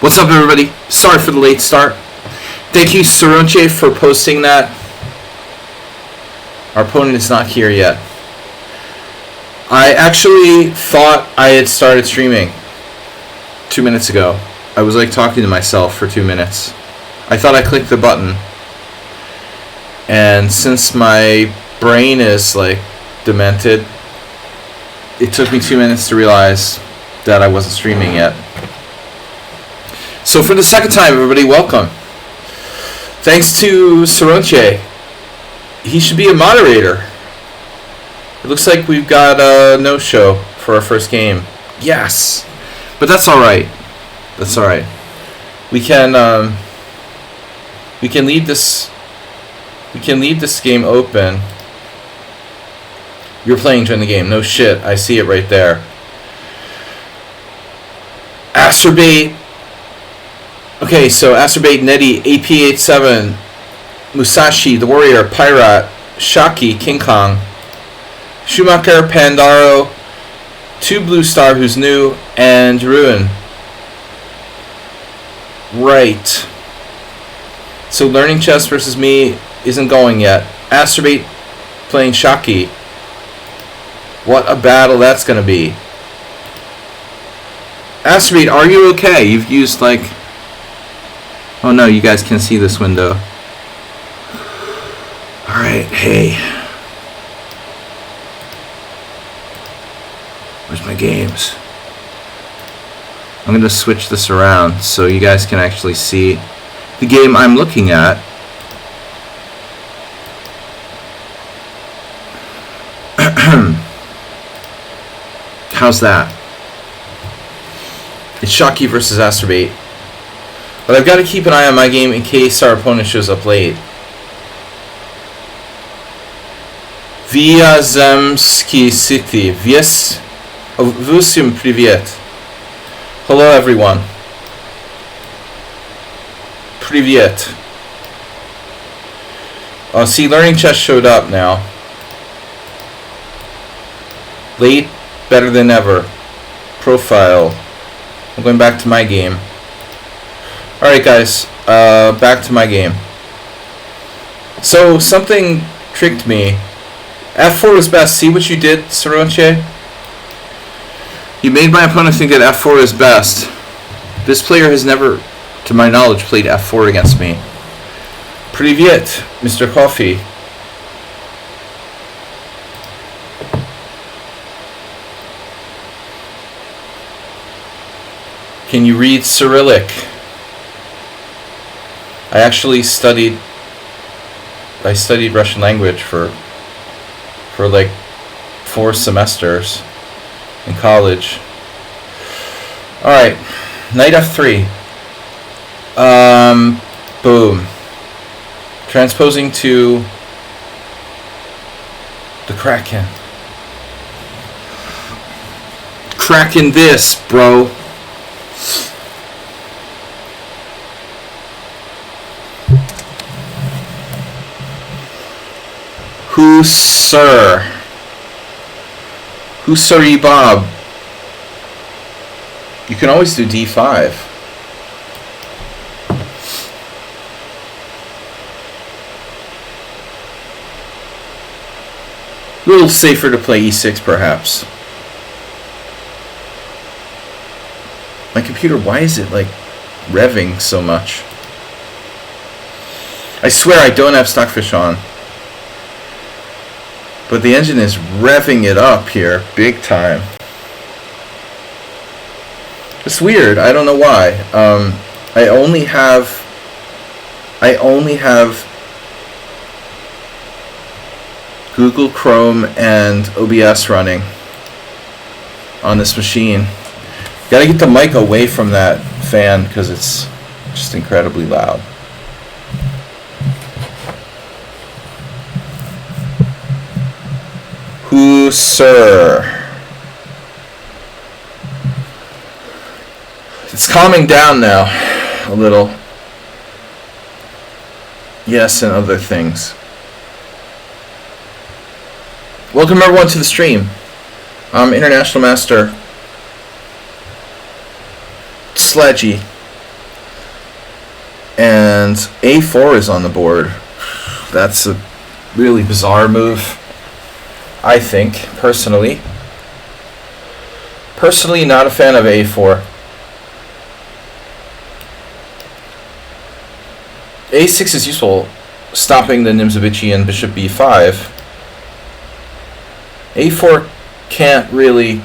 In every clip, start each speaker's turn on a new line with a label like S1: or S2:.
S1: What's up, everybody? Sorry for the late start. Thank you, Saronche, for posting that. Our opponent is not here yet. I actually thought I had started streaming 2 minutes ago. I was like talking to myself for 2 minutes. I thought I clicked the button. And since my brain is like demented, it took me 2 minutes to realize that I wasn't streaming yet. So for the second time, everybody, welcome. Thanks to Saronche. He should be a moderator. It looks like we've got a no-show for our first game. Yes! But that's alright. That's alright. We can leave this game open. You're playing during the game. No shit. I see it right there. Acerbate. Okay, so Acerbate, Nettie, AP87, Musashi, the Warrior, Pirate, Shaki, King Kong, Schumacher, Pandaro, 2 Blue Star, who's new, and Ruin. Right. So Learning Chess versus me isn't going yet. Acerbate playing Shaki. What a battle that's going to be. Acerbate, are you okay? You've used like... Oh no, you guys can see this window. Alright, hey. Where's my games? I'm going to switch this around so you guys can actually see the game I'm looking at. How's that? It's Shaki versus Acerbate. But I've got to keep an eye on my game in case our opponent shows up late. Vyazemsky City. Vusym Privyet. Hello, everyone. Privyet. Oh, see, Learning Chess showed up now. Late, better than ever. Profile. I'm going back to my game. Alright guys, back to my game. So, something tricked me. F4 was best. See what you did, Saronche? You made my opponent think that F4 is best. This player has never, to my knowledge, played F4 against me. Privyet, Mr. Coffee. Can you read Cyrillic? I actually studied Russian language for like 4 semesters in college. Alright, knight f3. Boom. Transposing to the Kraken. Kraken this, bro. Husari Bob. You can always do d5. A little safer to play e6 perhaps. My computer, why is it like revving so much? I swear I don't have Stockfish on. But the engine is revving it up here, big time. It's weird. I don't know why. I only have Google Chrome and OBS running on this machine. Gotta get the mic away from that fan because it's just incredibly loud. Sir. It's calming down now a little. Yes, and other things. Welcome everyone to the stream. I'm International Master Sladgie. And a4 is on the board. That's a really bizarre move, I think, personally. Personally, not a fan of a4. a6 is useful, stopping the Nimzowitsch and bishop b5. a4 can't really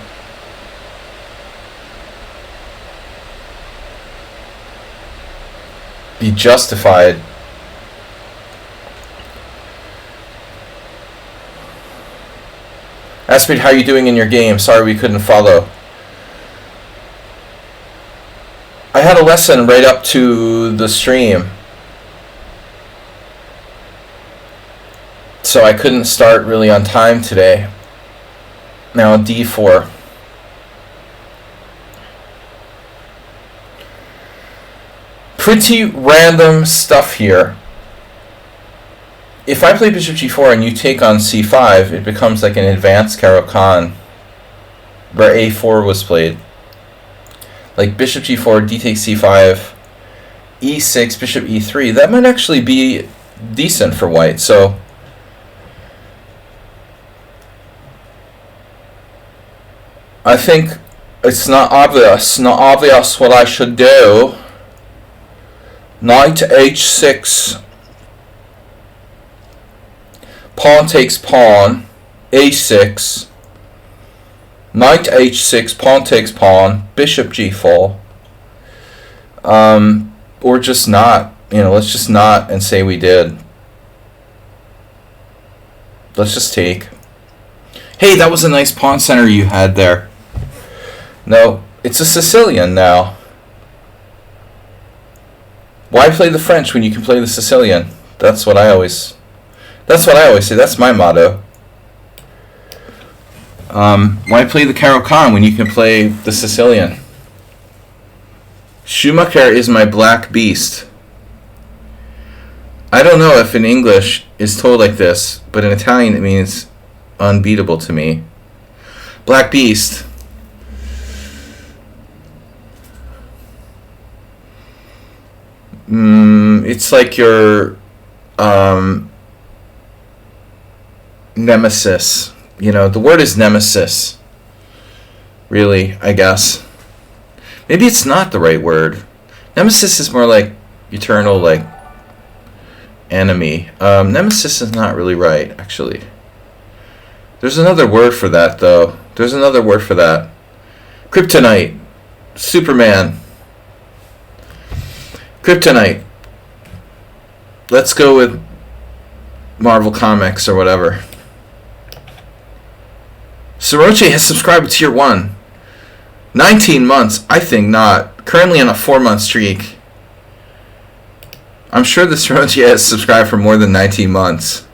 S1: be justified. Ask me how you doing in your game. Sorry we couldn't follow. I had a lesson right up to the stream, so I couldn't start really on time today. Now d4. Pretty random stuff here. If I play bishop g4 and you take on c5, it becomes like an advanced Caro-Kann where a4 was played. Like bishop g4, d takes c5, e6, bishop e3. That might actually be decent for white. So I think it's not obvious what I should do. Knight h6. Pawn takes pawn. a6. Knight h6. Pawn takes pawn. Bishop g4. Or just not. Let's just not and say we did. Let's just take. Hey, that was a nice pawn center you had there. No, it's a Sicilian now. Why play the French when you can play the Sicilian? That's what I always say. That's my motto. Why play the Caro-Kann when you can play the Sicilian? Schumacher is my black beast. I don't know if in English it's told like this, but in Italian it means unbeatable to me. Black beast. It's like your nemesis. The word is nemesis. Really, I guess. Maybe it's not the right word. Nemesis is more like eternal, like enemy. Nemesis is not really right, actually. There's another word for that, though. There's another word for that. Kryptonite. Superman. Kryptonite. Let's go with Marvel Comics or whatever. Soroche has subscribed to Tier 1. 19 months. I think not. Currently on a 4-month streak. I'm sure the Soroche has subscribed for more than 19 months.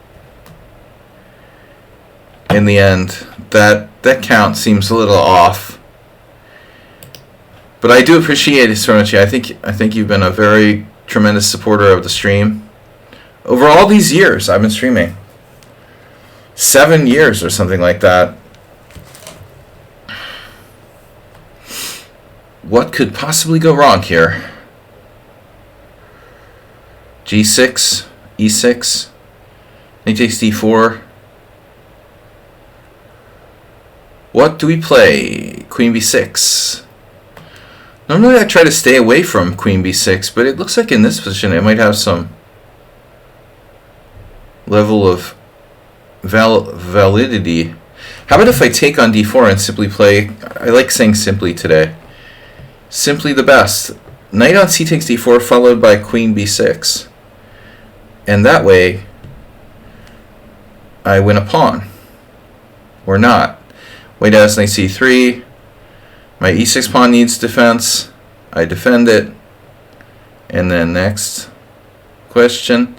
S1: In the end, that count seems a little off. But I do appreciate it, Soroche. I think you've been a very tremendous supporter of the stream. Over all these years I've been streaming. 7 years or something like that. What could possibly go wrong here? G6, E6, Knight takes D4. What do we play? Queen B6. Normally I try to stay away from Queen B6, but it looks like in this position it might have some level of validity. How about if I take on D4 and simply play, I like saying simply today, simply the best. Knight on C takes D4 followed by Queen B6. And that way I win a pawn. Or not. White has Knight C3. My E6 pawn needs defense. I defend it. And then next question.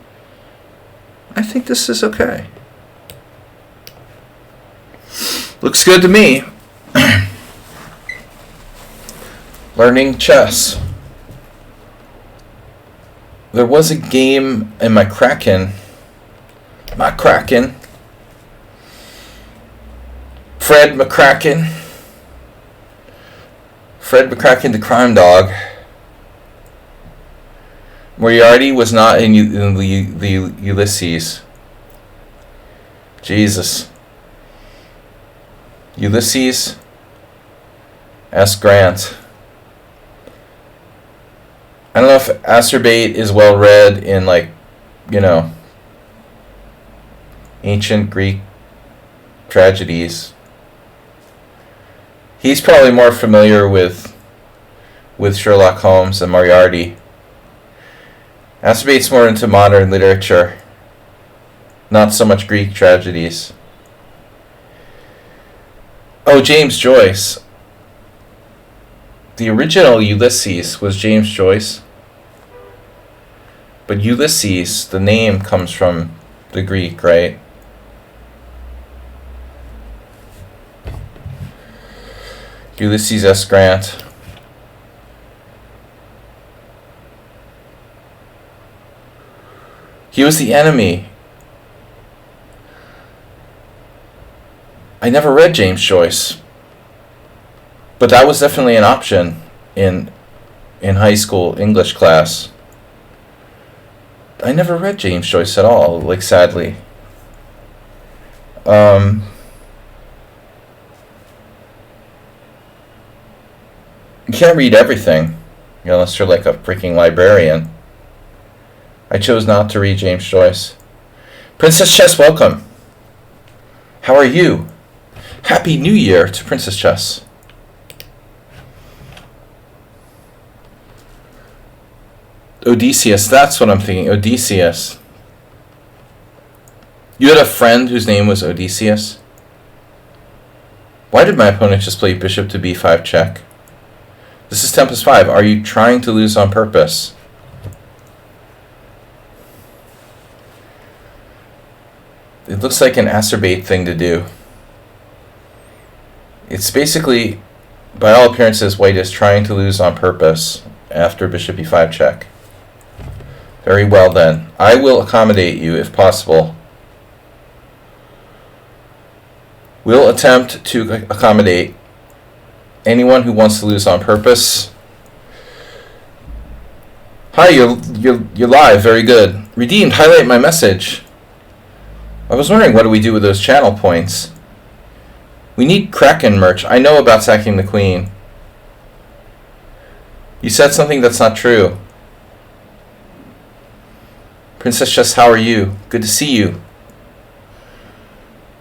S1: I think this is okay. Looks good to me. Learning chess. There was a game in my Kraken. Fred McCracken, the crime dog. Moriarty was not in the Ulysses. Jesus. Ulysses S. Grant. I don't know if acerbate is well read in, like, you know, ancient Greek tragedies. He's probably more familiar with Sherlock Holmes than Moriarty. Acerbate's more into modern literature, not so much Greek tragedies. Oh, James Joyce. The original Ulysses was James Joyce. But Ulysses, the name comes from the Greek, right? Ulysses S. Grant. He was the enemy. I never read James Joyce, but that was definitely an option in high school English class. I never read James Joyce at all, like, sadly. You can't read everything, unless you're like a freaking librarian. I chose not to read James Joyce. Princess Chess, welcome. How are you? Happy New Year to Princess Chess. Odysseus, that's what I'm thinking. Odysseus. You had a friend whose name was Odysseus? Why did my opponent just play bishop to b5 check? This is Tempest 5. Are you trying to lose on purpose? It looks like an acerbate thing to do. It's basically, by all appearances, white is trying to lose on purpose after bishop e5 check. Very well then. I will accommodate you if possible. We'll attempt to accommodate anyone who wants to lose on purpose. Hi, you're live. Very good. Redeemed. Highlight my message. I was wondering, what do we do with those channel points? We need Kraken merch. I know about sacking the queen. You said something that's not true. Princess Chess, how are you? Good to see you.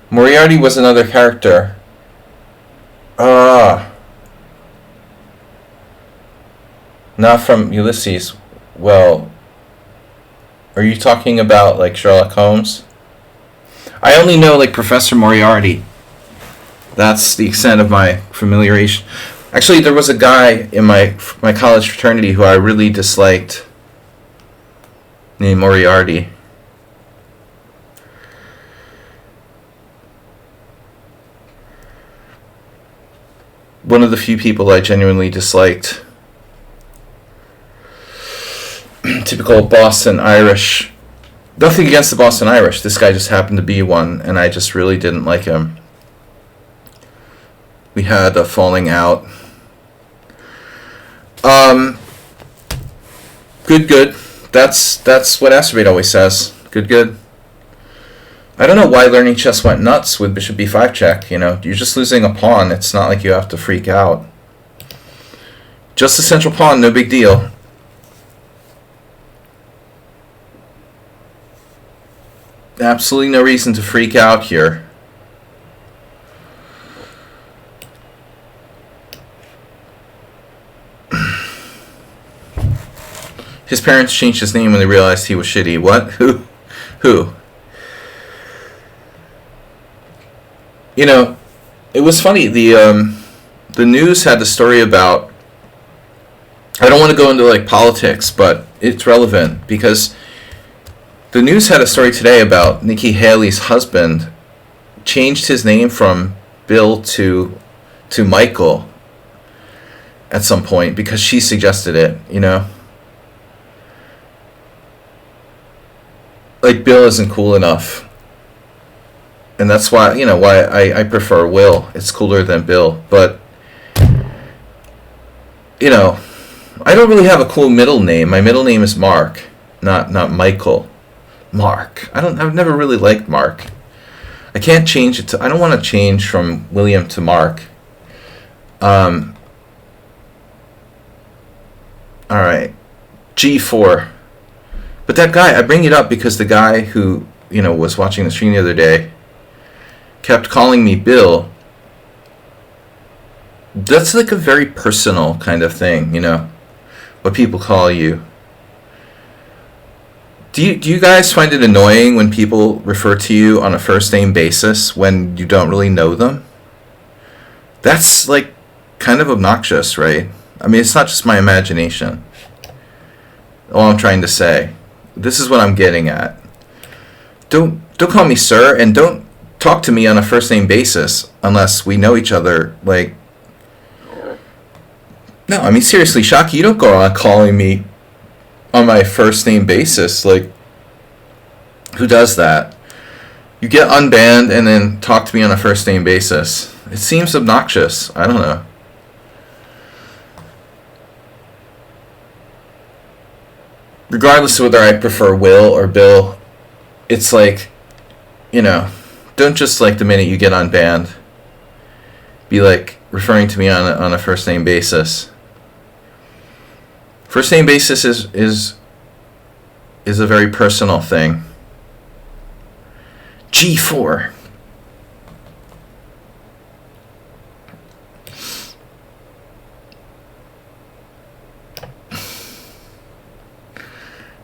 S1: Moriarty was another character. Not from Ulysses. Well, are you talking about, like, Sherlock Holmes? I only know, like, Professor Moriarty. That's the extent of my familiarization. Actually, there was a guy in my college fraternity who I really disliked, named Moriarty. One of the few people I genuinely disliked. Typical Boston Irish. Nothing against the Boston Irish. This guy just happened to be one, and I just really didn't like him. We had a falling out. Good. That's what acerbate always says. Good. I don't know why learning chess went nuts with bishop b5 check. You know, you're just losing a pawn. It's not like you have to freak out. Just a central pawn, no big deal. Absolutely no reason to freak out here. His parents changed his name when they realized he was shitty. What? Who? You know, it was funny. The news had the story about. I don't want to go into, like, politics, but it's relevant because the news had a story today about Nikki Haley's husband changed his name from Bill to Michael at some point because she suggested it. You know. Like, Bill isn't cool enough. And that's why, you know, why I prefer Will. It's cooler than Bill. But, you know, I don't really have a cool middle name. My middle name is Mark. not Michael. Mark. I've never really liked Mark. I can't change it to. I don't want to change from William to Mark. All right, G4. But that guy, I bring it up because the guy who was watching the stream the other day kept calling me Bill. That's like a very personal kind of thing, what people call you. Do you guys find it annoying when people refer to you on a first name basis when you don't really know them? That's like kind of obnoxious, right? I mean, it's not just my imagination. All I'm trying to say. This is what I'm getting at. Don't call me sir, and don't talk to me on a first name basis unless we know each other. Like, no, I mean seriously, Shocky, you don't go on calling me on my first name basis. Like, who does that? You get unbanned and then talk to me on a first name basis. It seems obnoxious. I don't know. Regardless of whether I prefer Will or Bill, it's like, don't just like the minute you get unbanned be like referring to me on a first name basis. First name basis is a very personal thing. G4.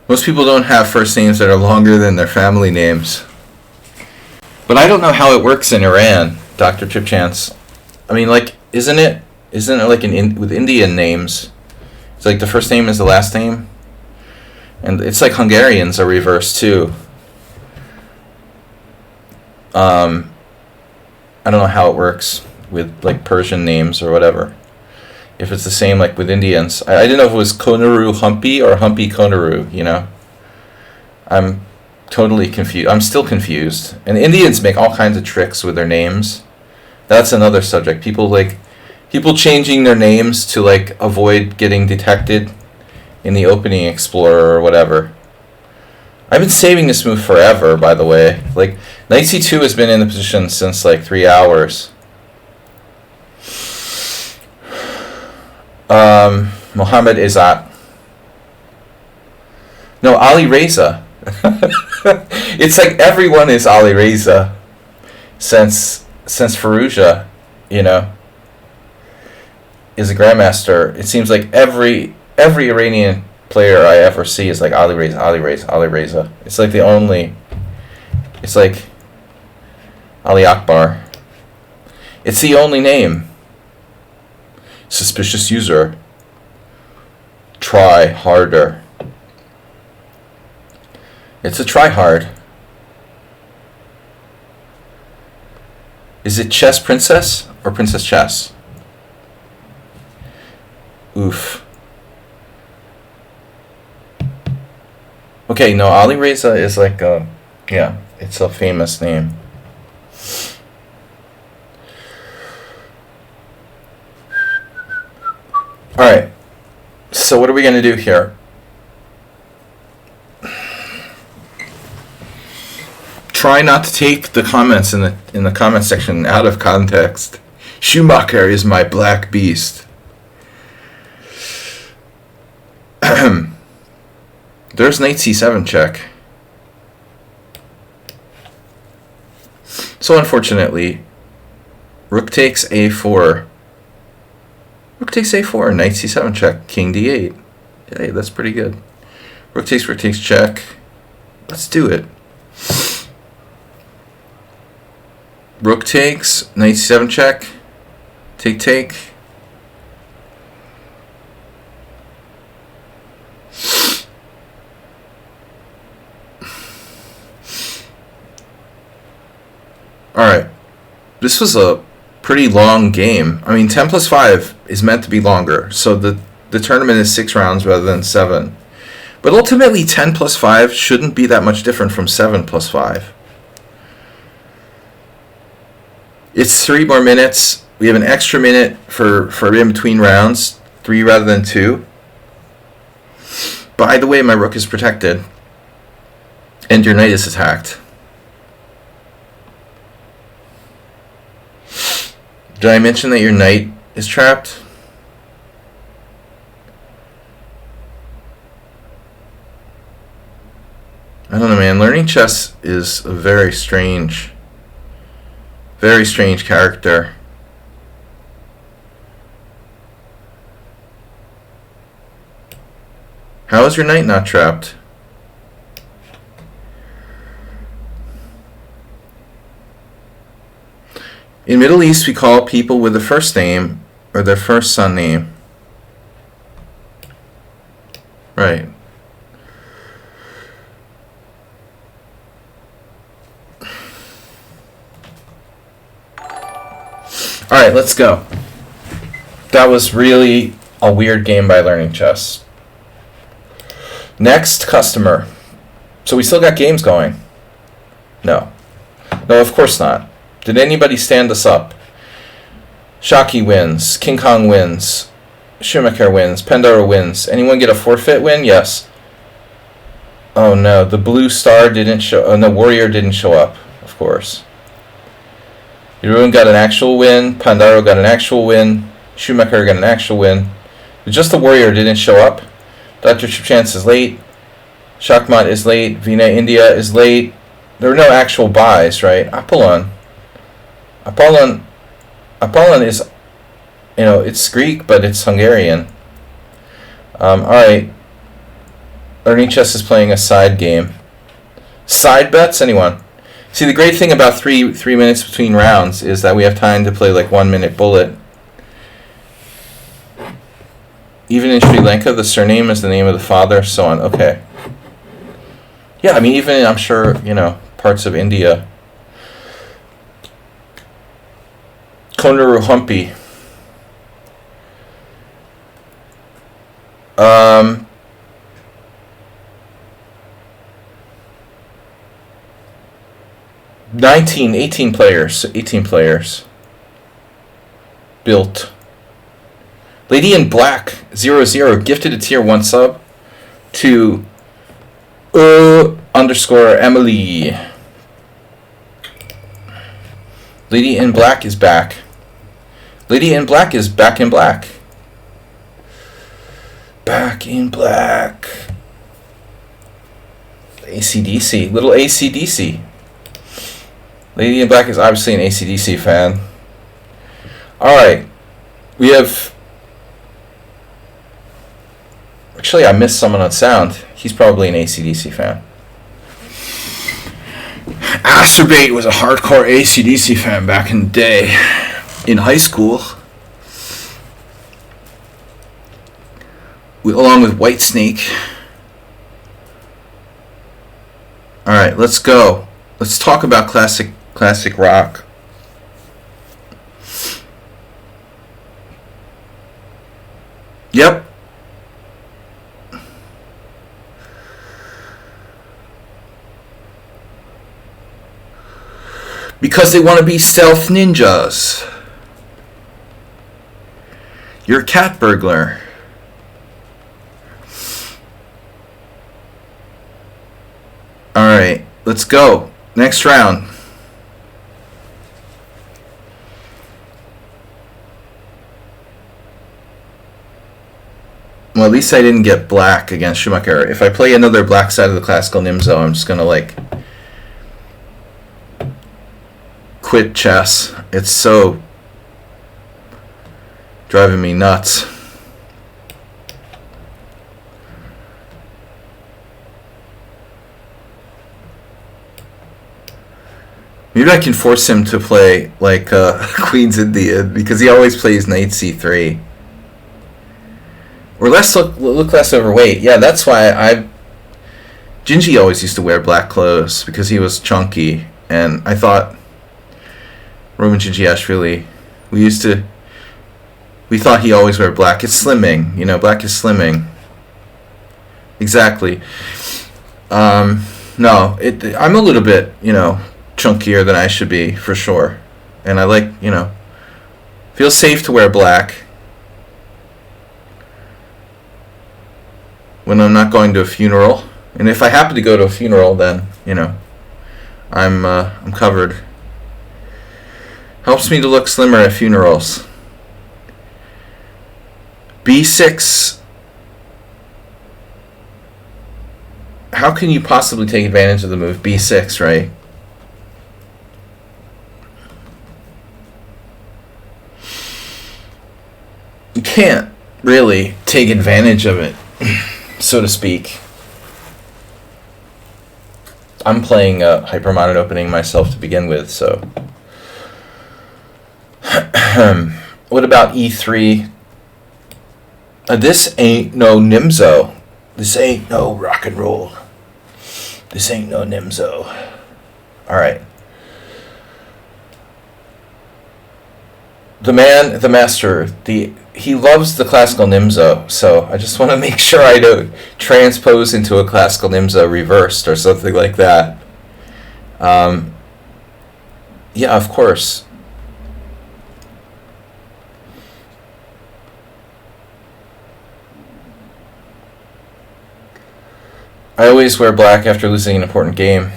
S1: Most people don't have first names that are longer than their family names. But I don't know how it works in Iran, Dr. Chipchance. I mean, like, isn't it like with Indian names? It's like the first name is the last name? And it's like Hungarians are reversed too. I don't know how it works with like Persian names or whatever. If it's the same like with Indians. I didn't know if it was Konaru Humpy or Humpy Konaru, I'm totally confused. I'm still confused. And Indians make all kinds of tricks with their names. That's another subject. People changing their names to like avoid getting detected in the opening explorer or whatever. I've been saving this move forever, by the way. Like, Knight C2 has been in the position since like 3 hours. Mohammed Izzat. No, Ali Reza. It's like everyone is Ali Reza since Fallujah, is a grandmaster. It seems like every Iranian player I ever see is like Ali Reza, Ali Reza, Ali Reza. It's like it's like Ali Akbar. It's the only name. Suspicious user. Try harder. It's a try hard. Is it Chess Princess or Princess Chess? Oof. Okay, no, Ali Reza is like it's a famous name. Alright, so what are we going to do here? Try not to take the comments in the comment section out of context. Schumacher is my black beast. There's Knight C7 check. So unfortunately, Rook takes A4. Rook takes A4, Knight C7 check, King D8. Hey, that's pretty good. Rook takes check. Let's do it. Rook takes, Knight C7 check, take. Alright, this was a pretty long game. I mean, 10 plus 5 is meant to be longer, so the tournament is 6 rounds rather than 7. But ultimately, 10 plus 5 shouldn't be that much different from 7 plus 5. It's 3 more minutes. We have an extra minute for in between rounds, 3 rather than 2. But either way, my rook is protected. And your knight is attacked. Did I mention that your knight is trapped? I don't know, man. Learning chess is a very strange character. How is your knight not trapped? In Middle East, we call people with the first name or their first son name. Right. Alright, let's go. That was really a weird game by Learning Chess. Next customer. So we still got games going? No. No, of course not. Did anybody stand us up? Shockey wins. King Kong wins. Schumacher wins. Pandora wins. Anyone get a forfeit win? Yes. Oh no, the blue star didn't show. Oh no, warrior didn't show up. Of course. Jeroen got an actual win. Pandaro got an actual win. Schumacher got an actual win. But just the warrior didn't show up. Dr. Chance is late. Shakmat is late. Vina India is late. There were no actual buys, right? Apollon is, you know, it's Greek, but it's Hungarian. Alright. Learning Chess is playing a side game. Side bets? Anyone? See, the great thing about three minutes between rounds is that we have time to play like 1 minute bullet. Even in Sri Lanka, the surname is the name of the father, so on. Okay. Yeah, I mean, even, I'm sure, you know, parts of India. Konaru Humpy. 18 players. Built. Lady in Black 00 gifted a tier 1 sub to underscore Emily. Lady in Black is back. Lady in Black is back in black. Back in black. AC/DC. Little AC/DC. Lady in Black is obviously an AC/DC fan. Alright. We have... Actually, I missed someone on sound. He's probably an AC/DC fan. Asterbait was a hardcore AC/DC fan back in the day. In high school. Along with Whitesnake. Alright, let's go. Let's talk about classic rock. Yep. Because they want to be stealth ninjas. You're a cat burglar. Alright, let's go. Next round. Well, at least I didn't get black against Schumacher. If I play another black side of the classical Nimzo, I'm just gonna like quit chess. It's so driving me nuts. Maybe I can force him to play like Queen's Indian because he always plays Knight C3. Or look less overweight. Yeah, that's why Gingy always used to wear black clothes because he was chunky, and I thought Roman Gingiashvili, we thought he always wear black. It's slimming, you know. Black is slimming. Exactly. No, I'm a little bit, you know, chunkier than I should be for sure, and I like, you know, feels safe to wear black when I'm not going to a funeral. And if I happen to go to a funeral, then, I'm covered. Helps me to look slimmer at funerals. B6. How can you possibly take advantage of the move B6, right? You can't really take advantage of it, so to speak. I'm playing a hypermodern opening myself to begin with, so. What about E3? This ain't no Nimzo. This ain't no rock and roll. This ain't no Nimzo. Alright. The man, the master, he loves the classical Nimzo, so I just want to make sure I don't transpose into a classical Nimzo reversed or something like that. Yeah, of course. I always wear black after losing an important game.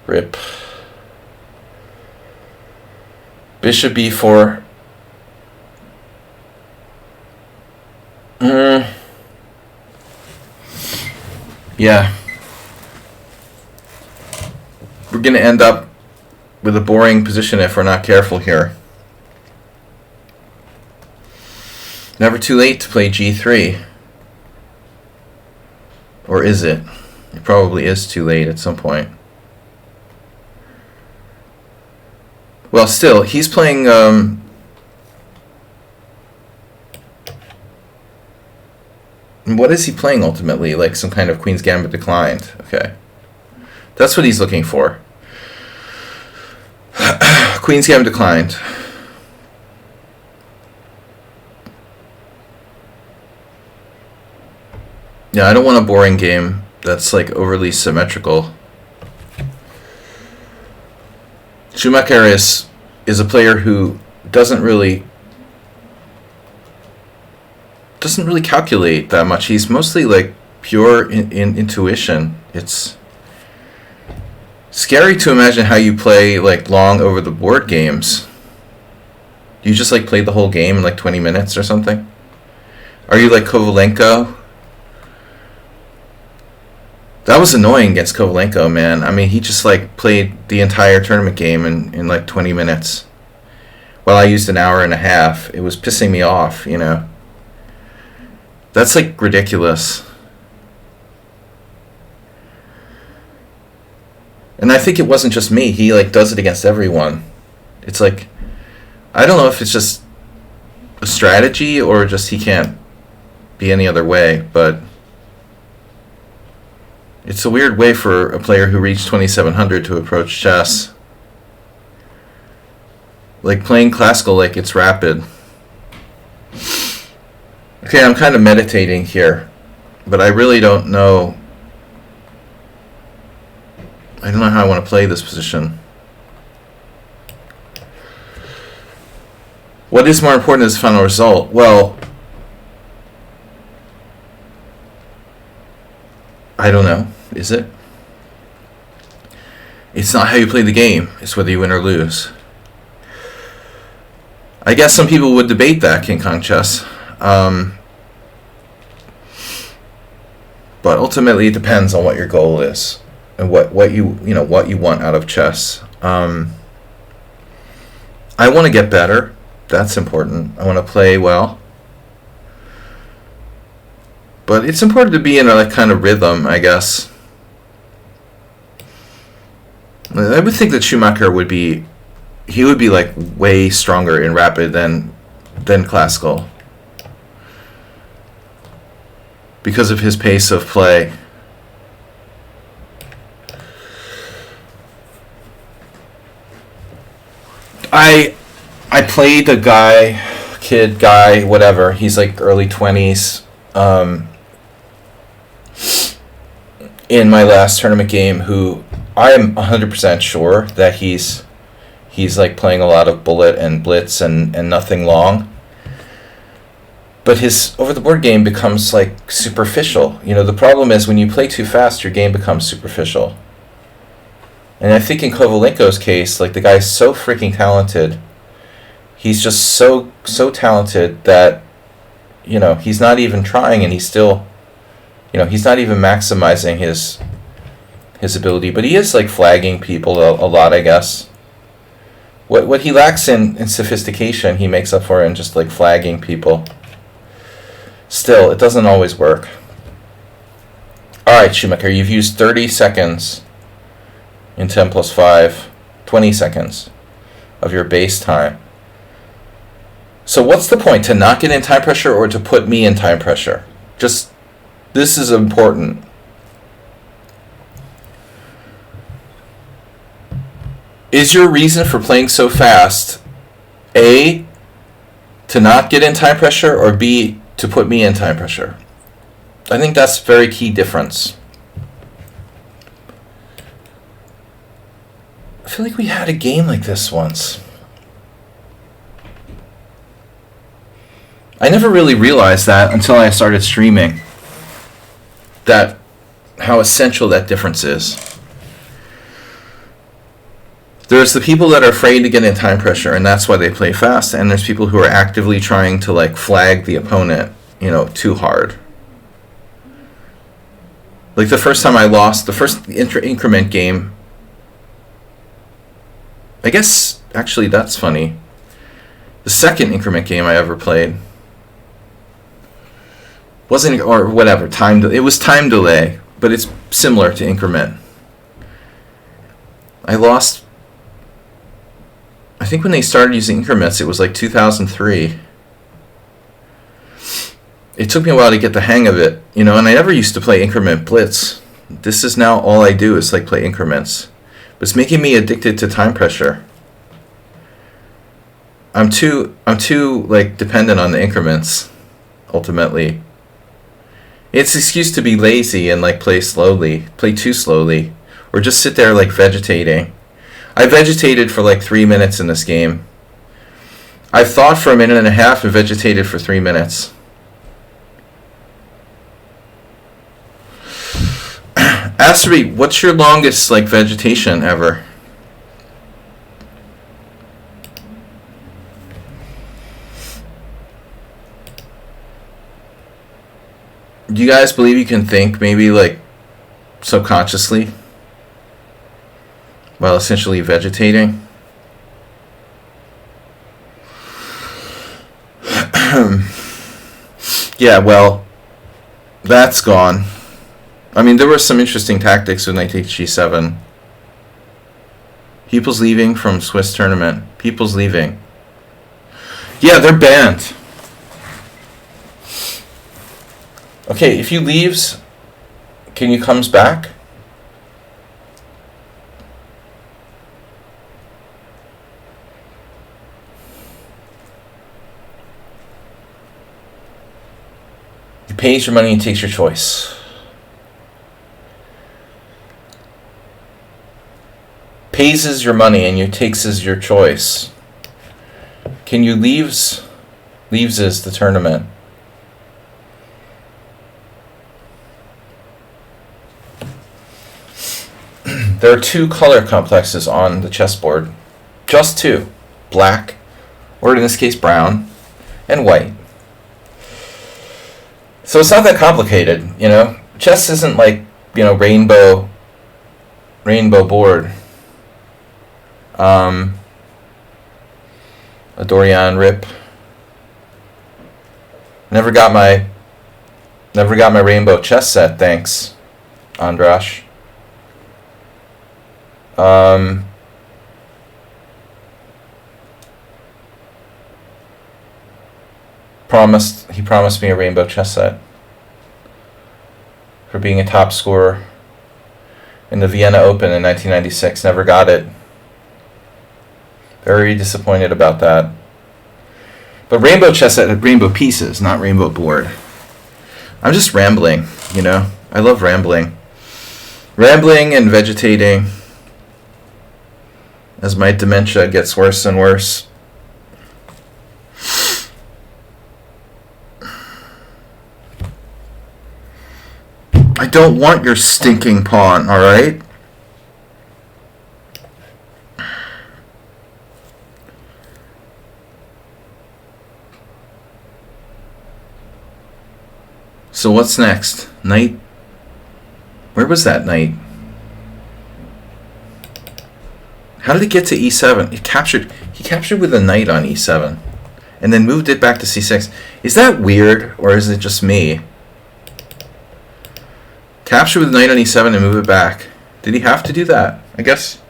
S1: Rip. Bishop b4. Yeah. We're going to end up with a boring position if we're not careful here. Never too late to play g3. Or is it? It probably is too late at some point. Well, still, he's playing... what is he playing ultimately? Like some kind of Queen's Gambit declined. Okay. That's what he's looking for. Queen's Gambit declined. Yeah, I don't want a boring game that's like overly symmetrical. Schumacher is a player who doesn't really calculate that much. He's mostly like pure in intuition. It's scary to imagine how you play like long over the board games. You just like play the whole game in like 20 minutes or something? Are you like Kovalenko? That was annoying against Kovalenko, man. I mean, he just like played the entire tournament game in like 20 minutes. While I used an hour and a half. It was pissing me off, you know. That's like ridiculous. And I think it wasn't just me. He like does it against everyone. It's like, I don't know if it's just a strategy or just he can't be any other way, but it's a weird way for a player who reached 2700 to approach chess. Like playing classical, like it's rapid. Okay, I'm kind of meditating here, but I really don't know. I don't know how I want to play this position. What is more important as the final result? Well, I don't know. Is it? It's not how you play the game. It's whether you win or lose. I guess some people would debate that, King Kong Chess. But ultimately, it depends on what your goal is and what you want out of chess. I want to get better. That's important. I want to play well. But it's important to be in a like kind of rhythm, I guess. I would think that Schumacher would be like way stronger in rapid than classical because of his pace of play. I played a kid guy, whatever. He's like early 20s. In my last tournament game, who I am 100% sure that he's like playing a lot of bullet and blitz and nothing long. But his over-the-board game becomes, like, superficial. You know, the problem is when you play too fast, your game becomes superficial. And I think in Kovalenko's case, like, the guy's so freaking talented. He's just so talented that, you know, he's not even trying, and he's still, you know, he's not even maximizing his ability. But he is, like, flagging people a lot, I guess. What he lacks in sophistication, he makes up for in just, like, flagging people. Still, it doesn't always work. Alright, Schumacher, you've used 30 seconds in 10 plus 5, 20 seconds of your base time. So what's the point? To not get in time pressure or to put me in time pressure? Just, this is important. Is your reason for playing so fast A, to not get in time pressure, or B, to put me in time pressure? I think that's a very key difference. I feel like we had a game like this once. I never really realized that until I started streaming, that how essential that difference is. There's the people that are afraid to get in time pressure, and that's why they play fast, and there's people who are actively trying to, like, flag the opponent, you know, too hard. Like, the first time I lost, the first increment game, I guess, actually, that's funny. The second increment game I ever played wasn't, or whatever, it was time delay, but it's similar to increment. I lost, I think when they started using increments, it was like 2003. It took me a while to get the hang of it, you know, and I never used to play increment blitz. This is now all I do is, like, play increments. But it's making me addicted to time pressure. I'm too like, dependent on the increments, ultimately. It's an excuse to be lazy and, like, play too slowly, or just sit there, like, vegetating. I vegetated for like 3 minutes in this game. I thought for a minute and a half and vegetated for 3 minutes. Astery, what's your longest, like, vegetation ever? Do you guys believe you can think, maybe, like, subconsciously, while essentially vegetating? Yeah, well, that's gone. I mean, there were some interesting tactics when they take G7. People's leaving from Swiss tournament. People's leaving. Yeah, they're banned. Okay, if he leaves, can you comes back? He pays your money and takes your choice. Pays is your money and you takes is your choice. Can you leaves is the tournament. There are 2 color complexes on the chessboard. Just 2. Black, or in this case brown, and white. So it's not that complicated, you know. Chess isn't like, you know, rainbow board. A Dorian rip. Never got my rainbow chess set, thanks, Andrash. He promised me a rainbow chess set for being a top scorer in the Vienna Open in 1996. Never got it. Very disappointed about that. But rainbow chess set had rainbow pieces, not rainbow board. I'm just rambling, you know. I love rambling. Rambling and vegetating as my dementia gets worse and worse. I don't want your stinking pawn, alright? So what's next? Knight? Where was that knight? How did it get to e7? He captured with a knight on e7. And then moved it back to c6. Is that weird, or is it just me? Capture with knight on e7 and move it back. Did he have to do that? I guess.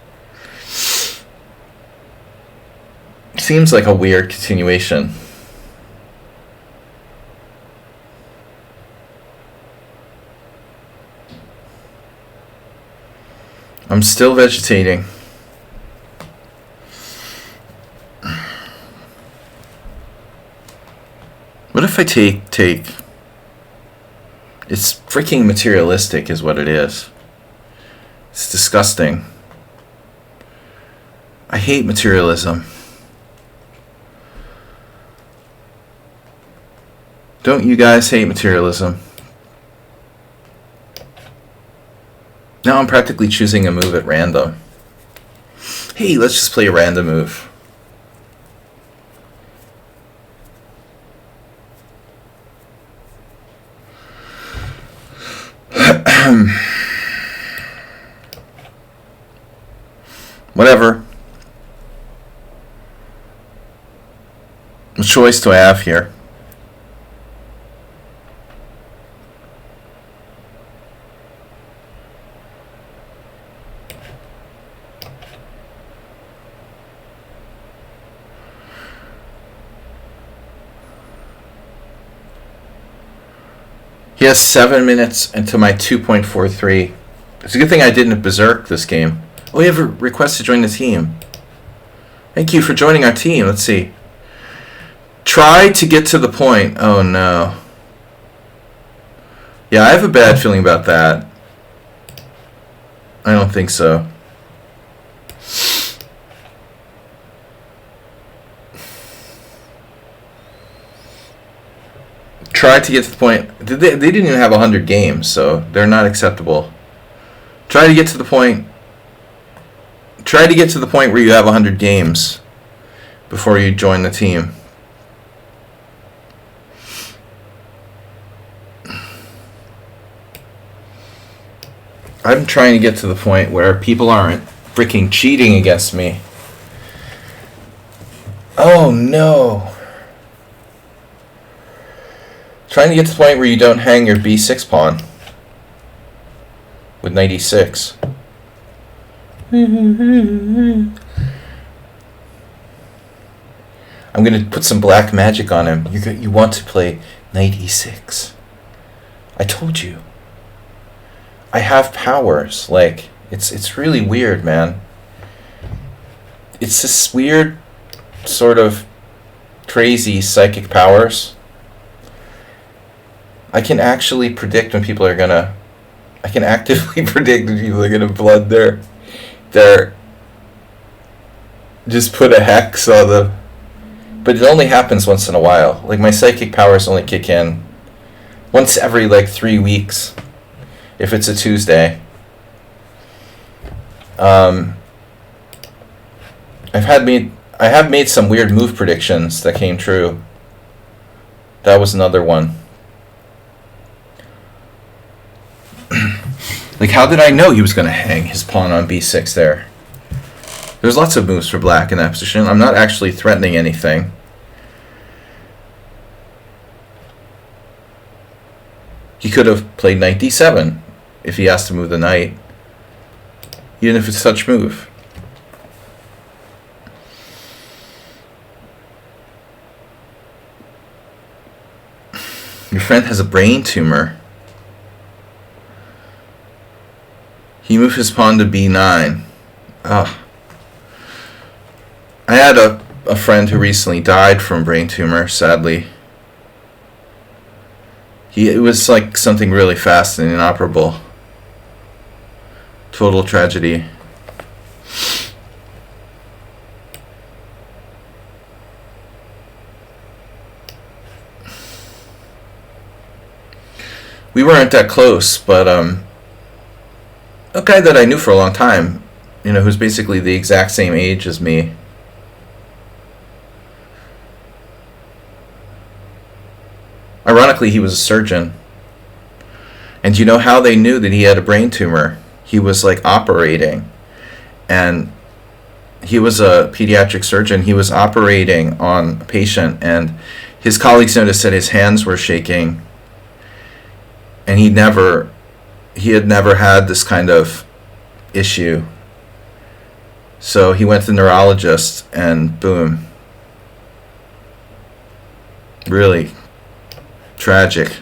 S1: Seems like a weird continuation. I'm still vegetating. What if I take? It's freaking materialistic is what it is. It's disgusting. I hate materialism. Don't you guys hate materialism? Now I'm practically choosing a move at random. Hey, let's just play a random move. Whatever. What choice do I have here? He has 7 minutes into my 2.43. It's a good thing I didn't berserk this game. Oh, we have a request to join the team. Thank you for joining our team. Let's see. Try to get to the point. Oh, no. Yeah, I have a bad feeling about that. I don't think so. Try to get to the point. They didn't even have 100 games, so they're not acceptable. Try to get to the point. Try to get to the point where you have 100 games before you join the team. I'm trying to get to the point where people aren't freaking cheating against me. Oh no. Trying to get to the point where you don't hang your b6 pawn with knight e6. I'm going to put some black magic on him. You want to play knight e6. I told you. I have powers. Like, it's really weird, man. It's this weird sort of crazy psychic powers. I can actually predict when people are gonna. I can actively predict when people are gonna blood their. Just put a hex on them. But it only happens once in a while. Like, my psychic powers only kick in once every like 3 weeks, if it's a Tuesday. I have made some weird move predictions that came true. That was another one. Like, how did I know he was going to hang his pawn on b6 there? There's lots of moves for black in that position. I'm not actually threatening anything. He could have played knight d7 if he has to move the knight, even if it's such move. Your friend has a brain tumor. He moved his pawn to b9. Oh. I had a friend who recently died from brain tumor, sadly. It was like something really fast and inoperable. Total tragedy. We weren't that close, but a guy that I knew for a long time, who's basically the exact same age as me. Ironically, he was a surgeon. And you know how they knew that he had a brain tumor? He was like operating, and he was a pediatric surgeon. He was operating on a patient, and his colleagues noticed that his hands were shaking, and he had never had this kind of issue. So he went to the neurologist, and boom. Really tragic.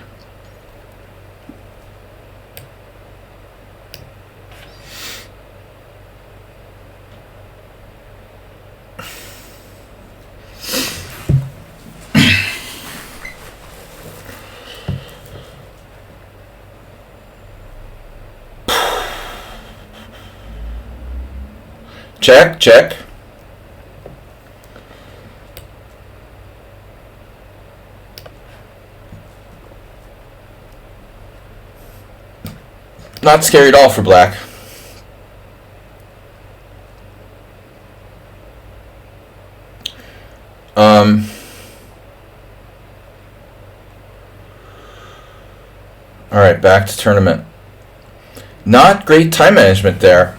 S1: Check, check. Not scary at all for black. Alright, back to tournament. Not great time management there.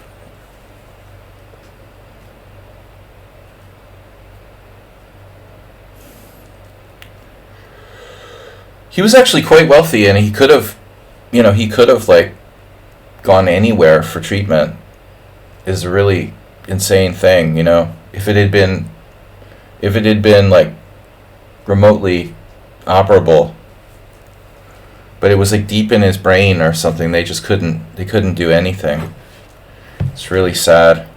S1: He was actually quite wealthy, and he could have like gone anywhere for treatment. Is a really insane thing, If it had been like remotely operable, but it was like deep in his brain or something. They just couldn't do anything. It's really sad.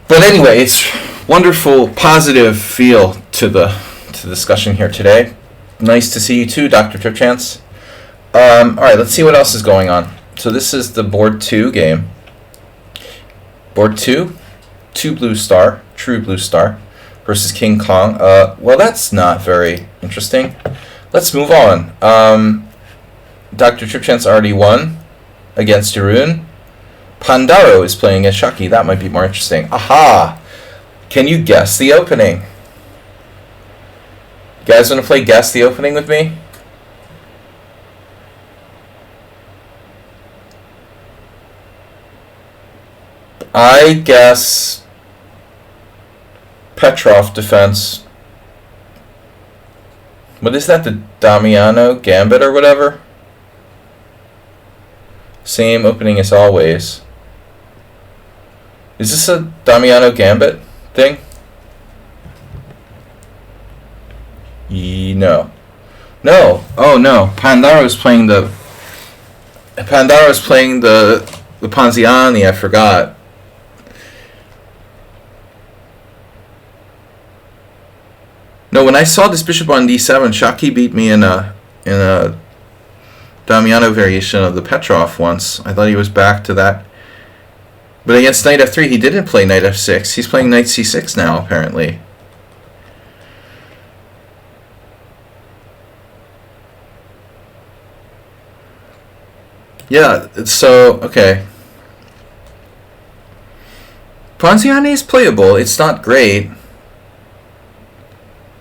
S1: But anyway, it's wonderful, positive feel to the discussion here today. Nice to see you too, Dr. Tripchance. Alright, let's see what else is going on. So this is the board 2 game. Board 2, true blue star, versus King Kong. Well, that's not very interesting. Let's move on. Dr. Tripchance already won against Jeroen. Pandaro is playing as Sladgie. That might be more interesting. Aha! Can you guess the opening? You guys want to play Guess the Opening with me? I guess Petrov defense. What is that? The Damiano Gambit or whatever? Same opening as always. Is this a Damiano Gambit thing? No. No. Oh no. Pandaro's playing the Ponziani, I forgot. No, when I saw this bishop on d7, Sladgie beat me in a Damiano variation of the Petrov once. I thought he was back to that. But against knight f3, he didn't play knight f6. He's playing knight c6 now, apparently. Yeah, so, okay. Ponziani is playable. It's not great.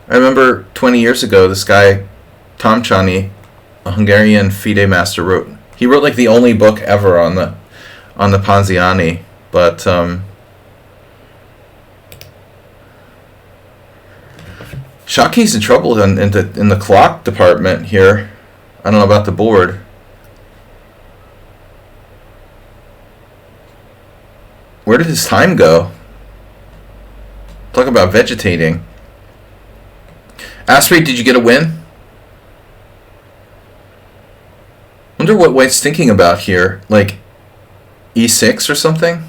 S1: I remember 20 years ago, this guy, Tom Chani, a Hungarian FIDE master, wrote like the only book ever on the Ponziani, but Sladgie's in trouble in the clock department here. I don't know about the board. Where did his time go? Talk about vegetating. Astrid, did you get a win? Wonder what White's thinking about here. Like e6 or something?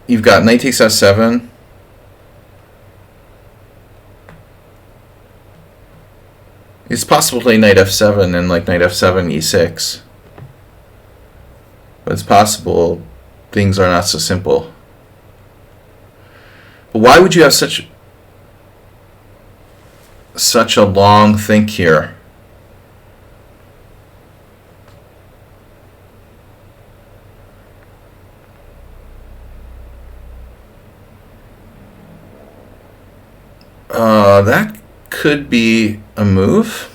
S1: You've got knight takes f7. It's possible to play knight f7 and like knight f7, e6. But it's possible things are not so simple. But why would you have such such a long think here. That could be a move.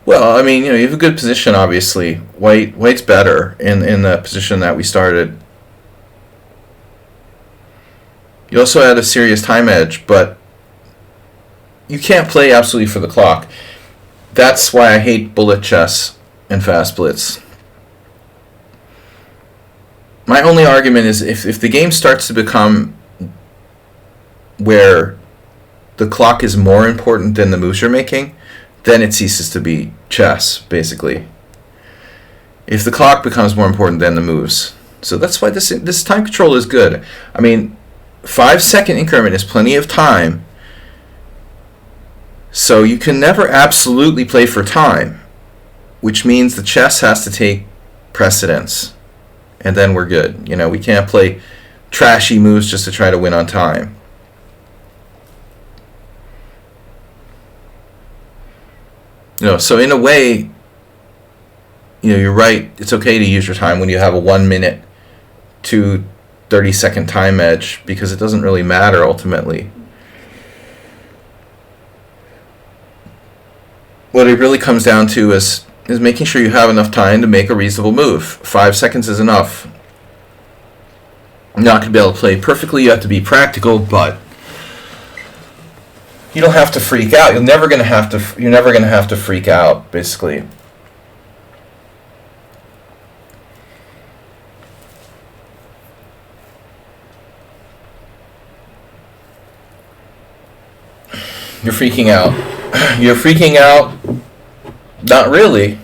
S1: Well, I mean, you have a good position, obviously. White's better in the position that we started. You also had a serious time edge, but you can't play absolutely for the clock. That's why I hate bullet chess and fast blitz. My only argument is if the game starts to become where the clock is more important than the moves you're making, then it ceases to be chess, basically. If the clock becomes more important than the moves. So that's why this time control is good. I mean, 5-second increment is plenty of time. So you can never absolutely play for time, which means the chess has to take precedence. And then we're good. We can't play trashy moves just to try to win on time. So in a way, you're right. It's okay to use your time when you have a 1 minute to 30-second time edge, because it doesn't really matter ultimately. What it really comes down to is making sure you have enough time to make a reasonable move. 5 seconds is enough. You're not going to be able to play perfectly. You have to be practical, but you don't have to freak out. You're never going to have to freak out, basically. You're freaking out. You're freaking out. Not really.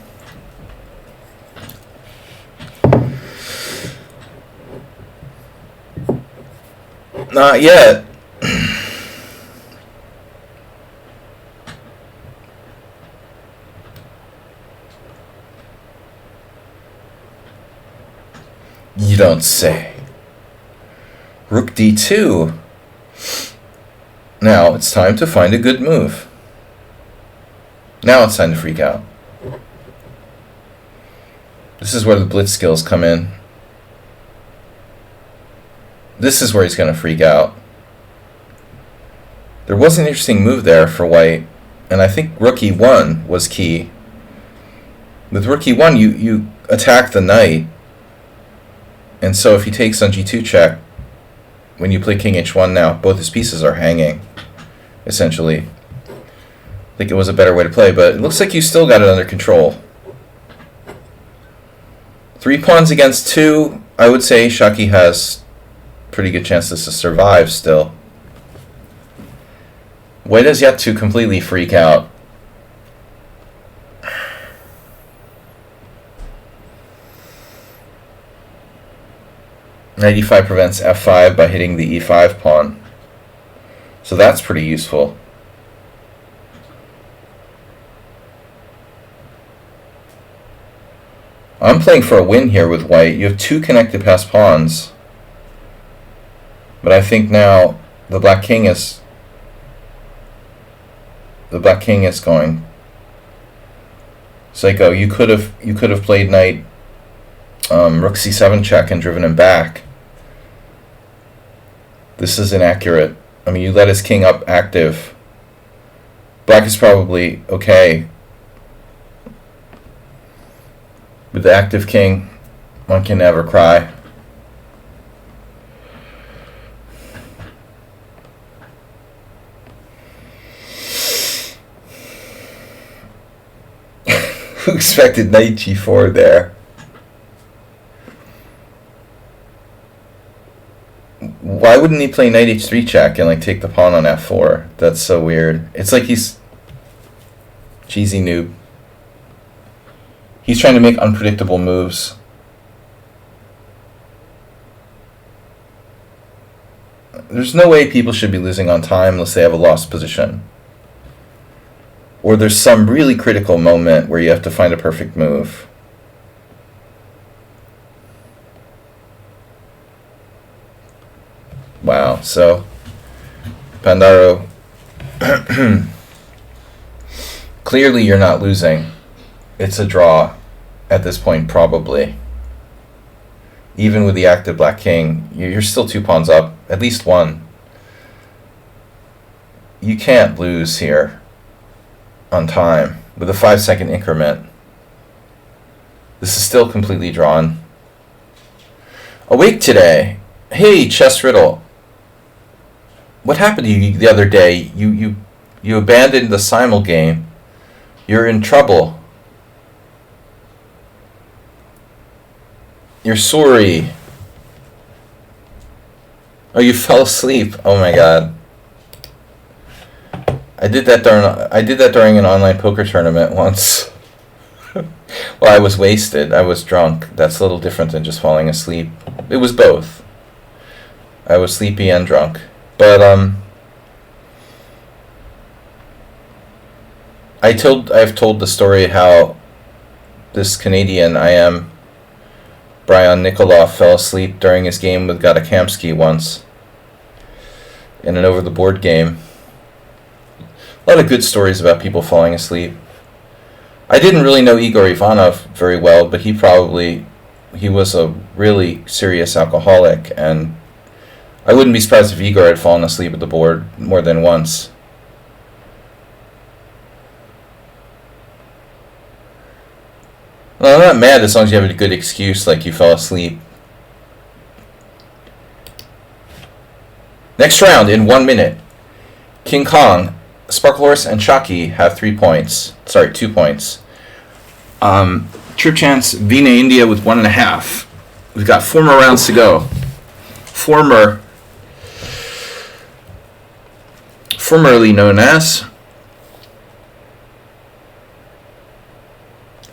S1: Not yet. You don't say. Rook d2. Now it's time to find a good move. Now it's time to freak out. This is where the blitz skills come in. This is where he's going to freak out. There was an interesting move there for white, and I think rook e1 was key. With rook e1, you attack the knight, and so if he takes on g2 check, when you play king h1 now, both his pieces are hanging, essentially. I think it was a better way to play, but it looks like you still got it under control. 3 pawns against 2, I would say Shaki has pretty good chances to survive still. White has yet to completely freak out. Knight e5 prevents f5 by hitting the e5 pawn. So that's pretty useful. I'm playing for a win here with white. You have 2 connected passed pawns. But I think now the black king is going. Psycho, you could have played knight rook c7 check and driven him back. This is inaccurate. I mean, you let his king up active. Black is probably okay. With the active king, one can never cry. Who expected knight g4 there? Why wouldn't he play knight h3 check and take the pawn on f4? That's so weird. It's like he's cheesy noob. He's trying to make unpredictable moves. There's no way people should be losing on time unless they have a lost position. Or there's some really critical moment where you have to find a perfect move. Wow. So, Pandaro, clearly you're not losing. It's a draw at this point, probably. Even with the active black king, you're still 2 pawns up. At least one. You can't lose here on time with a 5-second increment. This is still completely drawn. Awake today. Hey, Chess Riddle. What happened to you the other day? You abandoned the simul game. You're in trouble. You're sorry. Oh, you fell asleep. Oh my god. I did that during an online poker tournament once. Well, I was wasted. I was drunk. That's a little different than just falling asleep. It was both. I was sleepy and drunk. But I've told the story how this Canadian Brian Nikolov fell asleep during his game with Gatakamsky once in an over-the-board game. A lot of good stories about people falling asleep. I didn't really know Igor Ivanov very well, but he was a really serious alcoholic, and I wouldn't be surprised if Igor had fallen asleep at the board more than once. Well, I'm not mad as long as you have a good excuse, like you fell asleep. Next round in 1 minute. King Kong, Sparkle Horse, and Chucky have 3 points. Sorry, 2 points. Trip Chance, Vina India with 1.5. We've got 4 more rounds to go. Formerly known as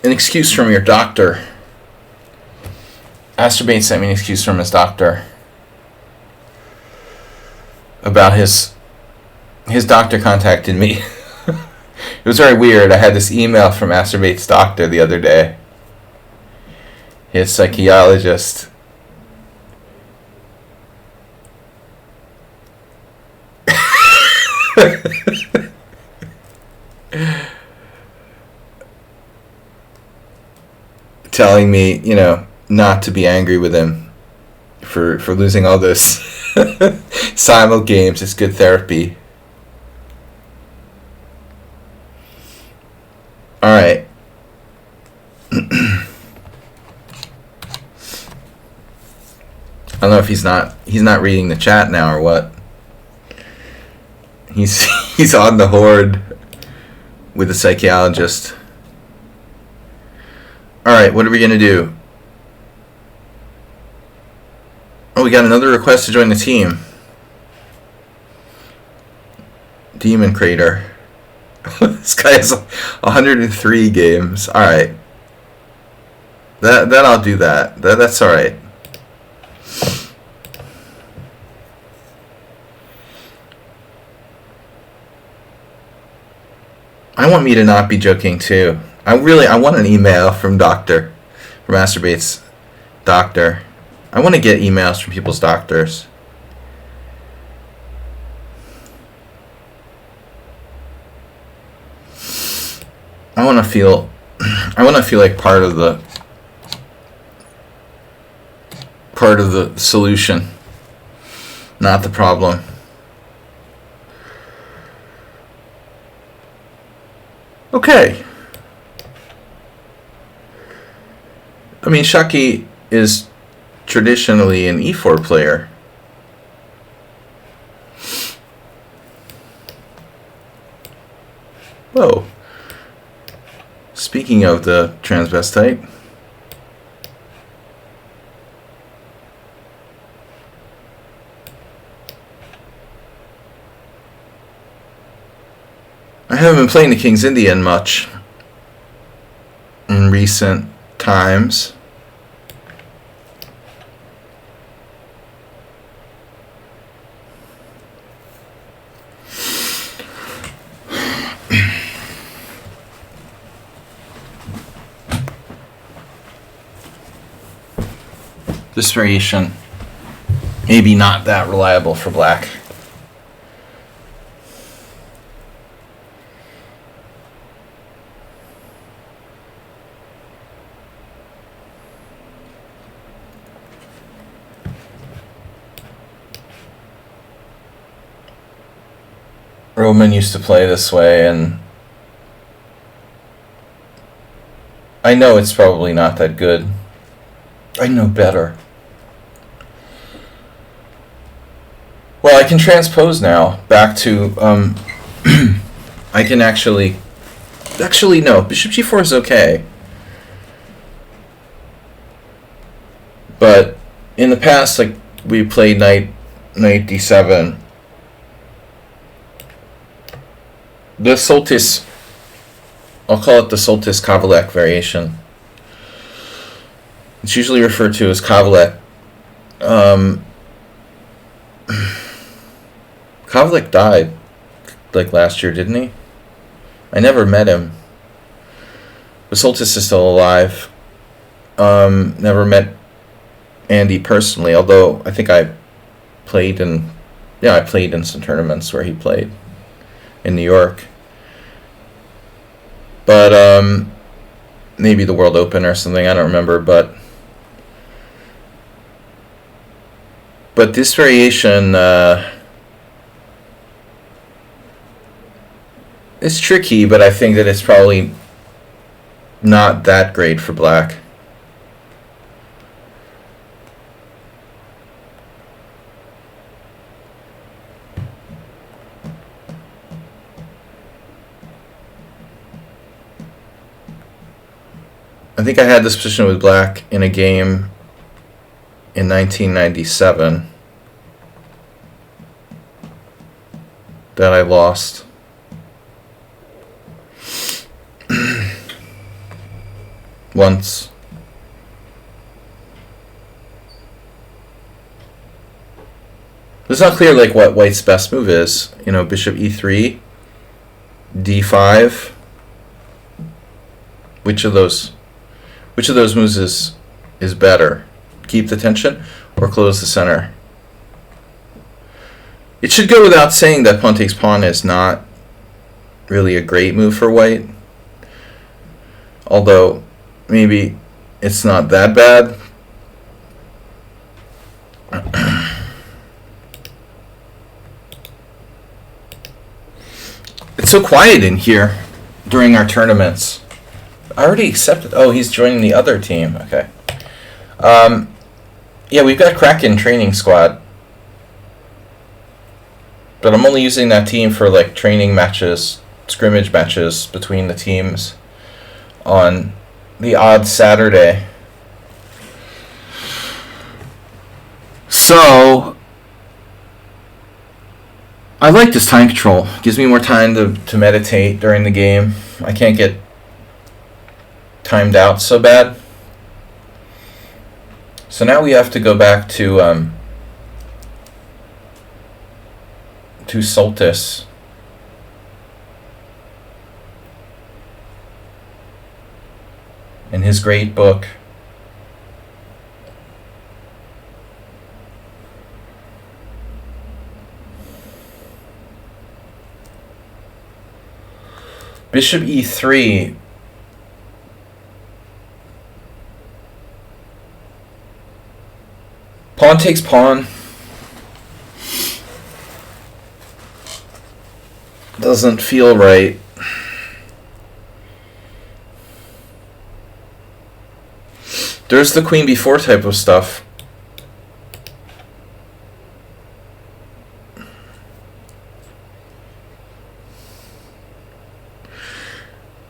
S1: an excuse from your doctor. Asterbate sent me an excuse from his doctor about his doctor contacted me. It was very weird. I had this email from Asterbate's doctor the other day. His psychologist. Telling me, not to be angry with him for losing all those simul games. It's good therapy. All right. I don't know if he's not reading the chat now or what. He's on the horde with the psychologist. All right, what are we going to do? Oh, we got another request to join the team. Demon Crater. This guy has 103 games. All right. That I'll do that. That's all right. I want me to not be joking too. I want an email from Masturbate's doctor. I want to get emails from people's doctors. I want to feel like part of the solution, not the problem. Okay. I mean, Shaki is traditionally an e4 player. Whoa. Speaking of the transvestite, I haven't been playing the King's Indian much in recent times. This variation maybe not that reliable for black. Roman used to play this way, and I know it's probably not that good. I know better. Well, I can transpose now back to, I can actually no, bishop g4 is okay. But in the past, like, we played knight d7. The Soltis, I'll call it the Soltis-Kavalek variation. It's usually referred to as Kavalek. Kavalek died, like, last year, didn't he? I never met him. But Soltis is still alive. Never met Andy personally, although I think I played in some tournaments where he played in New York. But maybe the World Open or something, I don't remember, but this variation is tricky, but I think that it's probably not that great for black. I think I had this position with black in a game in 1997 that I lost. Once. It's not clear, like, what white's best move is. You know, bishop e3, d5. Which of those moves is better? Keep the tension or close the center? It should go without saying that pawn takes pawn is not really a great move for white. Although maybe it's not that bad. It's so quiet in here during our tournaments. I already accepted. Oh, he's joining the other team. Okay. Yeah, we've got Kraken training squad. But I'm only using that team for, like, training matches, scrimmage matches between the teams on the odd Saturday. So I like this time control. It gives me more time to meditate during the game. I can't get timed out so bad. So now we have to go back to Soltis. In his great book. Bishop e3. Pawn takes pawn. Doesn't feel right. There's the queen b4 type of stuff.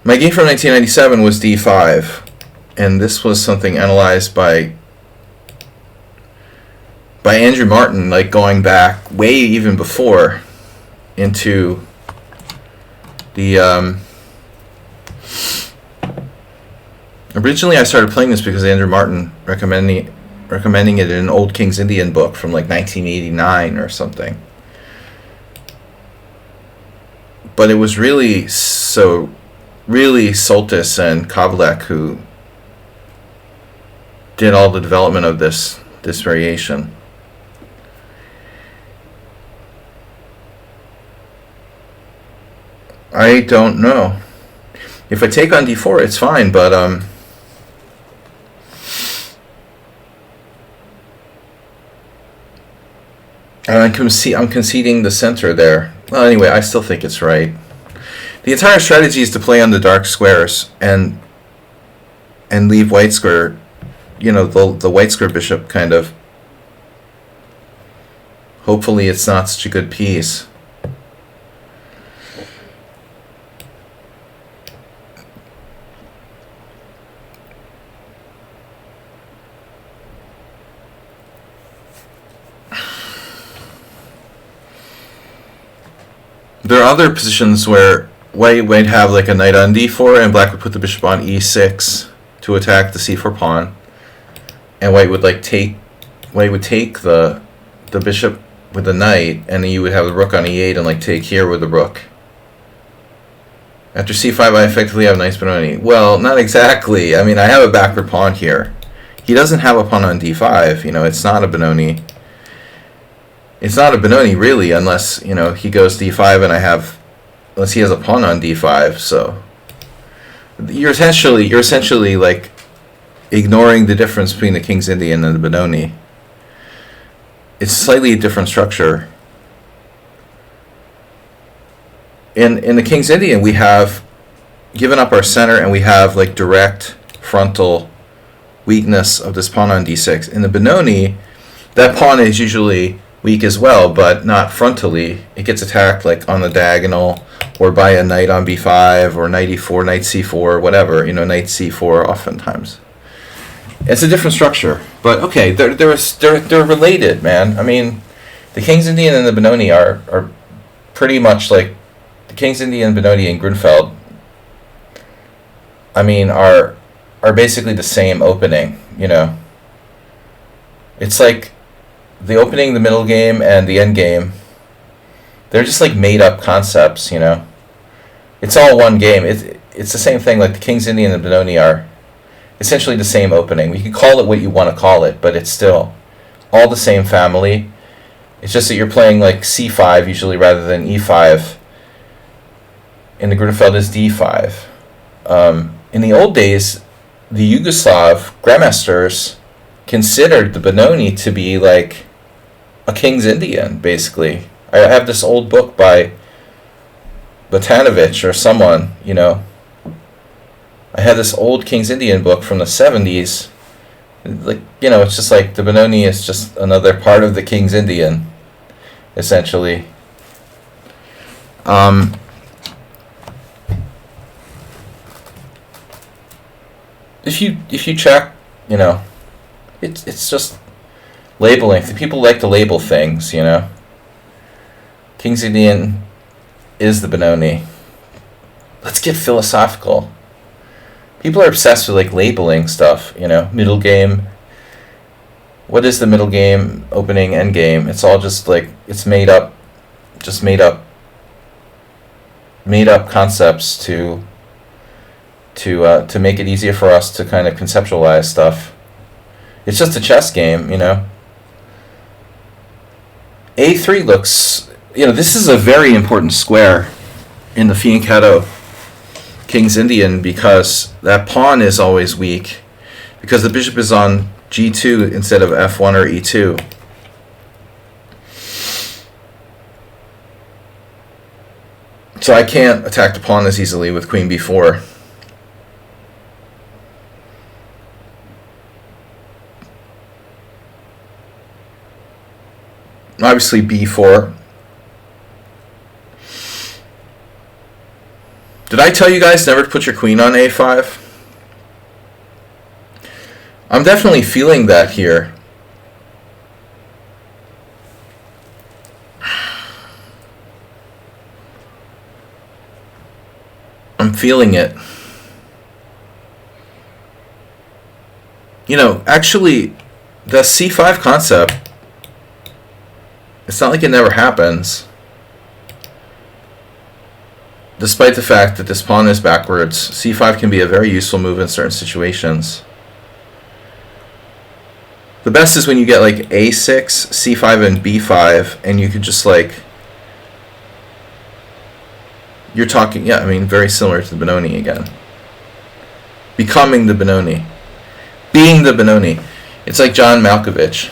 S1: My game from 1997 was d5, and this was something analyzed by Andrew Martin, like going back way even before into the originally I started playing this because Andrew Martin recommending it in an old King's Indian book from like 1989 or something. But it was really Soltis and Kavalek who did all the development of this variation. I don't know. If I take on d4, it's fine, but I'm conceding the center there. Well, anyway, I still think it's right. The entire strategy is to play on the dark squares and leave white square, the white square bishop kind of. Hopefully it's not such a good piece. There are other positions where white might have like a knight on d4 and black would put the bishop on e6 to attack the c4 pawn, and white would take the bishop with the knight, and then you would have the rook on e8 and take here with the rook. After c5, I effectively have knight Benoni. Well, not exactly. I mean, I have a backward pawn here. He doesn't have a pawn on d5. It's not a Benoni. It's not a Benoni really, unless he goes d5 and unless he has a pawn on d5. So you're essentially like ignoring the difference between the King's Indian and the Benoni. It's slightly different structure. In the King's Indian, we have given up our center and we have direct frontal weakness of this pawn on d6. In the Benoni, that pawn is usually weak as well, but not frontally. It gets attacked on the diagonal or by a knight on b5 or knight e4, knight c4, whatever, knight c4 oftentimes. It's a different structure, but okay, they're related, man. I mean, the King's Indian and the Benoni are pretty much like the King's Indian, Benoni, and Grunfeld. I mean, are basically the same opening. It's like the opening, the middle game, and the end game. They're just made up concepts. It's all one game. It's the same thing. Like the King's Indian and Benoni are essentially the same opening. You can call it what you want to call it, but it's still all the same family. It's just that you're playing c5 usually rather than e5. And the Grunfeld is d5. In the old days, the Yugoslav grandmasters considered the Benoni to be like a King's Indian, basically. I have this old book by Batanovich or someone, I had this old King's Indian book from the 70s. It's just like the Benoni is just another part of the King's Indian, essentially. If you check, it's just labeling. People like to label things, King's Indian is the Benoni. Let's get philosophical. People are obsessed with labeling stuff, middle game. What is the middle game, opening, end game? It's all just it's made up concepts to make it easier for us to kind of conceptualize stuff. It's just a chess game, A3 looks, this is a very important square in the Fianchetto King's Indian because that pawn is always weak because the bishop is on g2 instead of f1 or e2. So I can't attack the pawn as easily with queen b4. Obviously b4. Did I tell you guys never to put your queen on a5? I'm definitely feeling that here. I'm feeling it. Actually, the c5 concept, it's not like it never happens. Despite the fact that this pawn is backwards, c5 can be a very useful move in certain situations. The best is when you get a6, c5, and b5, and you could just You're talking, yeah, I mean, very similar to the Benoni again. Becoming the Benoni. Being the Benoni. It's like John Malkovich.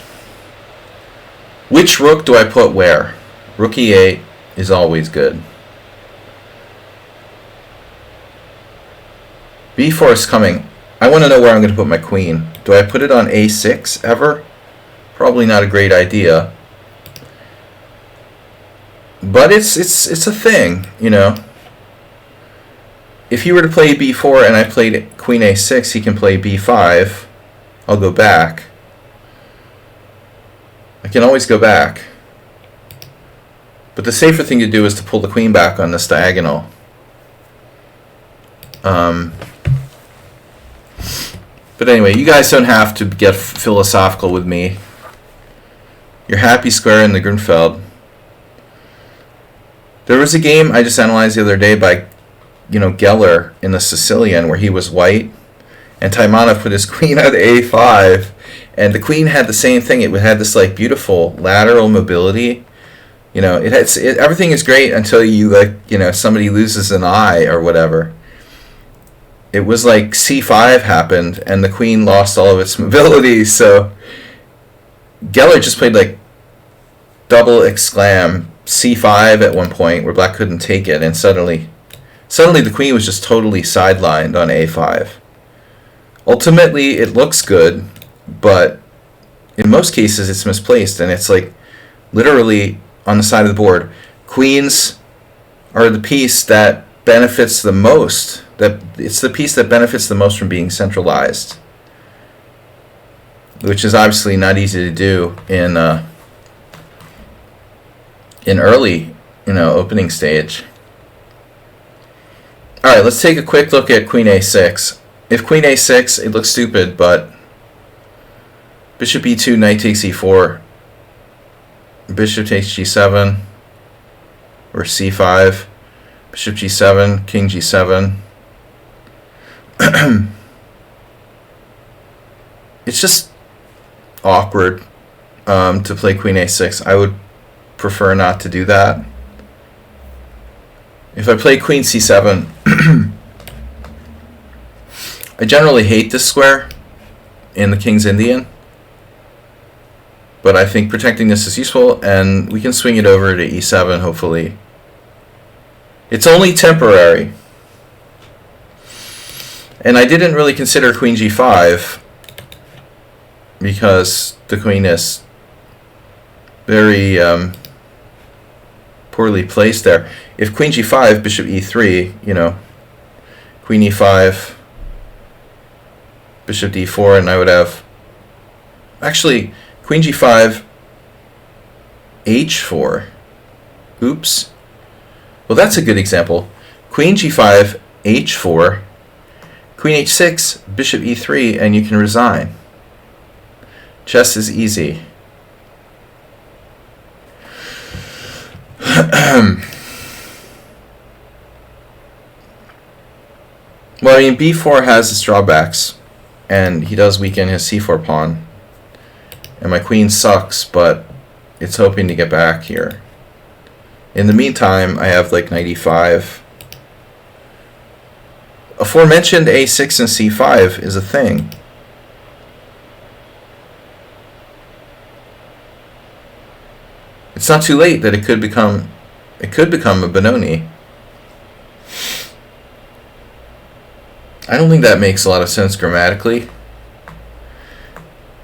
S1: Which rook do I put where? Rook e8 is always good. b4 is coming. I want to know where I'm going to put my queen. Do I put it on a6 ever? Probably not a great idea. But it's a thing, you know. If he were to play b4 and I played queen a6, he can play b5. I'll go back. I can always go back. But the safer thing to do is to pull the queen back on this diagonal. But anyway, you guys don't have to get philosophical with me. You're happy square in the Grunfeld. There was a game I just analyzed the other day by, Geller in the Sicilian where he was white, and Taimanov put his queen at a5, and the queen had the same thing. It had this like beautiful lateral mobility. Everything is great until somebody loses an eye or whatever. It was like c5 happened, and the queen lost all of its mobility. So Geller just played like double exclam c5 at one point where black couldn't take it, and suddenly the queen was just totally sidelined on a5. Ultimately, it looks good, but in most cases it's misplaced, and it's like literally on the side of the board. Queens are the piece that benefits the most. It's the piece that benefits the most from being centralized, which is obviously not easy to do in early, opening stage. All right, let's take a quick look at queen a6. If queen a6, it looks stupid, but bishop e2, knight takes e4, bishop takes g7, or c5, bishop g7, king g7. It's just awkward to play queen a6. I would prefer not to do that. If I play queen c7, I generally hate this square in the King's Indian, but I think protecting this is useful, and we can swing it over to e7, hopefully. It's only temporary. And I didn't really consider queen g5 because the queen is very poorly placed there. If queen g5, bishop e3, queen e5, bishop d4, and I would have actually queen g5, h4. Oops. Well, that's a good example. Queen g5, h4, queen h6, bishop e3, and you can resign. Chess is easy. Well, I mean, b4 has its drawbacks, and he does weaken his c4 pawn. And my queen sucks, but it's hoping to get back here. In the meantime, I have like knight e5. Aforementioned a6 and c5 is a thing. It's not too late that it could become a Benoni. I don't think that makes a lot of sense grammatically.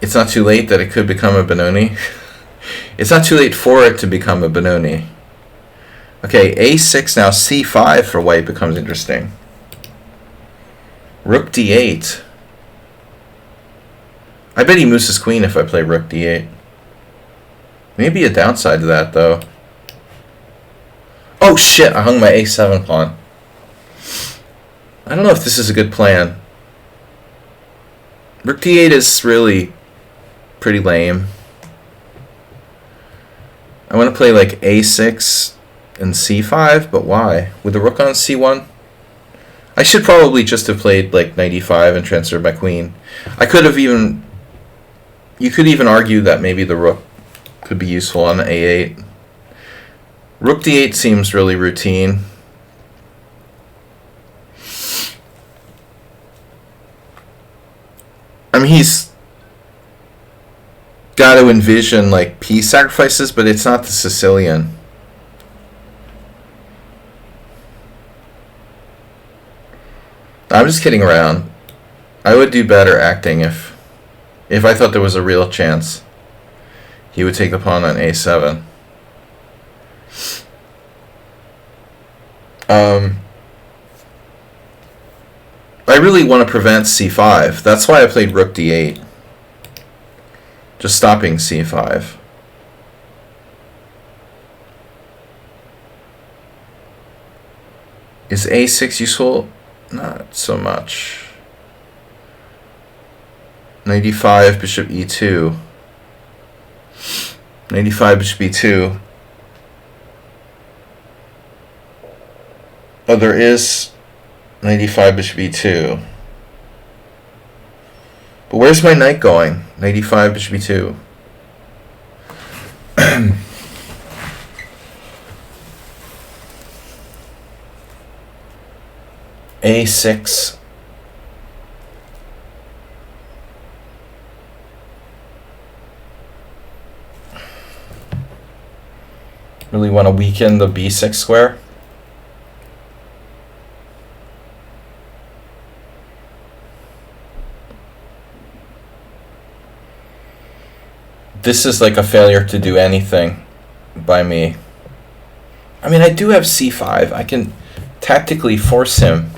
S1: It's not too late that it could become a Benoni. It's not too late for it to become a Benoni. Okay, a6 now, c5 for white becomes interesting. Rook d8. I bet he moves his queen if I play rook d8. Maybe a downside to that, though. Oh shit, I hung my a7 pawn. I don't know if this is a good plan. Rook d8 is really pretty lame. I want to play like a6 and c5, but why? With the rook on c1? I should probably just have played like knight e5 and transferred my queen. I could have even... You could even argue that maybe the rook could be useful on a8. Rook d8 seems really routine. I mean, he's got to envision like piece sacrifices, but it's not the Sicilian. I'm just kidding around. I would do better acting if I thought there was a real chance he would take the pawn on a7. I really want to prevent c5. That's why I played rook d8. Just stopping c5. Is a6 useful? Not so much. Knight e5, bishop e2. Knight e5, bishop e2. Oh, there is knight e5, bishop e2. But where's my knight going? Knight e5, bishop e2. a6. Really want to weaken the b6 square. This is like a failure to do anything by me. I mean, I do have c5. I can tactically force him,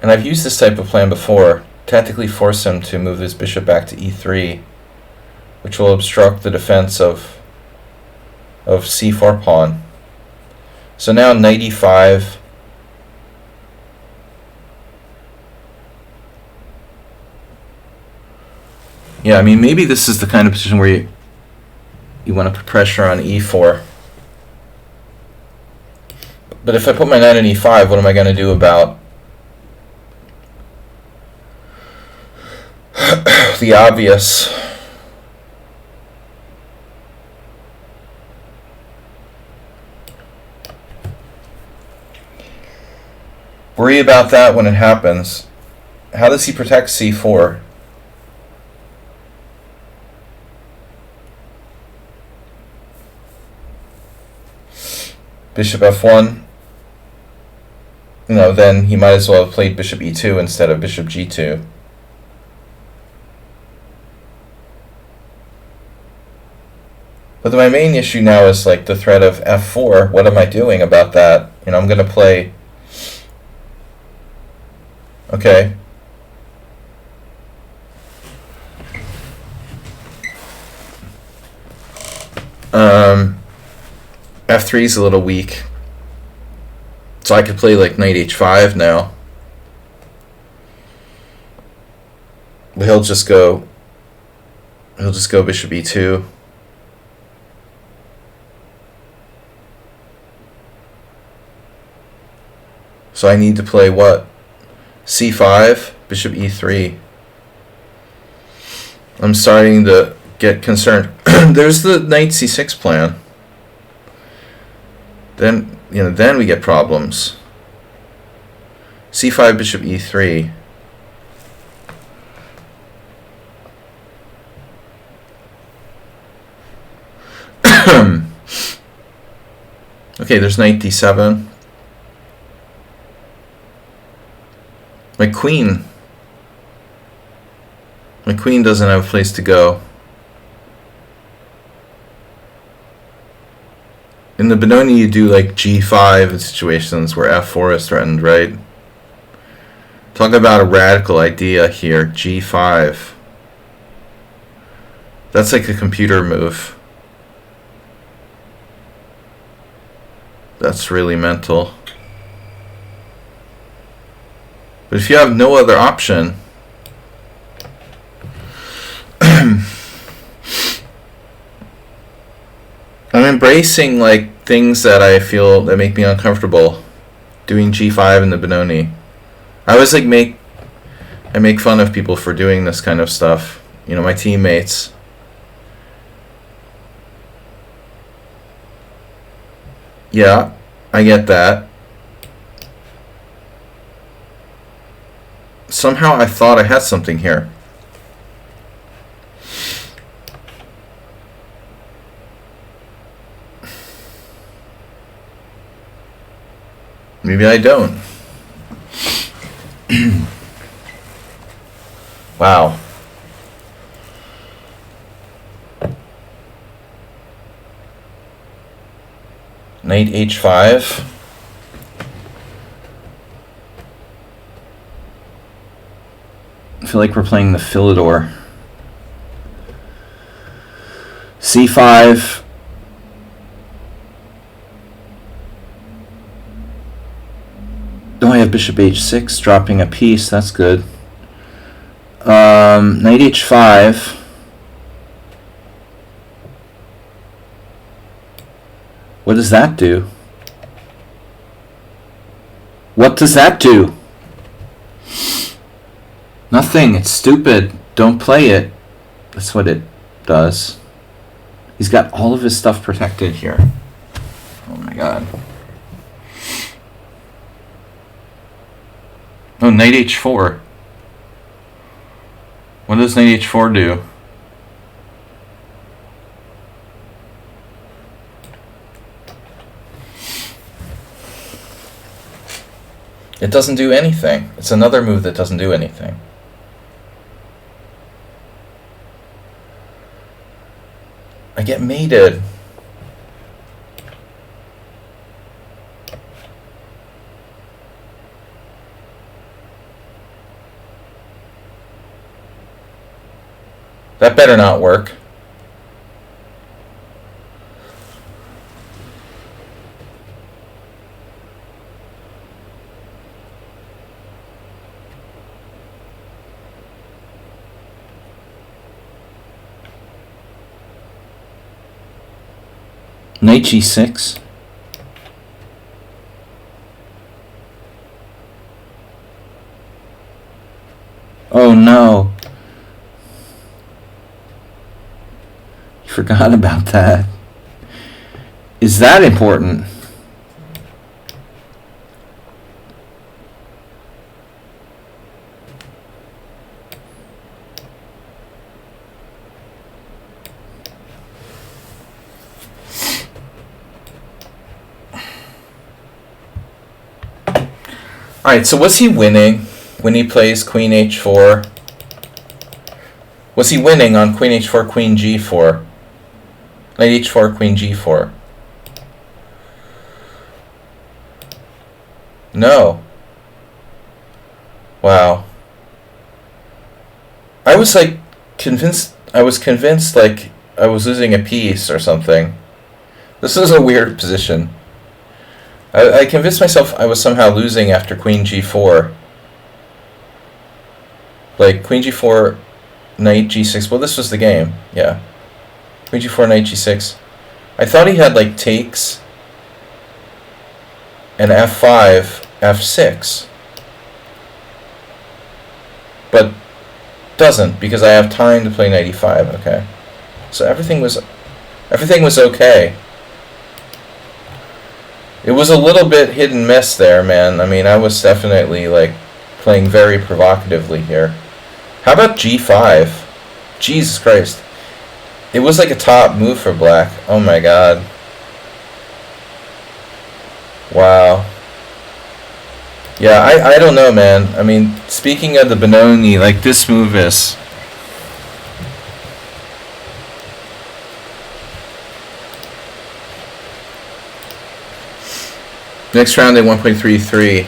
S1: and I've used this type of plan before, tactically force him to move his bishop back to e3, which will obstruct the defense of c4 pawn. So now knight e5. Yeah, I mean, maybe this is the kind of position where you want to put pressure on e4. But if I put my knight on e5, what am I going to do about the obvious? Worry about that when it happens. How does he protect c4? Bishop f1. No, then he might as well have played bishop e2 instead of bishop g2. But my main issue now is like the threat of f4. What am I doing about that? You know, I'm going to play... Okay. F3 is a little weak. So I could play like knight h5 now. But he'll just go bishop e2. So I need to play what? c5, bishop e3. I'm starting to get concerned. There's the knight c6 plan. Then, you know, then we get problems. c5, bishop e3. Okay, there's knight d7. My queen doesn't have a place to go. In the Benoni, you do like g5 in situations where f4 is threatened, right? Talk about a radical idea here, g5. That's like a computer move. That's really mental. But if you have no other option, I'm embracing like things that I feel that make me uncomfortable. Doing g5 in the Benoni. I always like I make fun of people for doing this kind of stuff. You know, my teammates. Yeah, I get that. Somehow I thought I had something here. Maybe I don't. Wow. Knight h5. I feel like we're playing the Philidor. c5. Oh, I have bishop h6 dropping a piece. That's good. Knight h5. What does that do? What does that do? Nothing. It's stupid. Don't play it. That's what it does. He's got all of his stuff protected here. Oh my god. Oh, knight h4. What does knight h4 do? It doesn't do anything. It's another move that doesn't do anything. I get mated. That better not work. Knight g6. Oh no. You forgot about that. Is that important? Alright, so was he winning when he plays queen h4? Was he winning on queen h4, queen g4? Knight h4, queen g4? No. Wow. I was like convinced like I was losing a piece or something. This is a weird position. I convinced myself I was somehow losing after queen g4. Like, queen g4, knight g6. Well, this was the game. Yeah. Queen g4, knight g6. I thought he had, like, takes and f5, f6. But doesn't, because I have time to play knight e5. Okay. So everything was okay. It was a little bit hit and miss there, man. I mean, I was definitely, like, playing very provocatively here. How about g5? Jesus Christ. It was like a top move for black. Oh my god. Wow. Yeah, I don't know, man. I mean, speaking of the Benoni, like, this move is... Next round at 1.33.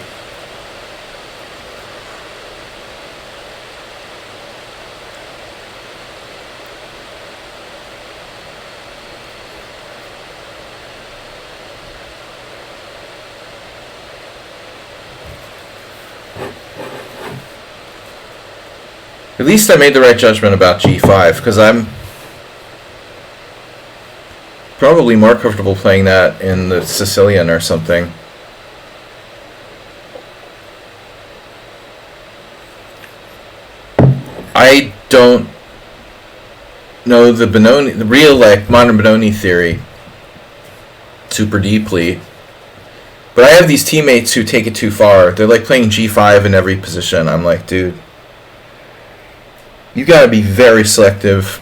S1: At least I made the right judgment about g5, because I'm probably more comfortable playing that in the Sicilian or something. I don't know the Benoni, the real, like, modern Benoni theory super deeply, but I have these teammates who take it too far. They're like playing g5 in every position. I'm like, dude, you gotta be very selective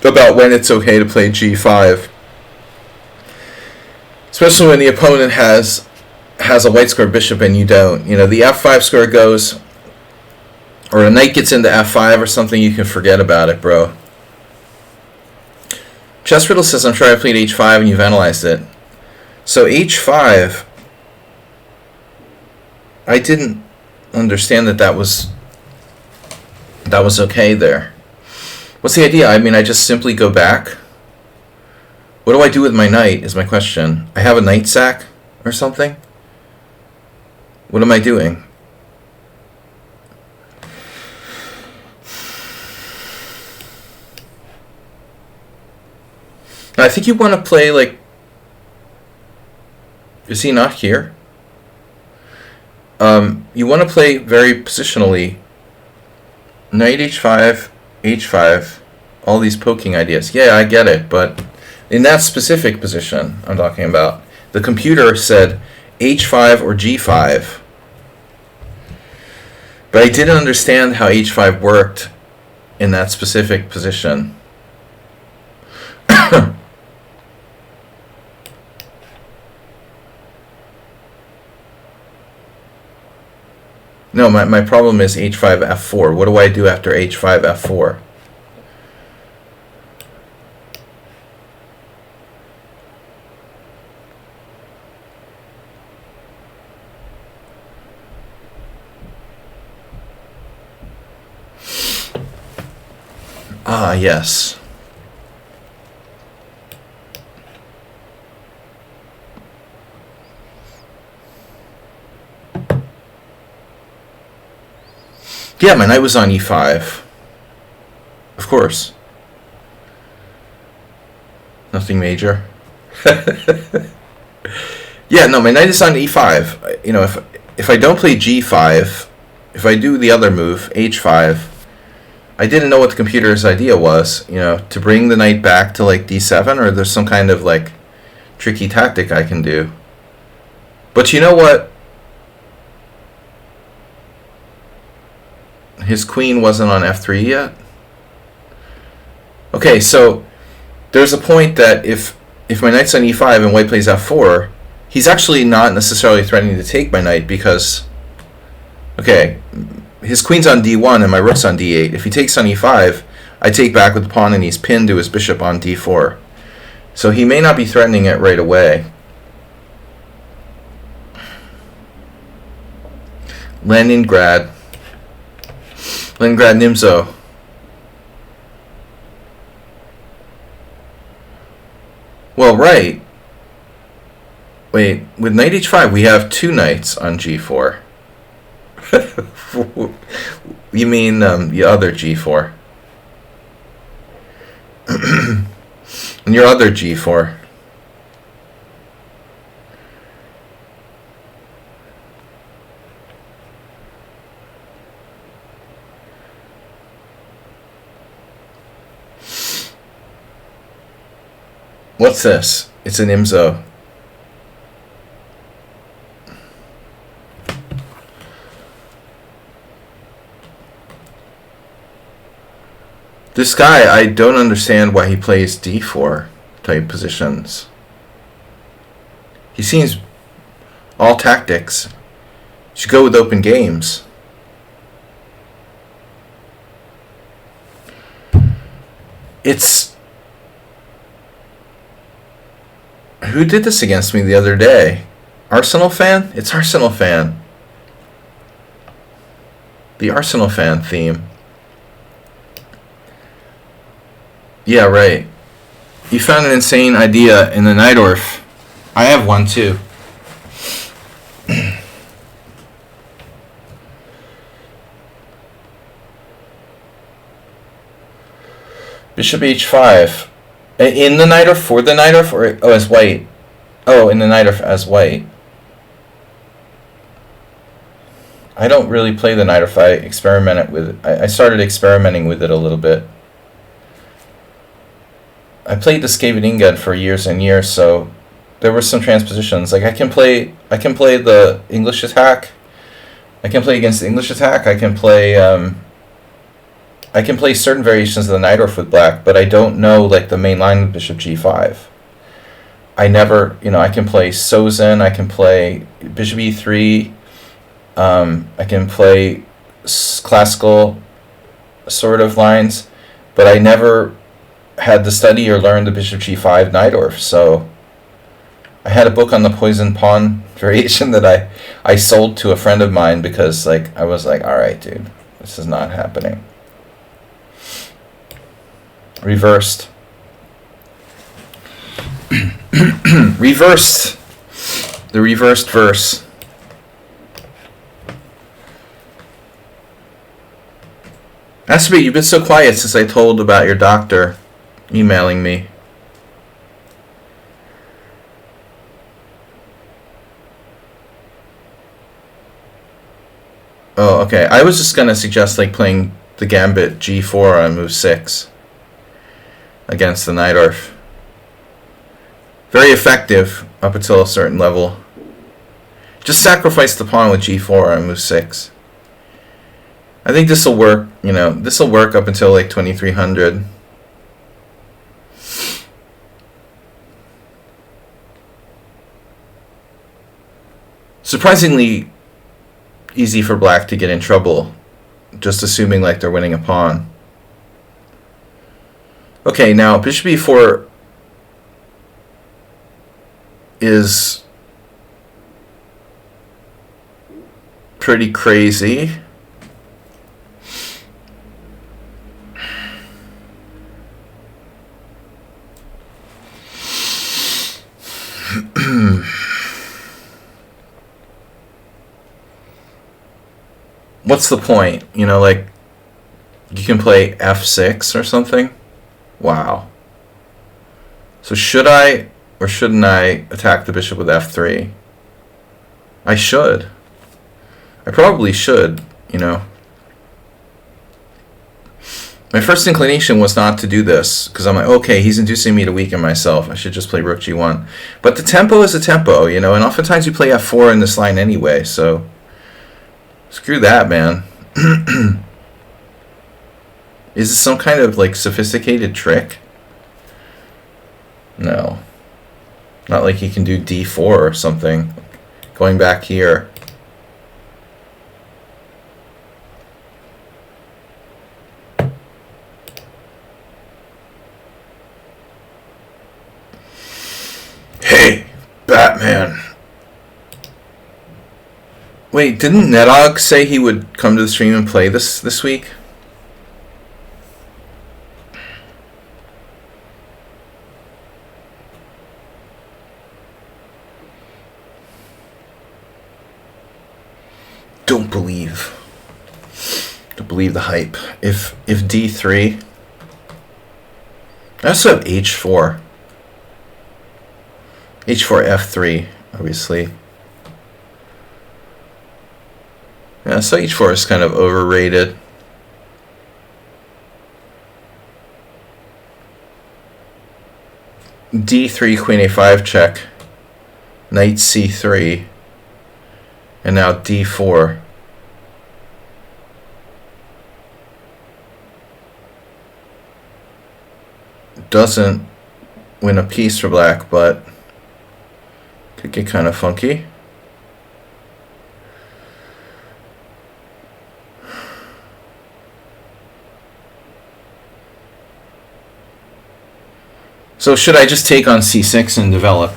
S1: about when it's okay to play g5, especially when the opponent has has a white square bishop and you don't. You know, the f5 square goes, or a knight gets into f5 or something, you can forget about it, bro. Chess Riddle says, I'm sure I played h5 and you've analyzed it. So h5, I didn't understand that was okay there. What's the idea? I mean, I just simply go back. What do I do with my knight is my question. I have a knight sack or something? What am I doing? Now, I think you want to play like... Is he not here? You want to play very positionally. Knight h5, h5, all these poking ideas. Yeah, I get it, but in that specific position I'm talking about, the computer said h5 or g5. But I didn't understand how h5 worked in that specific position. No, my problem is h5, f4. What do I do after h5, f4? Ah, yes. Yeah, my knight was on e5. Of course. Nothing major. Yeah, no, my knight is on e5. You know, if I don't play g5, if I do the other move, h5, I didn't know what the computer's idea was, you know, to bring the knight back to like d7, or there's some kind of like tricky tactic I can do. But you know what? His queen wasn't on f3 yet. Okay, so there's a point that if my knight's on e5 and white plays f4, he's actually not necessarily threatening to take my knight because, okay, his queen's on d1 and my rook's on d8. If he takes on e5, I take back with the pawn and he's pinned to his bishop on d4. So he may not be threatening it right away. Leningrad Nimzo. Well, right. Wait, with knight h5, we have two knights on g4. You mean the other g4? And your other g4. What's this? It's an IMSO. This guy, I don't understand why he plays d4 type positions. He seems all tactics. You should go with open games. It's... Who did this against me the other day? Arsenal fan? It's Arsenal fan. The Arsenal fan theme. Yeah, right. You found an insane idea in the Najdorf. I have one too. Bishop h5. In the Najdorf, for the Najdorf, or oh, as white? Oh, in the Najdorf as white. I don't really play the Najdorf. I experimented with it. I started experimenting with it a little bit. I played the Skaveningen for years and years, so there were some transpositions. Like I can play the English attack. I can play against the English attack. I can play certain variations of the Najdorf with black, but I don't know like the main line of bishop g5. I never, I can play Sozin, I can play Bishop E3, I can play classical sort of lines, but I never had to study or learn the Bishop G5 Najdorf. So I had a book on the poison pawn variation that I sold to a friend of mine because I was like, all right, dude, this is not happening. Reversed. Reversed. The reversed verse. Aspie, you've been so quiet since I told about your doctor emailing me. Oh, okay. I was just gonna suggest playing the gambit G4 on move 6 against the Najdorf. Very effective up until a certain level. Just sacrifice the pawn with G4 on move 6. I think this will work, this will work up until 2300. Surprisingly easy for black to get in trouble, just assuming they're winning a pawn. Okay, now Bishop E4 is pretty crazy. What's the point? You can play F6 or something? Wow. So should I or shouldn't I attack the bishop with F3? I should. I probably should, My first inclination was not to do this, because I'm like, okay, he's inducing me to weaken myself. I should just play rook G1. But the tempo is a tempo, and oftentimes you play F4 in this line anyway, so screw that, man. Is this some kind of sophisticated trick? No. Not like he can do D4 or something. Going back here. Hey, Batman. Wait, didn't Nedog say he would come to the stream and play this week? Don't believe the hype. If D3, I also have H4. H4 F3, obviously. Yeah, so H4 is kind of overrated. D3, Queen A5 check. Knight C3. And now D4. Doesn't win a piece for black, but could get kind of funky. So should I just take on C6 and develop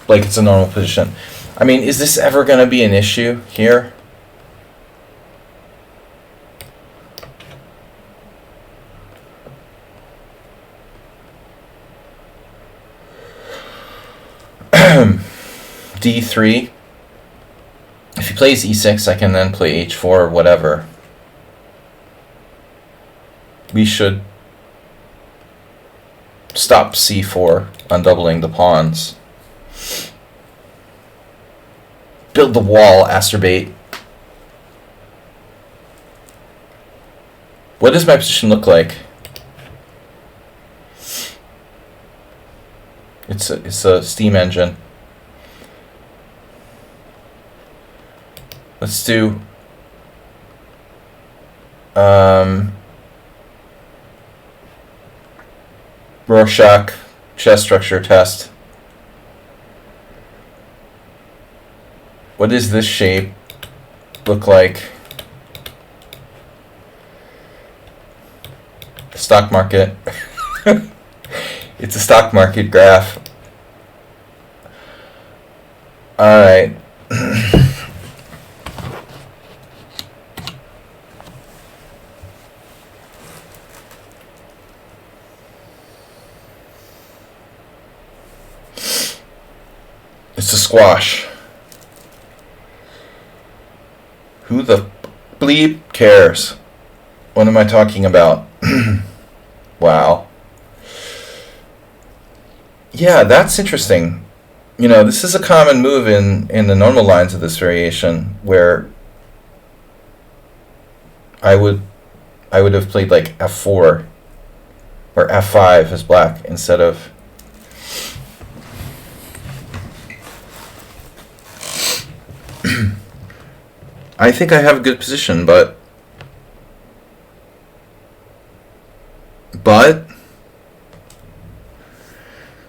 S1: like it's a normal position? I mean, is this ever going to be an issue here? D3. If he plays E6, I can then play H4 or whatever. We should stop C4, undoubling the pawns. Build the wall, Asterbate. What does my position look like? It's a steam engine. Let's do Rorschach chess structure test. What does this shape look like? Stock market. It's a stock market graph. Alright. It's a squash. Who the bleep cares? What am I talking about? Wow. Yeah, that's interesting. You know, this is a common move in the normal lines of this variation, where I would have played like f4 or f5 as black instead of I think I have a good position, but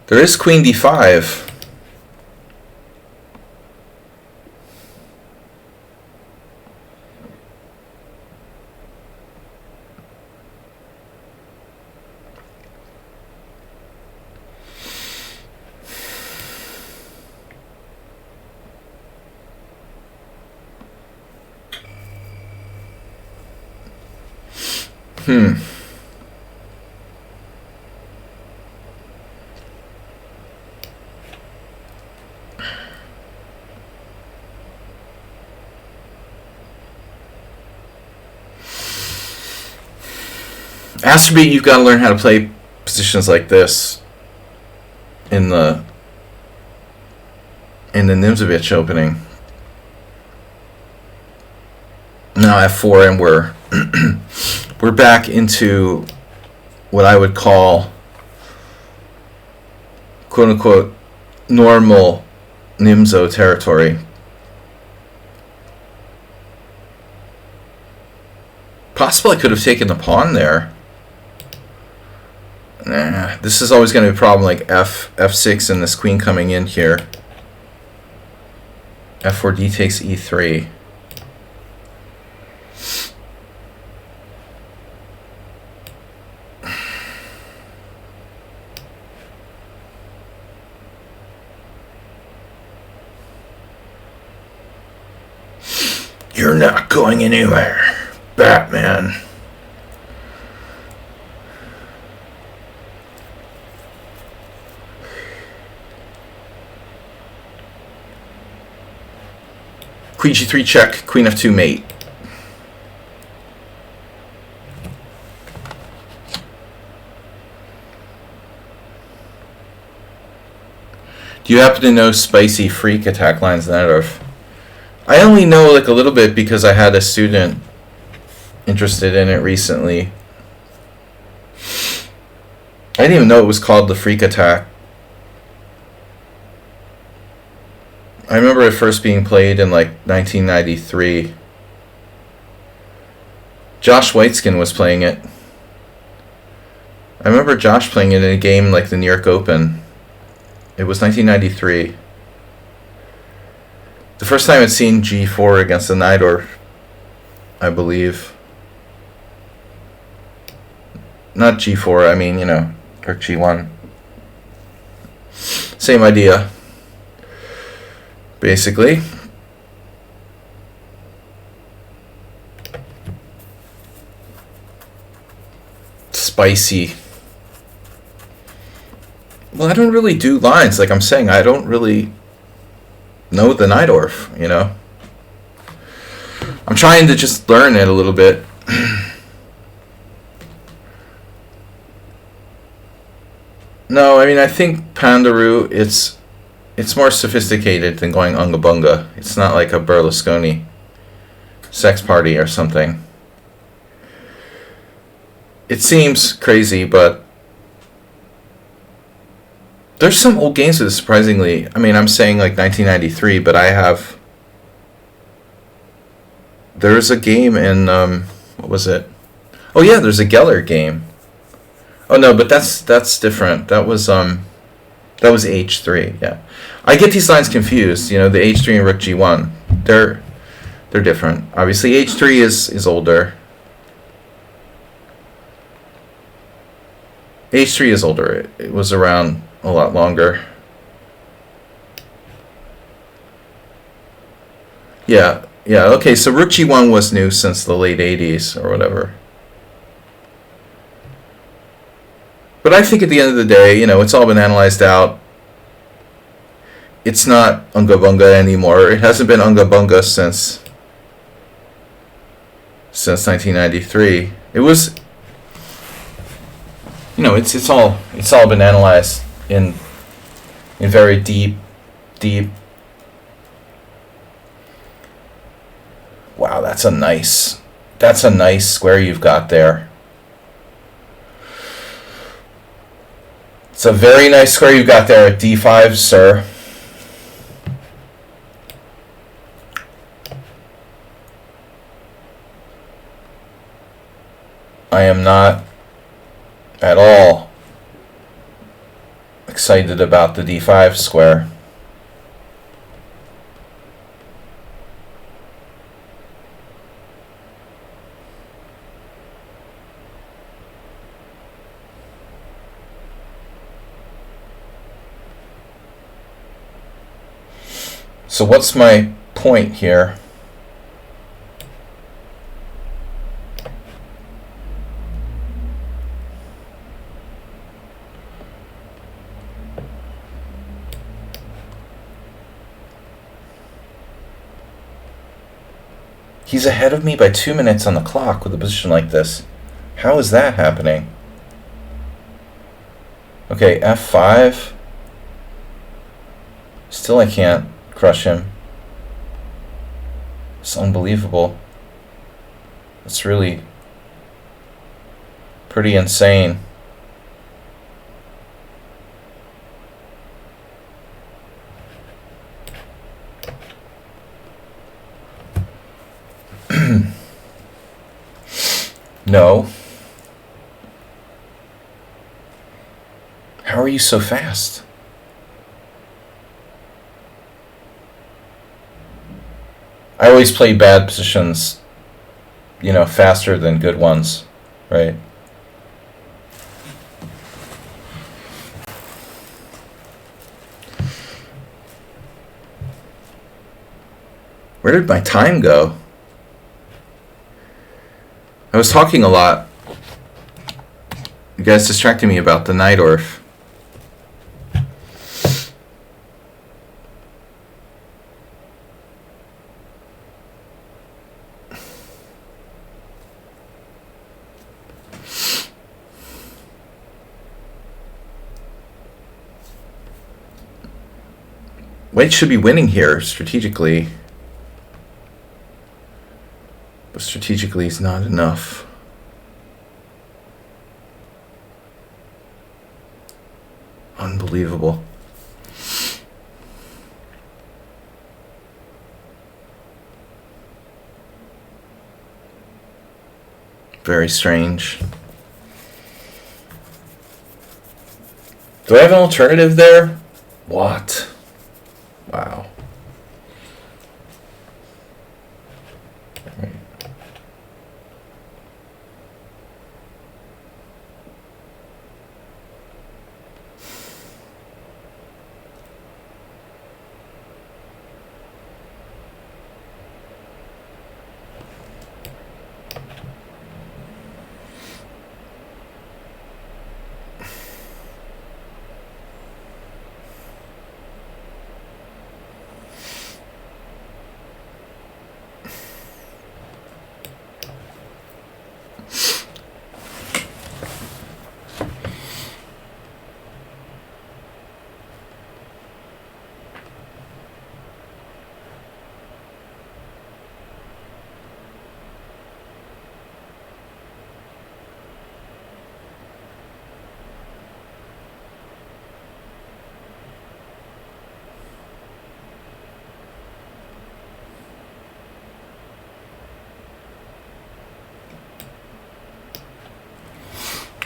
S1: there is queen d5. Astrobeat, you've got to learn how to play positions like this in the Nimzovich opening. Now f4, and we're back into what I would call quote unquote normal Nimzo territory. Possible I could have taken the pawn there. Nah, this is always going to be a problem, like f6 and this queen coming in here. f4d takes e3. You're not going anywhere, Batman. Queen g3 check, queen f2 mate. Do you happen to know spicy freak attack lines in Najdorf? I only know like a little bit because I had a student interested in it recently. I didn't even know it was called the freak attack. I remember it first being played in like 1993. Josh Whiteskin was playing it. I remember Josh playing it in a game like the New York Open. It was 1993. The first time I'd seen g4 against the Najdorf, I believe. Not g4, I mean, you know, or g1. Same idea. Basically. Spicy. Well, I don't really do lines. Like I'm saying, I don't really know the Najdorf, you know. I'm trying to just learn it a little bit. No, I mean, I think Pandaru, it's more sophisticated than going unga bunga. It's not like a Berlusconi sex party or something. It seems crazy, but there's some old games with it, surprisingly. I mean, I'm saying like 1993, but there's a game in, what was it? Oh yeah, there's a Geller game. Oh no, but that's different. That was H3, yeah. I get these lines confused, you know, the H3 and Rook G1. They're different. Obviously, h3 is older. h3 is older. It was around a lot longer. Yeah, okay, so rook g1 was new since the late 80s or whatever. But I think at the end of the day, it's all been analyzed out. It's not Unga Bunga anymore. It hasn't been Unga Bunga since 1993. It was, it's all been analyzed in very deep. Wow, that's a nice square you've got there. It's a very nice square you've got there at d5, sir. I am not at all excited about the d5 square. So what's my point here? He's ahead of me by 2 minutes on the clock with a position like this. How is that happening? Okay, f5. Still I can't crush him. It's unbelievable. It's really pretty insane. No. How are you so fast? I always play bad positions, faster than good ones, right? Where did my time go? I was talking a lot. You guys distracted me about the Najdorf. White should be winning here strategically. But strategically is not enough. Unbelievable. Very strange. Do I have an alternative there? What? Wow. Right.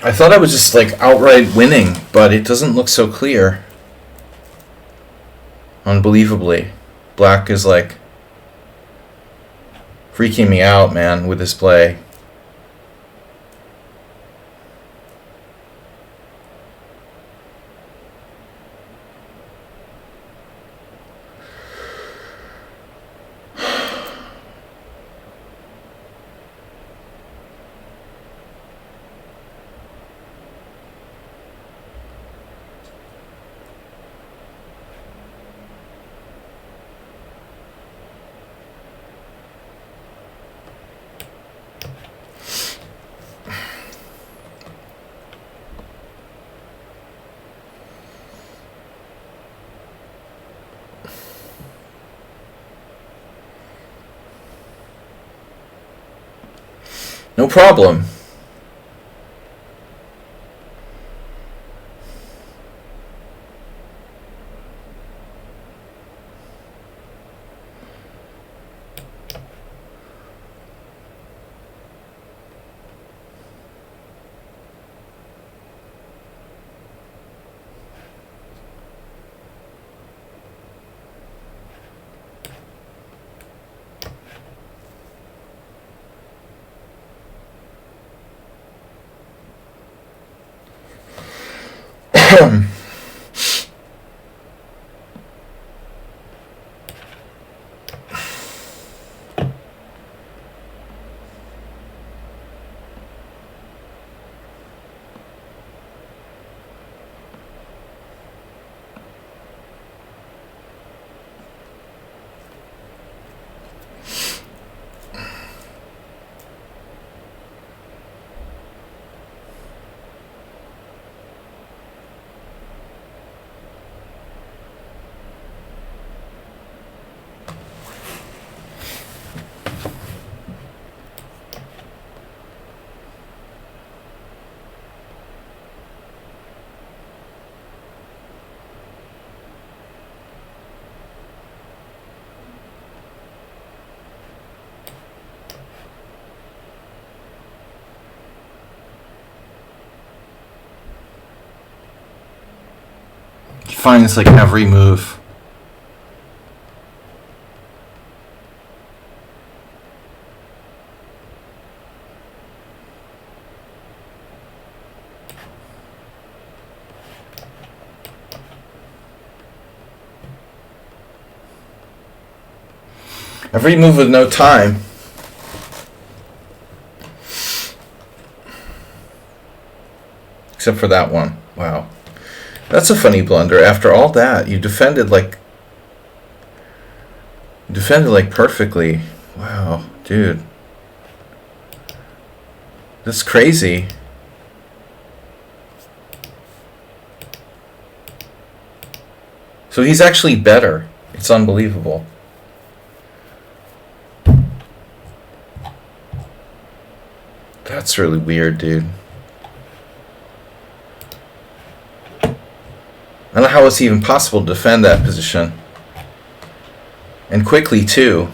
S1: I thought I was just like outright winning, but it doesn't look so clear. Unbelievably. Black is like freaking me out, man, with this play. No problem. Finds like every move. Every move with no time. Except for that one. Wow. That's a funny blunder. After all that, you defended like perfectly. Wow, dude. That's crazy. So he's actually better. It's unbelievable. That's really weird, dude. I don't know how it's even possible to defend that position. And quickly, too.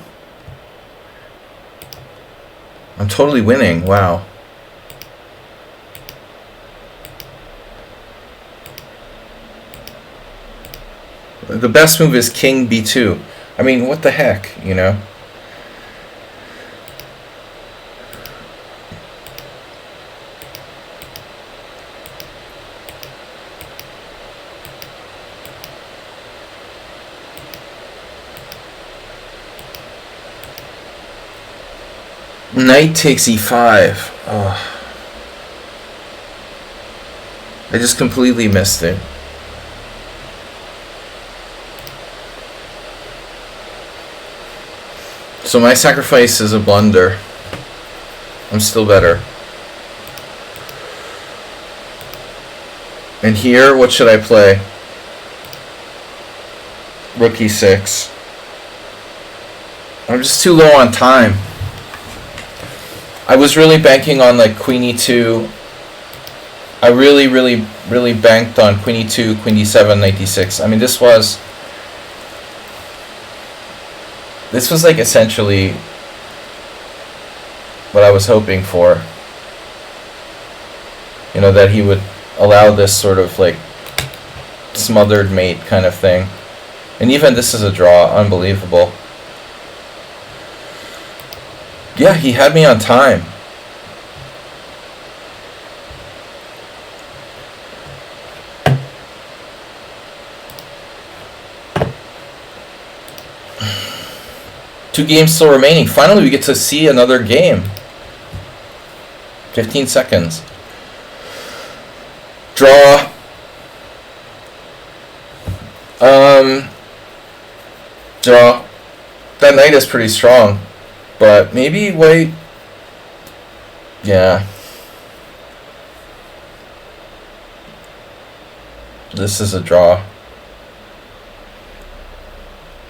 S1: I'm totally winning. Wow. The best move is King B2. I mean, what the heck, you know? Knight takes e5. Oh. I just completely missed it. So my sacrifice is a blunder. I'm still better. And here, what should I play? Rook e6. I'm just too low on time. I was really banking on like Queen e2. I really banked on Queen e2, Queen d7, Knight d6. I mean, this was like essentially what I was hoping for. You know, that he would allow this sort of like smothered mate kind of thing. And even this is a draw. Unbelievable. Yeah, he had me on time. Two games still remaining. Finally, we get to see another game. 15 seconds. Draw. Draw. That knight is pretty strong. But maybe white... Yeah. This is a draw.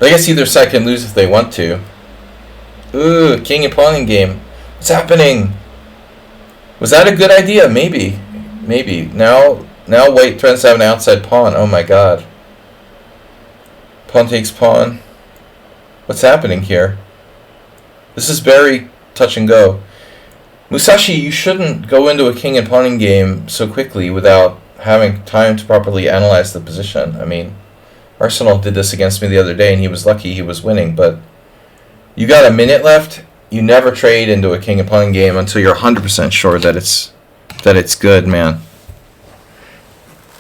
S1: I guess either side can lose if they want to. Ooh, king and pawn game. What's happening? Was that a good idea? Maybe. Maybe. Now white threatens to have an outside pawn. Oh my god. Pawn takes pawn. What's happening here? This is very touch and go. Musashi, you shouldn't go into a king and pawn game so quickly without having time to properly analyze the position. I mean, Arsenal did this against me the other day and he was lucky he was winning, but you got a minute left. You never trade into a king and pawn game until you're 100% sure that it's good, man.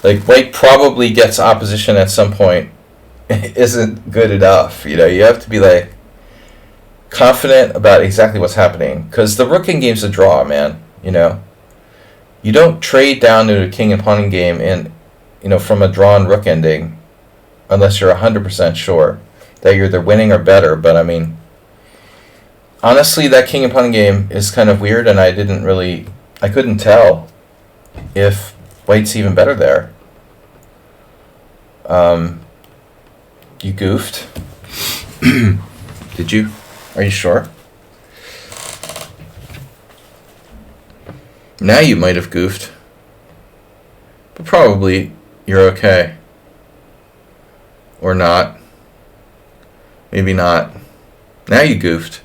S1: Like, white probably gets opposition at some point. It isn't good enough, you know. You have to be like confident about exactly what's happening, because the rook in game's a draw, man. You know, you don't trade down to a king and pawn game in, you know, from a drawn rook ending unless you're 100% sure that you're either winning or better. But I mean, honestly, that king and pawn game is kind of weird, and I couldn't tell if white's even better there. You goofed. Did you? Are you sure? Now you might have goofed. But probably you're okay. Or not. Maybe not. Now you goofed.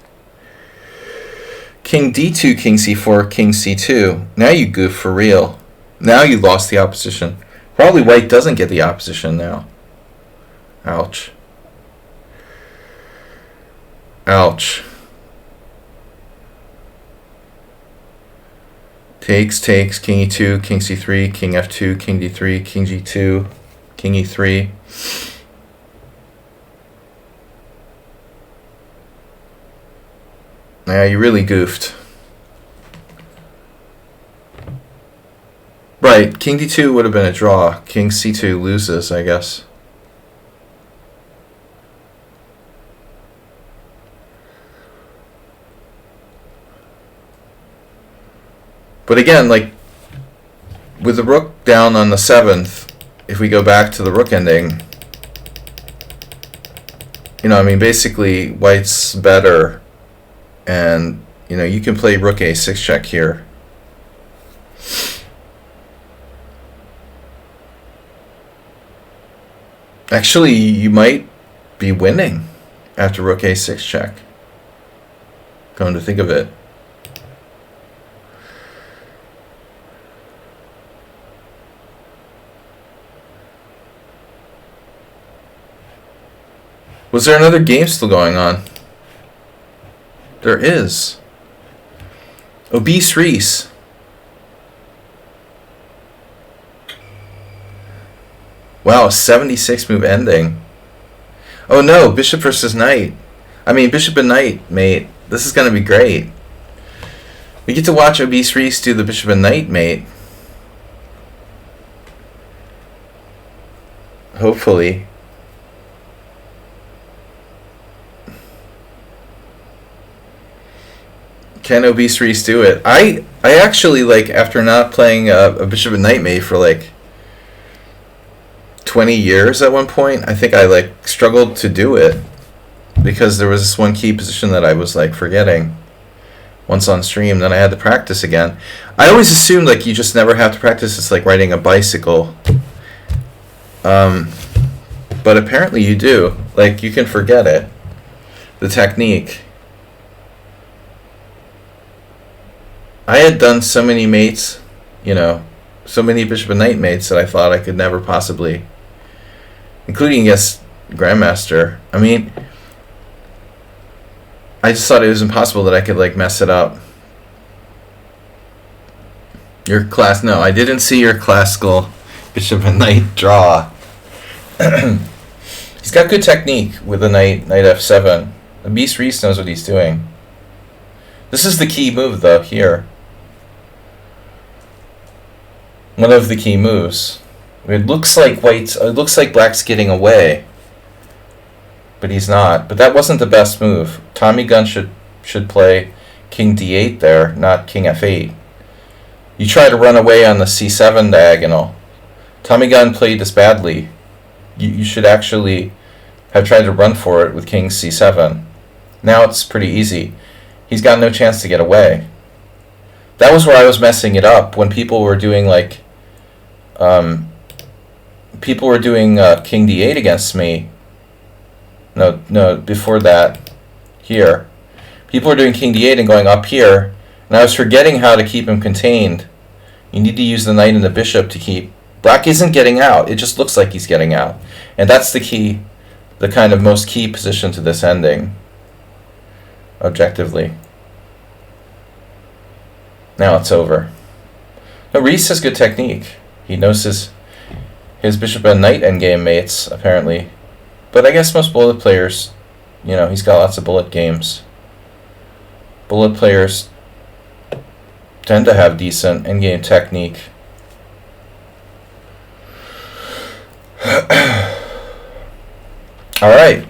S1: King d2, king c4, king c2. Now you goof for real. Now you lost the opposition. Probably white doesn't get the opposition now. Ouch. Ouch. Takes, king e2, king c3, king f2, king d3, king g2, king e3. Yeah, you really goofed. Right, king d2 would have been a draw. King c2 loses, I guess. But again, like, with the rook down on the 7th, if we go back to the rook ending, you know, I mean, basically, white's better, and, you know, you can play rook a6 check here. Actually, you might be winning after rook a6 check. Come to think of it. Was there another game still going on? There is. Obese Reese. Wow, 76 move ending. Oh no, bishop versus knight. I mean, bishop and knight, mate. This is going to be great. We get to watch Obese Reese do the bishop and knight, mate. Hopefully. Can Obese Reese do it? I actually, like, after not playing a bishop and knight mate for like 20 years at one point, I think I like struggled to do it because there was this one key position that I was like forgetting once on stream. Then I had to practice again. I always assumed like you just never have to practice. It's like riding a bicycle. But apparently you do. Like, you can forget it. The technique. I had done so many mates, you know, so many bishop and knight mates that I thought I could never possibly, including against Grandmaster. I mean, I just thought it was impossible that I could like mess it up. Your class? No, I didn't see your classical bishop and knight draw. He's got good technique with the knight f7. The Beast Reese knows what he's doing. This is the key move, though, here. One of the key moves. It looks like black's getting away. But he's not. But that wasn't the best move. Tommy Gunn should play king d8 there, not king f8. You try to run away on the c7 diagonal. Tommy Gunn played this badly. You should actually have tried to run for it with king c7. Now it's pretty easy. He's got no chance to get away. That was where I was messing it up, when people were doing like king d8 against me. No, before that, here. People were doing king d8 and going up here, and I was forgetting how to keep him contained. You need to use the knight and the bishop to keep... Black isn't getting out. It just looks like he's getting out. And that's the key, the kind of most key position to this ending, objectively. Now it's over. No, Reese has good technique. He knows his bishop and knight endgame mates, apparently. But I guess most bullet players, he's got lots of bullet games. Bullet players tend to have decent endgame technique. Alright.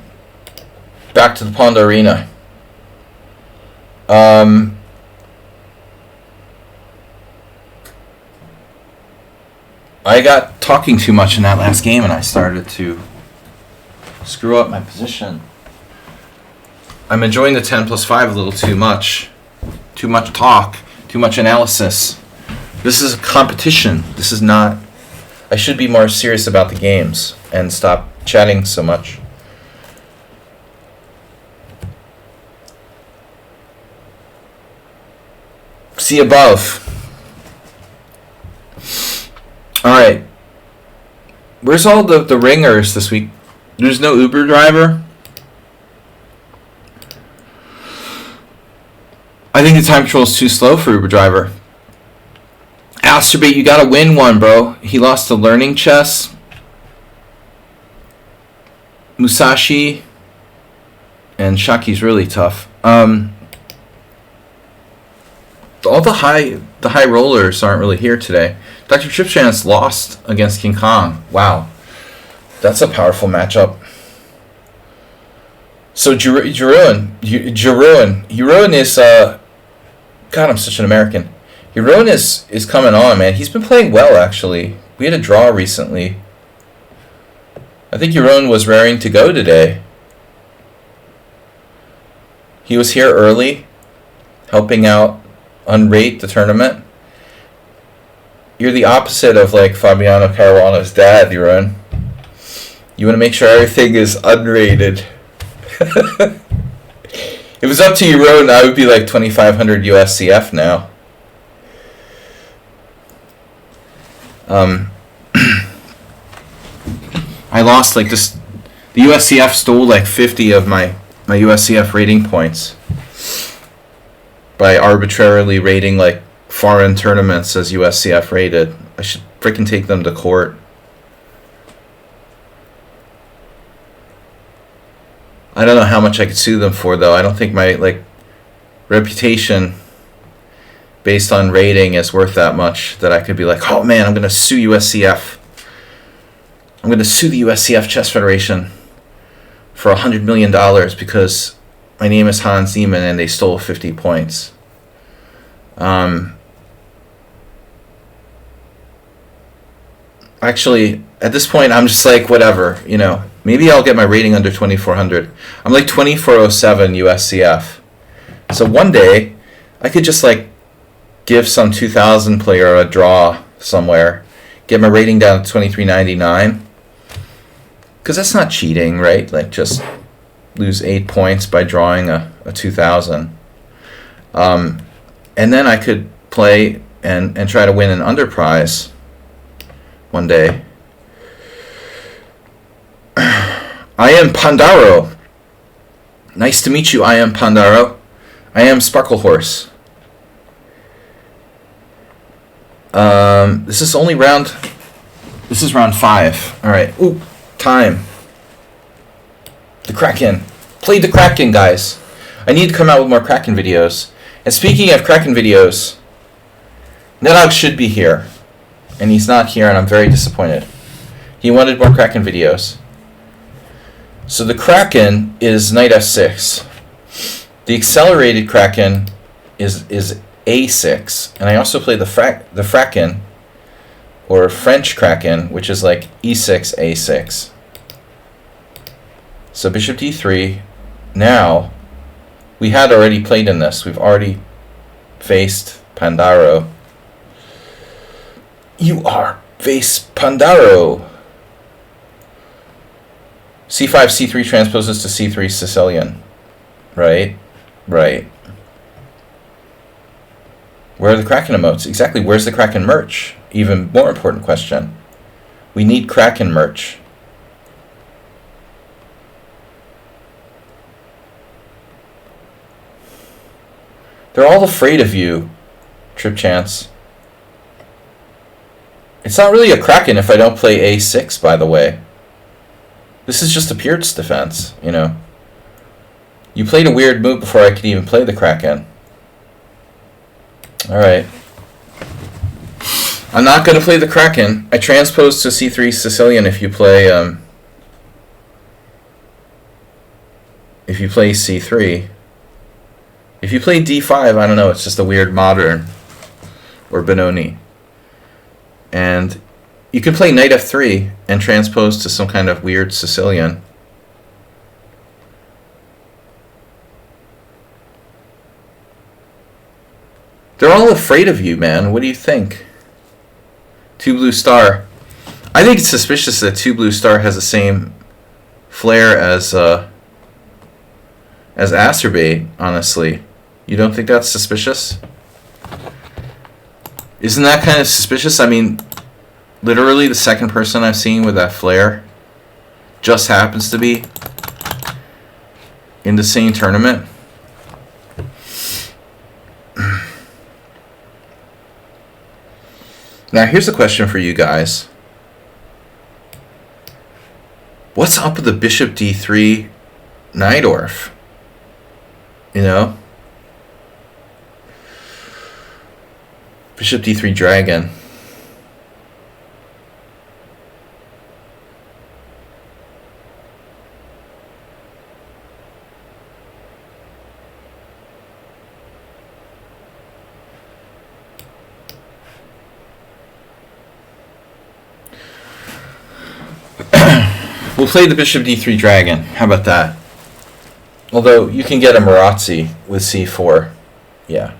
S1: Back to the Pawnda arena. I got talking too much in that last game and I started to screw up my position. I'm enjoying the 10+5 a little too much. Too much talk. Too much analysis. This is a competition. This is not... I should be more serious about the games and stop chatting so much. See above. Alright. Where's all the ringers this week? There's no Uber driver? I think the time control is too slow for Uber driver. Asterbait, you gotta win one, bro. He lost to Learning Chess. Musashi. And Shaki's really tough. All the high rollers aren't really here today. Dr. Tripchance lost against King Kong. Wow. That's a powerful matchup. So Jeroen is God, I'm such an American. Jeroen is coming on, man. He's been playing well, actually. We had a draw recently. I think Jeroen was raring to go today. He was here early, helping out unrate the tournament. You're the opposite of like Fabiano Caruana's dad, Jeroen. You want to make sure everything is unrated. If it was up to Jeroen, I would be like 2,500 USCF now. I lost like this. The USCF stole like 50 of my USCF rating points by arbitrarily rating like foreign tournaments as USCF rated. I should freaking take them to court. I don't know how much I could sue them for, though. I don't think my reputation based on rating is worth that much that I could be like, oh man, I'm going to sue USCF. I'm going to sue the USCF Chess Federation for $100 million because my name is Hans Niemann and they stole 50 points. Actually, at this point, I'm just like, whatever, Maybe I'll get my rating under 2,400. I'm like 2407 USCF. So one day, I could just give some 2,000 player a draw somewhere, get my rating down to 2399. Because that's not cheating, right? Just lose 8 points by drawing a 2,000. And then I could play and try to win an underprize one day. I am Pandaro. Nice to meet you. I am Pandaro. I am Sparkle Horse. This is only round... This is round 5. Alright. Ooh, time. The Kraken. Play the Kraken, guys. I need to come out with more Kraken videos. And speaking of Kraken videos, Nedog should be here. And he's not here, and I'm very disappointed. He wanted more Kraken videos. So the Kraken is knight f6. The accelerated Kraken is a6. And I also play the Fraken, or French Kraken, which is like e6, a6. So bishop d3. Now, we had already played in this. We've already faced Pandaro. You are face Pandaro. c5, c3 transposes to c3 Sicilian. Right? Right. Where are the Kraken emotes? Exactly, where's the Kraken merch? Even more important question. We need Kraken merch. They're all afraid of you, Trip Chance. It's not really a Kraken if I don't play a6, by the way. This is just a Pierce defense, you know. You played a weird move before I could even play the Kraken. Alright. I'm not going to play the Kraken. I transpose to c3 Sicilian if you play c3. If you play d5, I don't know, it's just a weird modern or Benoni. And you can play knight f3 and transpose to some kind of weird Sicilian. They're all afraid of you, man. What do you think? 2 blue star. I think it's suspicious that 2 blue star has the same flair as Acerbate, honestly. You don't think that's suspicious? Isn't that kind of suspicious? I mean, literally the second person I've seen with that flair just happens to be in the same tournament. Now, here's a question for you guys. What's up with the bishop d3 Najdorf? You know? Bishop d3 dragon. We'll play the bishop d3 dragon. How about that? Although you can get a Marazzi with c4. Yeah.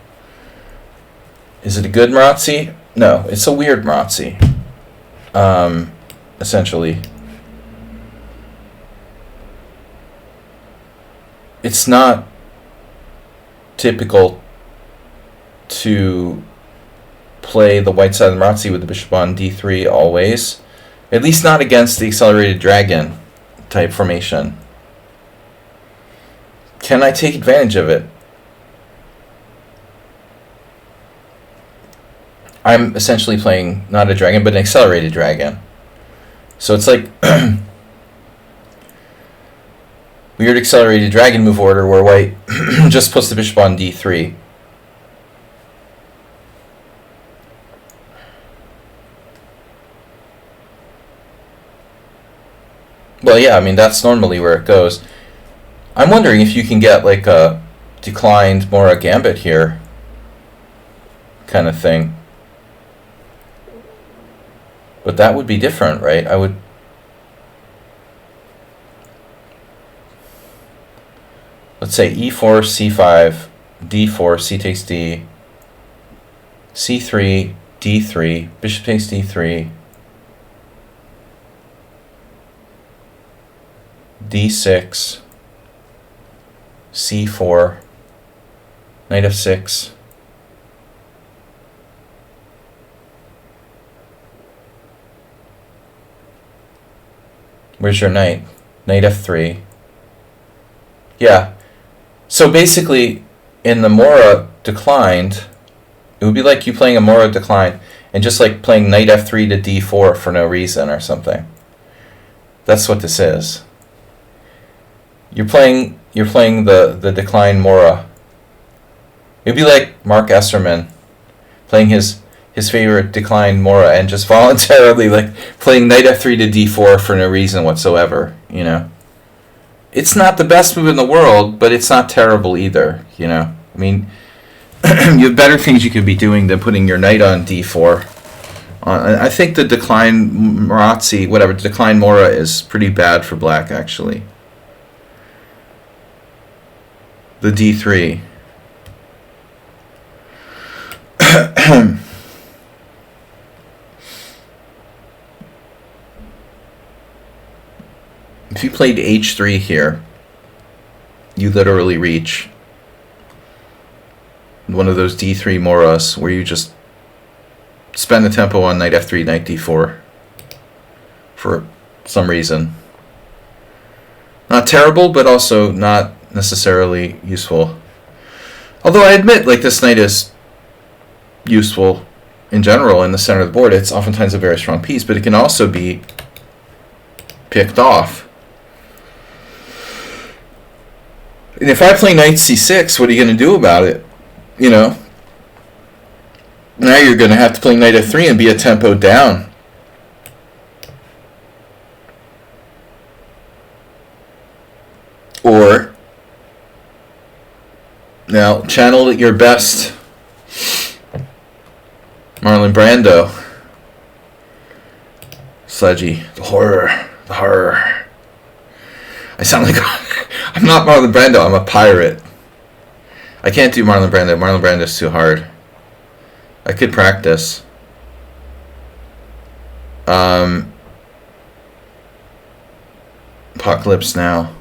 S1: Is it a good Marazzi? No, it's a weird Marazzi. Essentially. It's not typical to play the white side of the Marazzi with the bishop on d3 always. At least not against the accelerated dragon type formation. Can I take advantage of it? I'm essentially playing not a dragon, but an accelerated dragon. So it's like weird accelerated dragon move order where white just puts the bishop on d3. Well, yeah, I mean, that's normally where it goes. I'm wondering if you can get, like, a declined Mora Gambit here kind of thing. But that would be different, right? I would... Let's say e4, c5, d4, c takes d, c3, d3, bishop takes d3, d6, c4, knight f6, where's your knight? Knight f3. Yeah, So basically, in the Mora declined, it would be like you playing a Mora declined and just like playing knight f3 to d4 for no reason or something. That's what this is. You're playing the declined Mora. It'd be like Mark Esserman playing his favorite declined Mora and just voluntarily like playing knight f3 to d4 for no reason whatsoever, you know. It's not the best move in the world, but it's not terrible either, you know. I mean, you have better things you could be doing than putting your knight on d4. I think the decline Marazzi, whatever, decline Mora is pretty bad for black, actually. The d3. If you played h3 here, you literally reach one of those d3 Moras where you just spend the tempo on knight f3, knight d4 for some reason. Not terrible, but also not necessarily useful. Although I admit, like, this knight is useful in general in the center of the board. It's oftentimes a very strong piece, but it can also be picked off. And if I play knight c6, what are you going to do about it? You know? Now you're going to have to play knight f3 and be a tempo down. Or, now, channel at your best Marlon Brando. Sladgie. The horror. The horror. I sound like... I'm not Marlon Brando, I'm a pirate. I can't do Marlon Brando. Marlon Brando's too hard. I could practice. Apocalypse Now.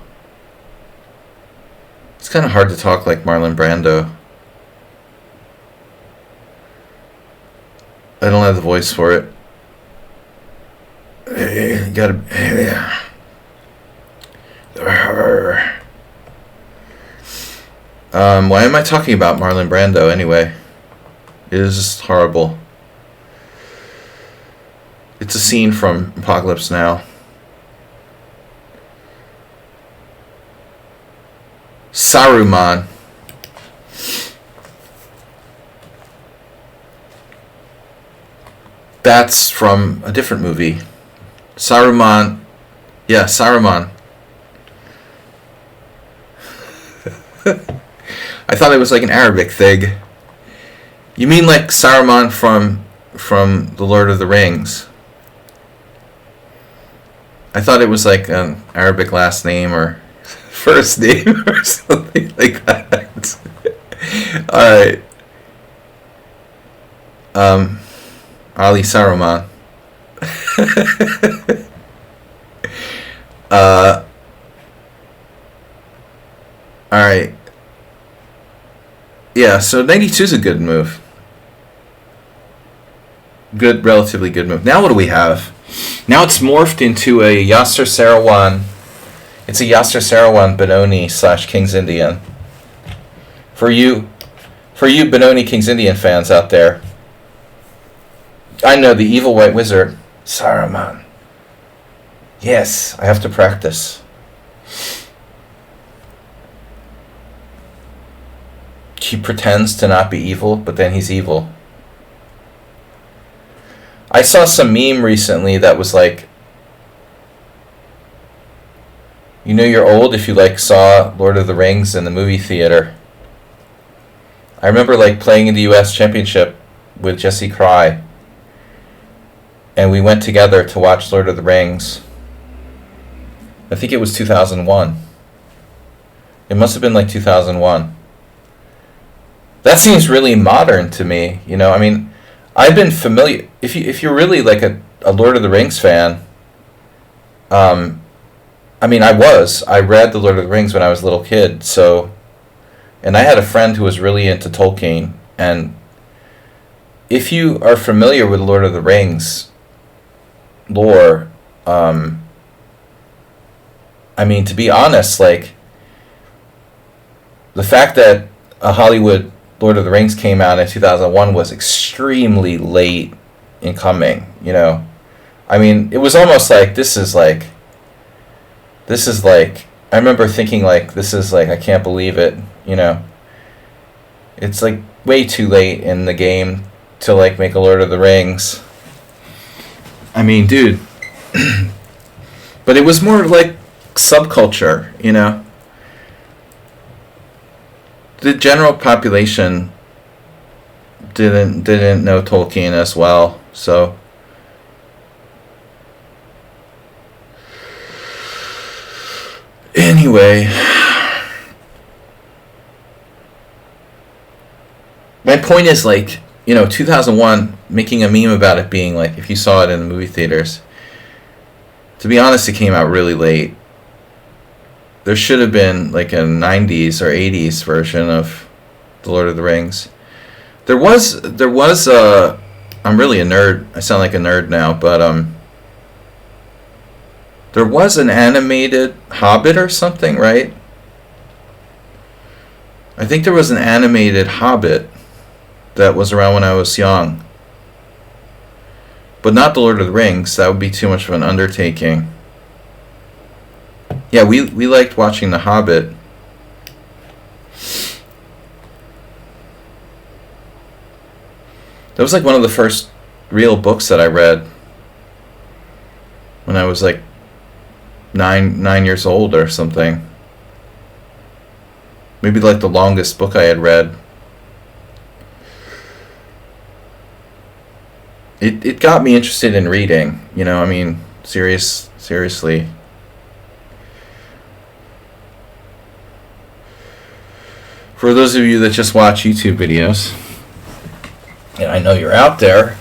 S1: It's kind of hard to talk like Marlon Brando. I don't have the voice for it. You gotta... why am I talking about Marlon Brando anyway? It is just horrible. It's a scene from Apocalypse Now. Saruman. That's from a different movie. Saruman. Yeah, Saruman. I thought it was like an Arabic thing. You mean like Saruman from The Lord of the Rings? I thought it was like an Arabic last name or first name or something like that. Alright. Ali Saruman. Alright. Yeah, so 92 is a good move. Good, relatively good move. Now what do we have? Now it's morphed into a Yasser Seirawan. It's a Yasser Seirawan Benoni / King's Indian. For you Benoni King's Indian fans out there, I know the evil white wizard, Saruman. Yes, I have to practice. He pretends to not be evil, but then he's evil. I saw some meme recently that was like, you know you're old if you like saw Lord of the Rings in the movie theater. I remember like playing in the US Championship with Jesse Cry, and we went together to watch Lord of the Rings. I think it was 2001. It must have been like 2001. That seems really modern to me, you know. I mean, I've been familiar. If you're really like a Lord of the Rings fan, I mean, I read the Lord of the Rings when I was a little kid, so, and I had a friend who was really into Tolkien, and if you are familiar with Lord of the Rings lore, I mean, to be honest, like, The fact that a Hollywood Lord of the Rings came out in 2001 was extremely late in coming, you know. I mean, it was almost like this is like I remember thinking like this is like I can't believe it, you know. It's like way too late in the game to like make a Lord of the Rings. I mean, dude. But it was more like subculture, you know. The general population didn't know Tolkien as well, so anyway, my point is like, you know, 2001, making a meme about it being like if you saw it in the movie theaters. To be honest, it came out really late. There should have been like a 90s or 80s version of The Lord of the Rings. There was I'm really a nerd. I sound like a nerd now, but there was an animated Hobbit or something, right? I think there was an animated Hobbit that was around when I was young. But not The Lord of the Rings. That would be too much of an undertaking. Yeah, we liked watching The Hobbit. That was like one of the first real books that I read when I was like nine years old or something. Maybe like the longest book I had read. It got me interested in reading, you know, I mean, seriously. For those of you that just watch YouTube videos, and I know you're out there,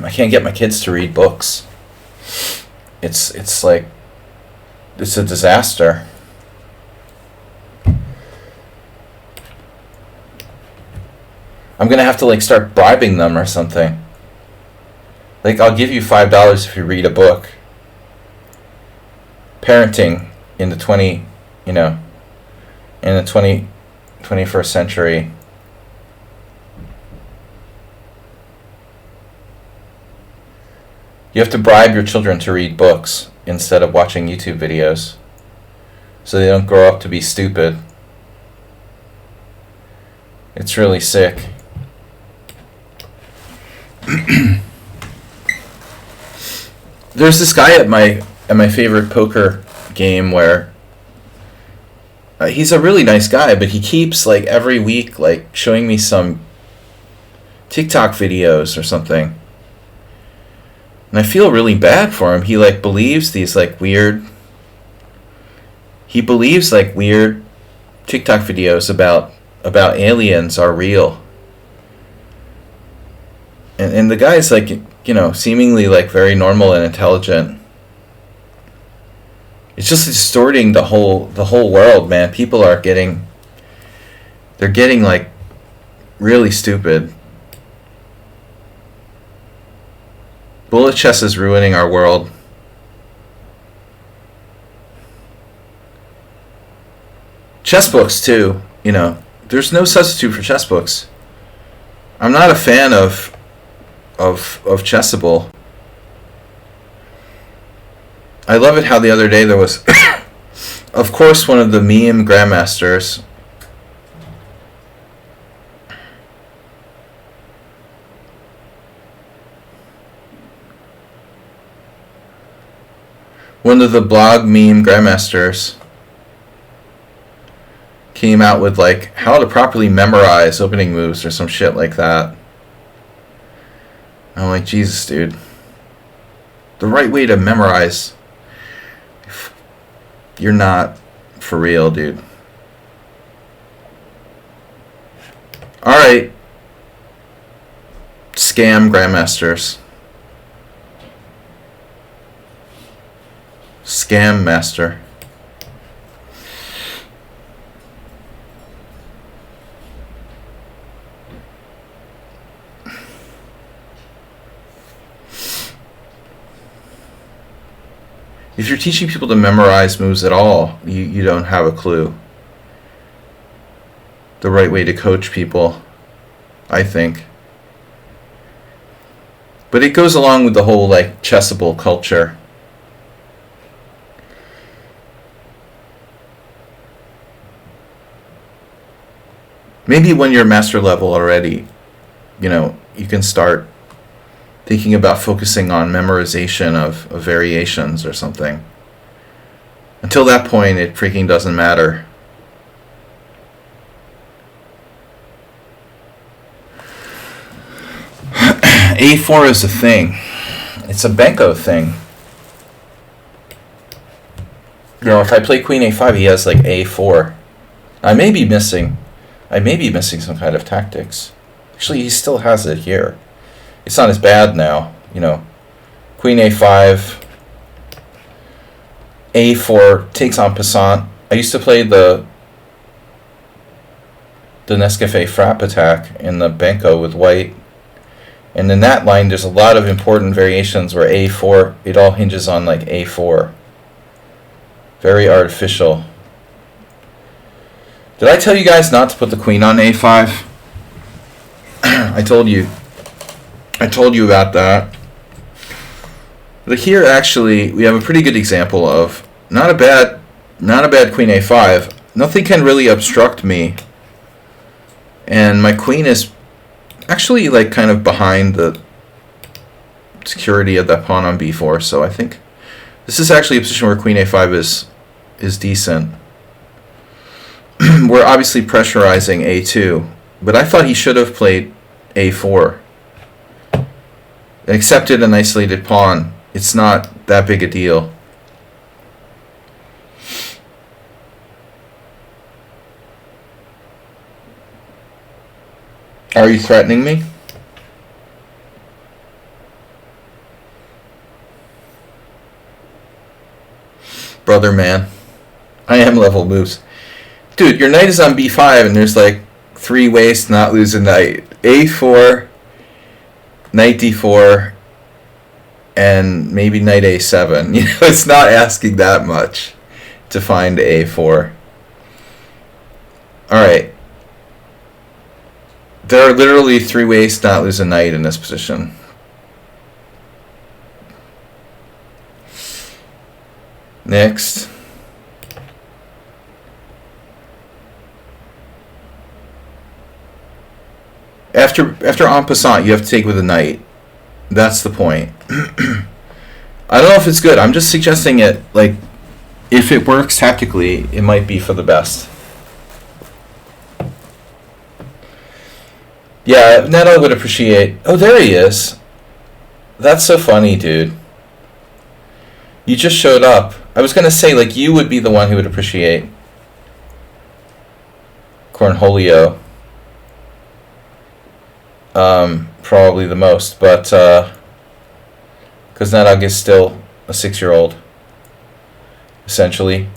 S1: I can't get my kids to read books. It's like, it's a disaster. I'm gonna have to like start bribing them or something. Like, I'll give you $5 if you read a book. Parenting in the 21st century. You have to bribe your children to read books instead of watching YouTube videos, so they don't grow up to be stupid. It's really sick. There's this guy at my favorite poker game where he's a really nice guy, but he keeps like every week like showing me some TikTok videos or something. And I feel really bad for him. He like believes these like weird TikTok videos about aliens are real. And the guy's like, you know, seemingly like very normal and intelligent. It's just distorting the whole world, man. People are getting like really stupid. Bullet chess is ruining our world. Chess books too, you know. There's no substitute for chess books. I'm not a fan of Chessable. I love it how the other day there was, of course, one of the meme grandmasters. One of the blog meme grandmasters came out with like how to properly memorize opening moves or some shit like that. I'm like, Jesus, dude. The right way to memorize. You're not for real, dude. Alright. Scam grandmasters. Scam master. If you're teaching people to memorize moves at all, you don't have a clue. the right way to coach people, I think. But it goes along with the whole like chessable culture. Maybe when you're master level already, you know, you can start thinking about focusing on memorization of variations or something. Until that point, it freaking doesn't matter. A4 is a thing. It's a Benko thing. You know, if I play Queen A5, he has like A4. I may be missing some kind of tactics. Actually, he still has it here. It's not as bad now, you know. Queen A5, A4 takes en passant. I used to play the Nescafe Frappe attack in the Benko with white. And in that line, there's a lot of important variations where A4, it all hinges on like A4. Very artificial. Did I tell you guys not to put the queen on A5? I told you about that. But here, actually, we have a pretty good example of not a bad queen A5. Nothing can really obstruct me. And my queen is actually like kind of behind the security of that pawn on B4, so I think this is actually a position where queen A5 is decent. We're obviously pressurizing A2, but I thought he should have played A4. Accepted an isolated pawn. It's not that big a deal. Are you threatening me? Brother man. I am level moves. Dude, your knight is on B5 and there's like 3 ways to not lose a knight. A4, knight D4, and maybe knight A7. You know, it's not asking that much to find A4. Alright. There are literally 3 ways to not lose a knight in this position. Next. After en passant, you have to take with a knight. That's the point. I don't know if it's good. I'm just suggesting it, like, if it works tactically, it might be for the best. Yeah, Neto would appreciate... Oh, there he is. That's so funny, dude. You just showed up. I was going to say, like, you would be the one who would appreciate Cornholio. Probably the most, but because Nadog is still a 6-year-old, essentially.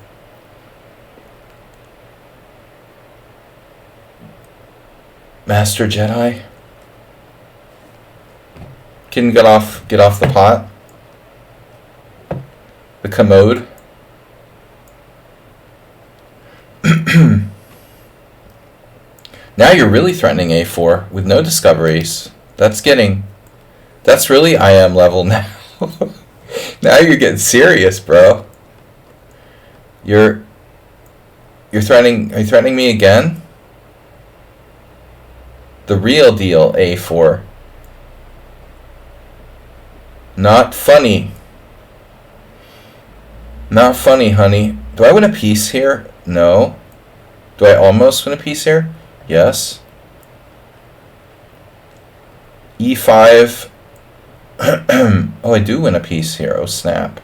S1: Master Jedi can get off the pot, the commode. Now you're really threatening A4 with no discoveries. That's really I am level now. Now you're getting serious, bro. Are you threatening me again? The real deal, A4. Not funny. Not funny, honey. Do I win a piece here? No. Do I almost win a piece here? Yes. E5. Oh, I do win a piece here. Oh, snap.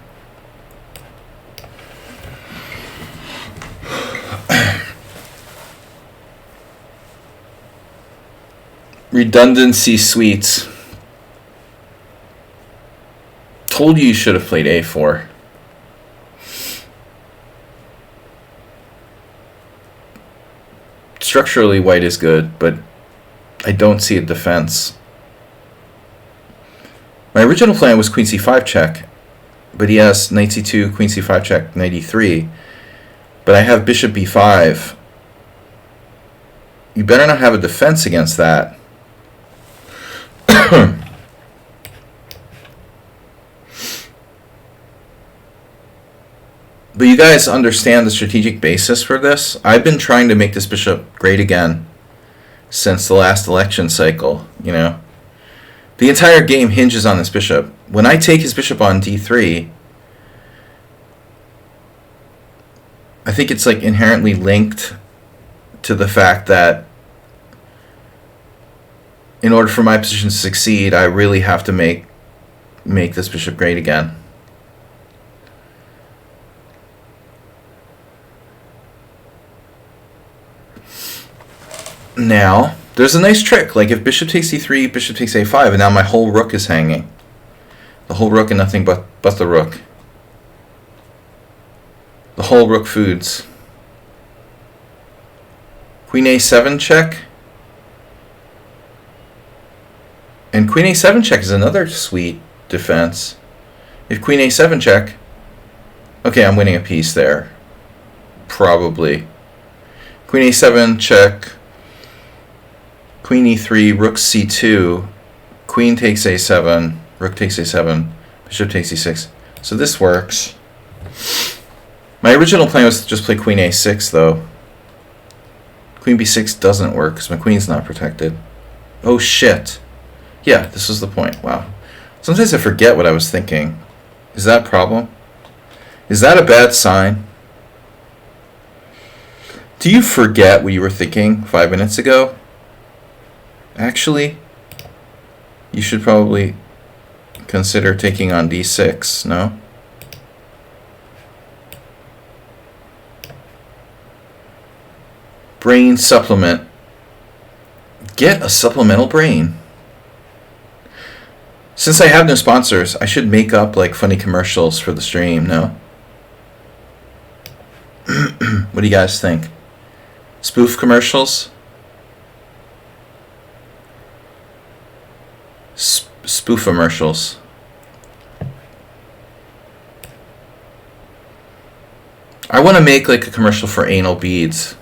S1: Redundancy sweets. Told you should have played A4. Structurally, white is good, but I don't see a defense. My original plan was queen c5 check, but he has knight c2, queen c5 check, knight e3. But I have bishop b5. You better not have a defense against that. But you guys understand the strategic basis for this? I've been trying to make this bishop great again since the last election cycle, you know. The entire game hinges on this bishop. When I take his bishop on d3, I think it's like inherently linked to the fact that in order for my position to succeed, I really have to make this bishop great again. Now, there's a nice trick. Like if bishop takes e3, bishop takes a5, and now my whole rook is hanging. The whole rook and nothing but the rook. The whole rook foods. Queen a7 check. And queen a7 check is another sweet defense. If queen a7 check... Okay, I'm winning a piece there. Probably. Queen a7 check... Queen e3, rook c2, queen takes a7, rook takes a7, bishop takes e6. So this works. My original plan was to just play queen a6 though. Queen b6 doesn't work because my queen's not protected. Oh shit. Yeah, this was the point. Wow. Sometimes I forget what I was thinking. Is that a problem? Is that a bad sign? Do you forget what you were thinking 5 minutes ago? Actually, you should probably consider taking on d6, no? Brain supplement. Get a supplemental brain. Since I have no sponsors, I should make up like funny commercials for the stream, no? What do you guys think? Spoof commercials? Spoof-commercials. I want to make like a commercial for anal beads.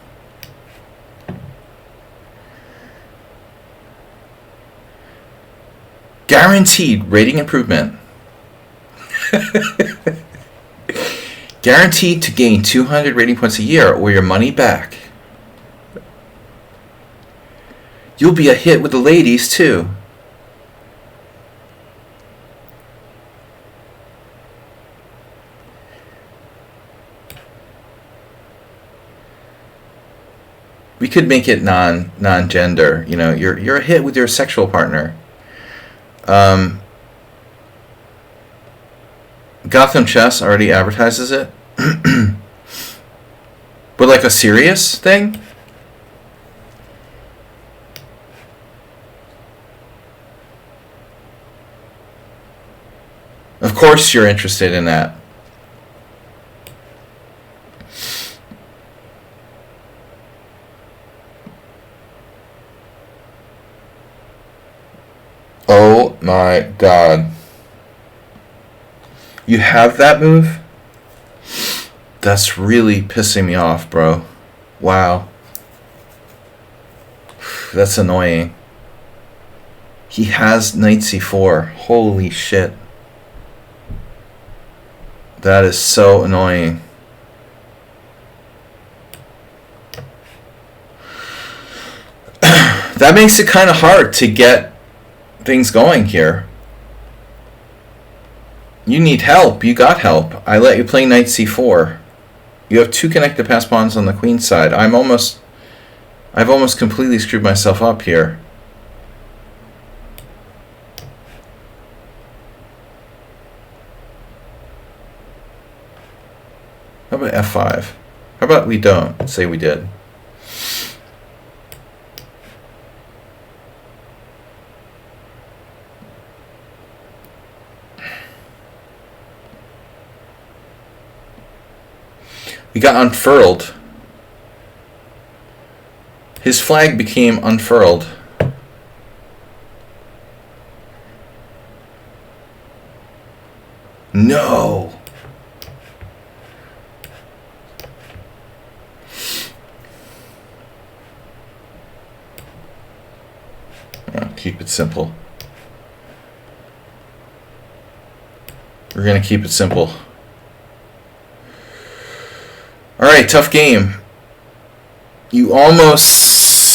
S1: Guaranteed rating improvement. Guaranteed to gain 200 rating points a year or your money back. You'll be a hit with the ladies too. We could make it non-gender. You know, you're a hit with your sexual partner. Gotham Chess already advertises it. But like a serious thing? Of course you're interested in that. Oh my god. You have that move? That's really pissing me off, bro. Wow. That's annoying. He has knight c4. Holy shit. That is so annoying. That makes it kind of hard to get things going here. You need help. You got help. I let you play knight c4. You have 2 connected pass pawns on the queen side. I've almost completely screwed myself up here. How about f5? How about we don't say we did? We got unfurled. His flag became unfurled. No. Keep it simple. We're going to keep it simple. Alright, tough game. You almost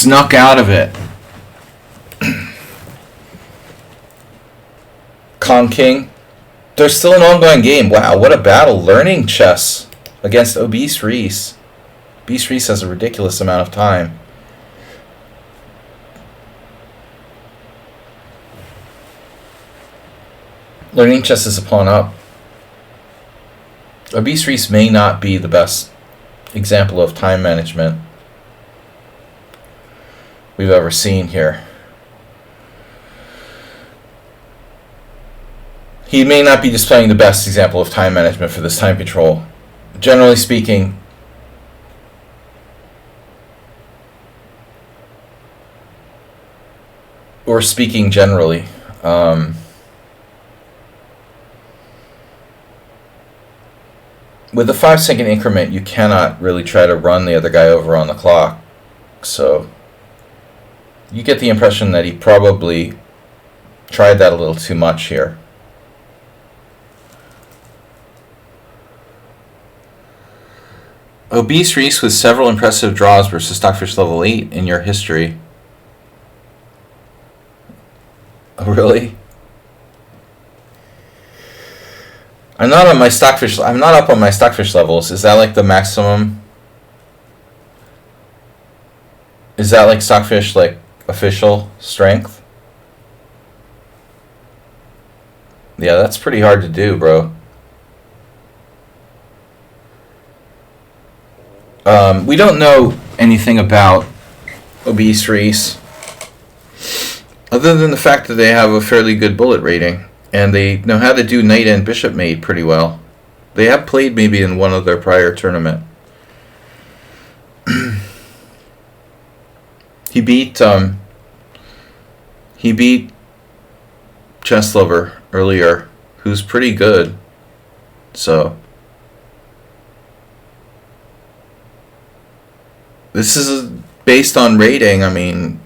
S1: snuck out of it. Con King. There's still an ongoing game. Wow, what a battle. Learning chess against Obese Reese. Obese Reese has a ridiculous amount of time. Learning chess is a pawn up. Obese Reese may not be the best example of time management we've ever seen here. He may not be displaying the best example of time management for this time control. Generally speaking, or speaking generally, with a 5-second increment, you cannot really try to run the other guy over on the clock. So you get the impression that he probably tried that a little too much here. Obese Reese with several impressive draws versus Stockfish level 8 in your history. Oh, really? I'm not on my Stockfish. I'm not up on my Stockfish levels. Is that like the maximum? Is that like Stockfish like official strength? Yeah, that's pretty hard to do, bro. We don't know anything about Obese Reese, other than the fact that they have a fairly good bullet rating, and they know how to do knight and bishop mate pretty well. They have played maybe in one of their prior tournament. He beat Chess Lover earlier, who's pretty good. So this is based on rating. I mean,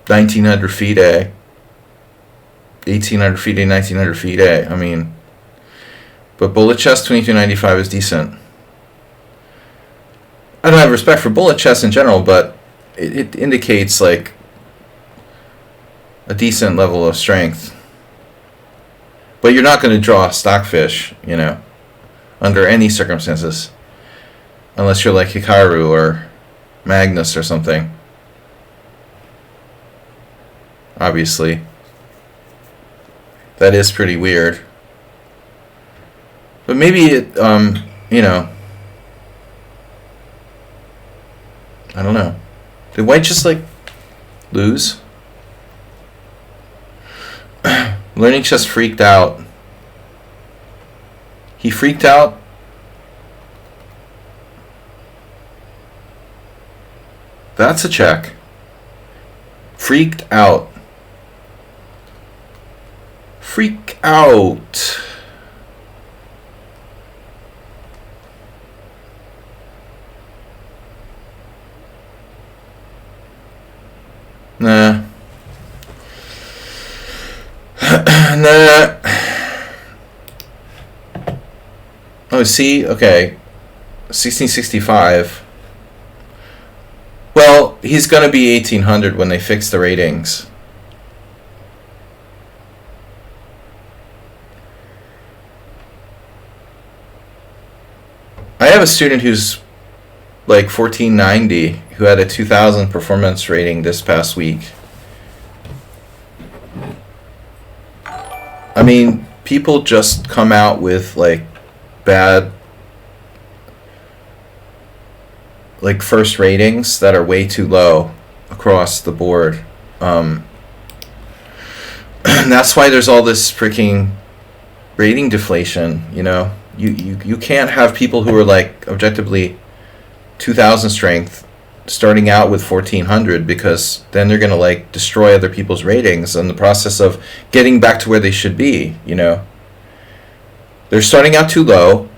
S1: 1900 FIDE, 1800 FIDE, 1900 FIDE. I mean, but bullet chess 2295 is decent. I don't have respect for bullet chess in general, but it indicates like a decent level of strength. But you're not going to draw Stockfish, you know, under any circumstances, unless you're like Hikaru or Magnus or something. Obviously, that is pretty weird. But maybe it, you know, I don't know. Did White just like lose? Learning chess freaked out. He freaked out. That's a check. Freaked out. Freak out. Nah. Nah. Oh, see? Okay. 1665. Well, he's going to be 1800 when they fix the ratings. I have a student who's like 1490 who had a 2000 performance rating this past week. I mean, people just come out with like bad like first ratings that are way too low across the board. That's why there's all this freaking rating deflation, you know. You can't have people who are like objectively 2000 strength starting out with 1400, because then they're going to like destroy other people's ratings in the process of getting back to where they should be, you know. They're starting out too low,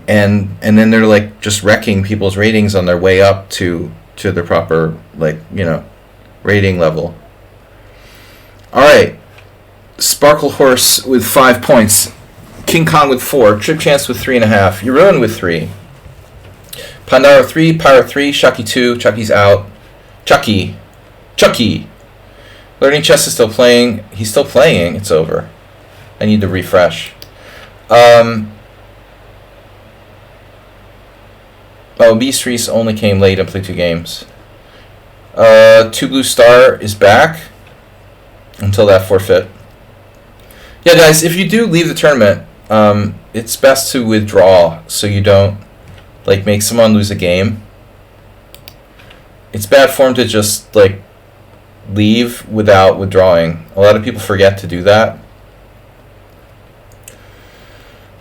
S1: and then they're like just wrecking people's ratings on their way up to to their proper, like, rating level. Alright. Sparkle Horse with 5 points. King Kong with 4. Trip Chance with 3.5. Euron with 3. Pandaro 3. Pyro 3. Chucky 2. Chucky's out. Chucky. Learning Chess is still playing. He's still playing. It's over. I need to refresh. Beast Reese only came late and played 2 games. 2 Blue Star is back until that forfeit. Yeah, guys, if you do leave the tournament, it's best to withdraw so you don't make someone lose a game. It's bad form to just leave without withdrawing. A lot of people forget to do that.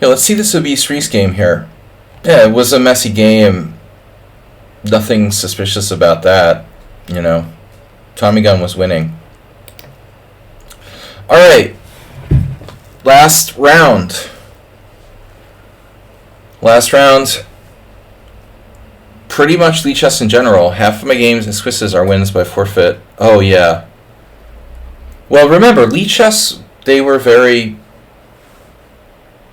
S1: Yeah, let's see this Obese Reese game here. Yeah, it was a messy game. Nothing suspicious about that, Tommy Gun was winning. Alright. Last round. Pretty much lichess in general. Half of my games and Swisses are wins by forfeit. Oh, yeah. Well, remember, lichess, they were very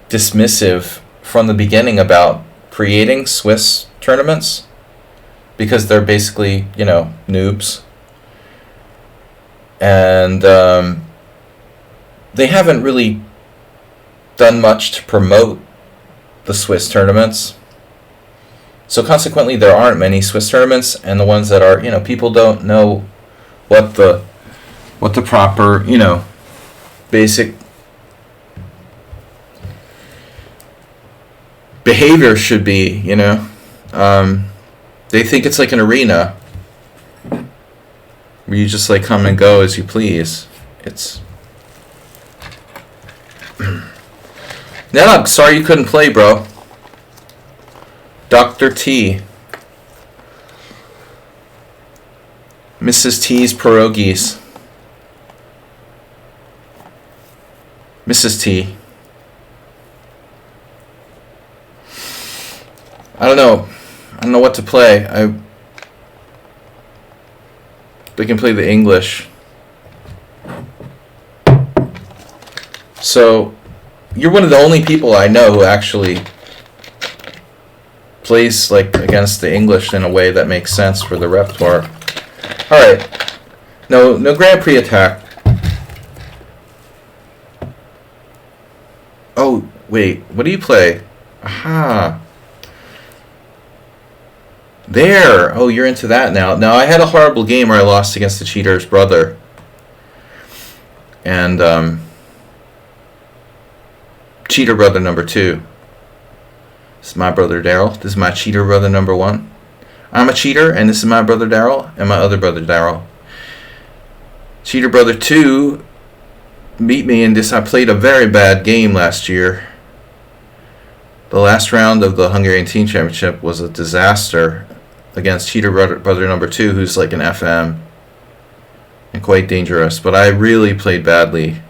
S1: dismissive from the beginning about creating Swiss tournaments because they're basically, noobs. And they haven't really done much to promote the Swiss tournaments. So consequently, there aren't many Swiss tournaments, and the ones that are, people don't know what the proper, basic behavior should be, They think it's like an arena where you just come and go as you please. It's Ned, sorry you couldn't play, bro. Dr. T. Mrs. T's pierogies. Mrs. T. I don't know what to play. They can play the English. So, you're one of the only people I know who actually plays against the English in a way that makes sense for the repertoire. Alright. No Grand Prix attack. Oh, wait. What do you play? Aha. There. Oh, you're into that now. Now, I had a horrible game where I lost against the cheater's brother. And, cheater brother number 2. This is my brother Daryl. This is my cheater brother number 1. I'm a cheater, and this is my brother Daryl, and my other brother Daryl. Cheater brother 2 beat me in this. I played a very bad game last year. The last round of the Hungarian Team Championship was a disaster against cheater brother number 2, who's an FM and quite dangerous. But I really played badly.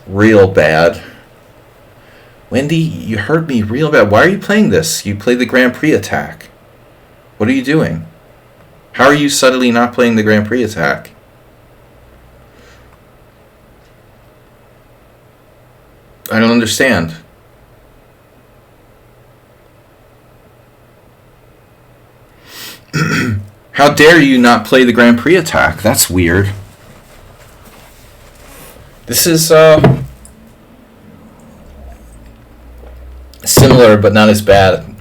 S1: Real bad. Wendy, you hurt me real bad. Why are you playing this? You played the Grand Prix attack. What are you doing? How are you suddenly not playing the Grand Prix attack? I don't understand. How dare you not play the Grand Prix attack? That's weird. This is similar but not as bad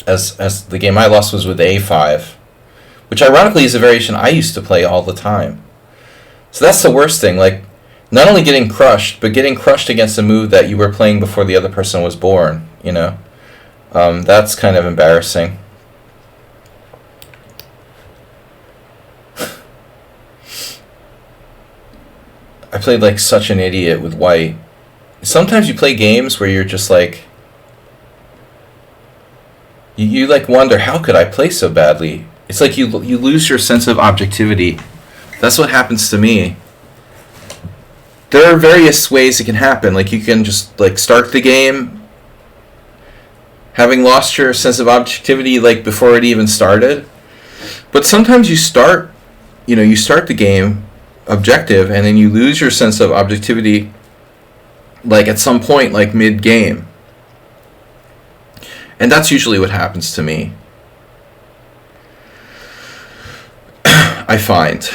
S1: as the game I lost was with A5, which ironically is a variation I used to play all the time. So that's the worst thing, not only getting crushed, but getting crushed against a move that you were playing before the other person was born, That's kind of embarrassing. I played like such an idiot with white. Sometimes you play games where you're just like, you like wonder, how could I play so badly? It's like you lose your sense of objectivity. That's what happens to me. There are various ways it can happen. Like you can just like start the game having lost your sense of objectivity like before it even started. But sometimes you start the game objective and then you lose your sense of objectivity like at some point, like mid-game. And that's usually what happens to me. I find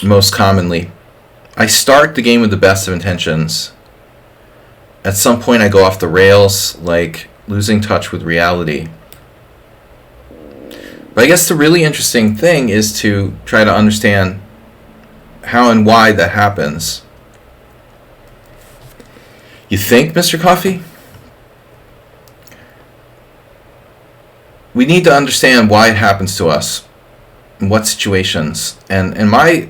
S1: most commonly I start the game with the best of intentions. At some point I go off the rails, like losing touch with reality. But I guess the really interesting thing is to try to understand how and why that happens. You think, Mr. Coffee? We need to understand why it happens to us, in what situations. And my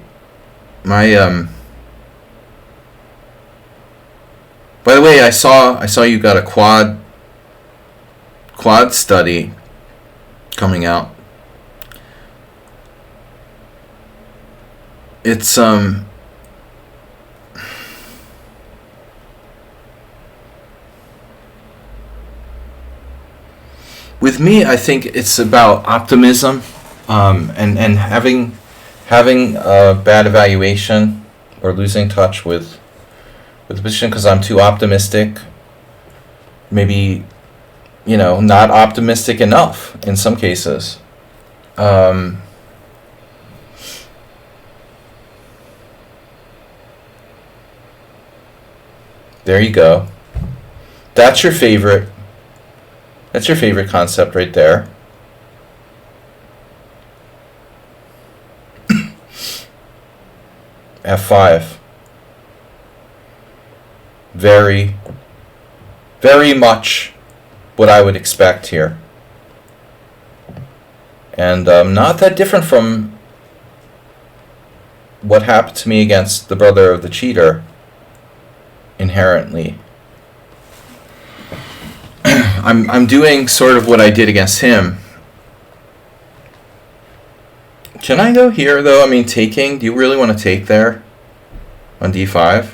S1: by the way, I saw you got a quad study coming out. It's with me, I think it's about optimism, and having a bad evaluation or losing touch with the position because I'm too optimistic. Maybe, not optimistic enough in some cases. There you go. That's your favorite concept right there. F5. Very, very much what I would expect here. And not that different from what happened to me against the brother of the cheater, inherently. I'm doing sort of what I did against him. Can I go here, though? I mean, taking. Do you really want to take there? On d5?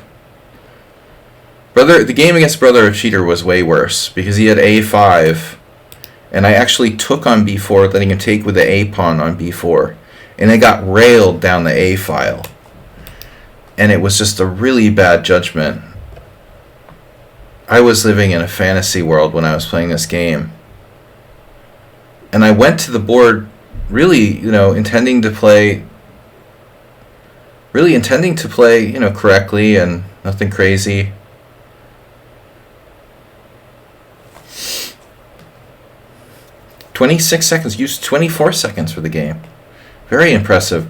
S1: The game against Brother of Cheater was way worse, because he had a5, and I actually took on b4, letting him take with the a pawn on b4, and I got railed down the a file. And it was just a really bad judgment. I was living in a fantasy world when I was playing this game. And I went to the board really, intending to play, correctly and nothing crazy. "26 seconds, used 24 seconds for the game." Very impressive.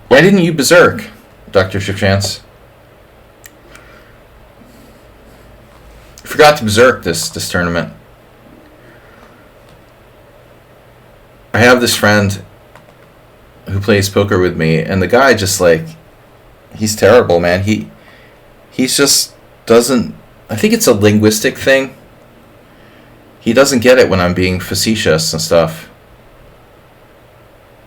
S1: Why didn't you berserk, Dr. Shipchance? I forgot to berserk this tournament. I have this friend who plays poker with me, and the guy just he's terrible, man. He just doesn't. I think it's a linguistic thing. He doesn't get it when I'm being facetious and stuff.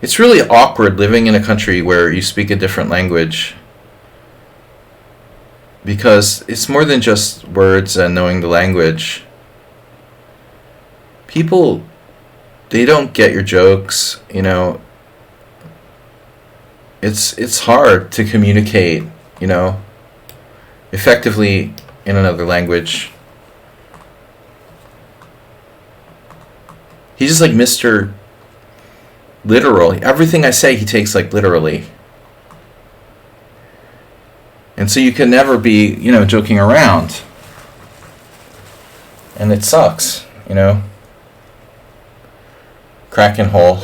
S1: It's really awkward living in a country where you speak a different language, because it's more than just words and knowing the language. People, they don't get your jokes, It's hard to communicate, effectively in another language. He's just like Mr. Literal. Everything I say he takes literally. And so you can never be, joking around. And it sucks, Kraken hole.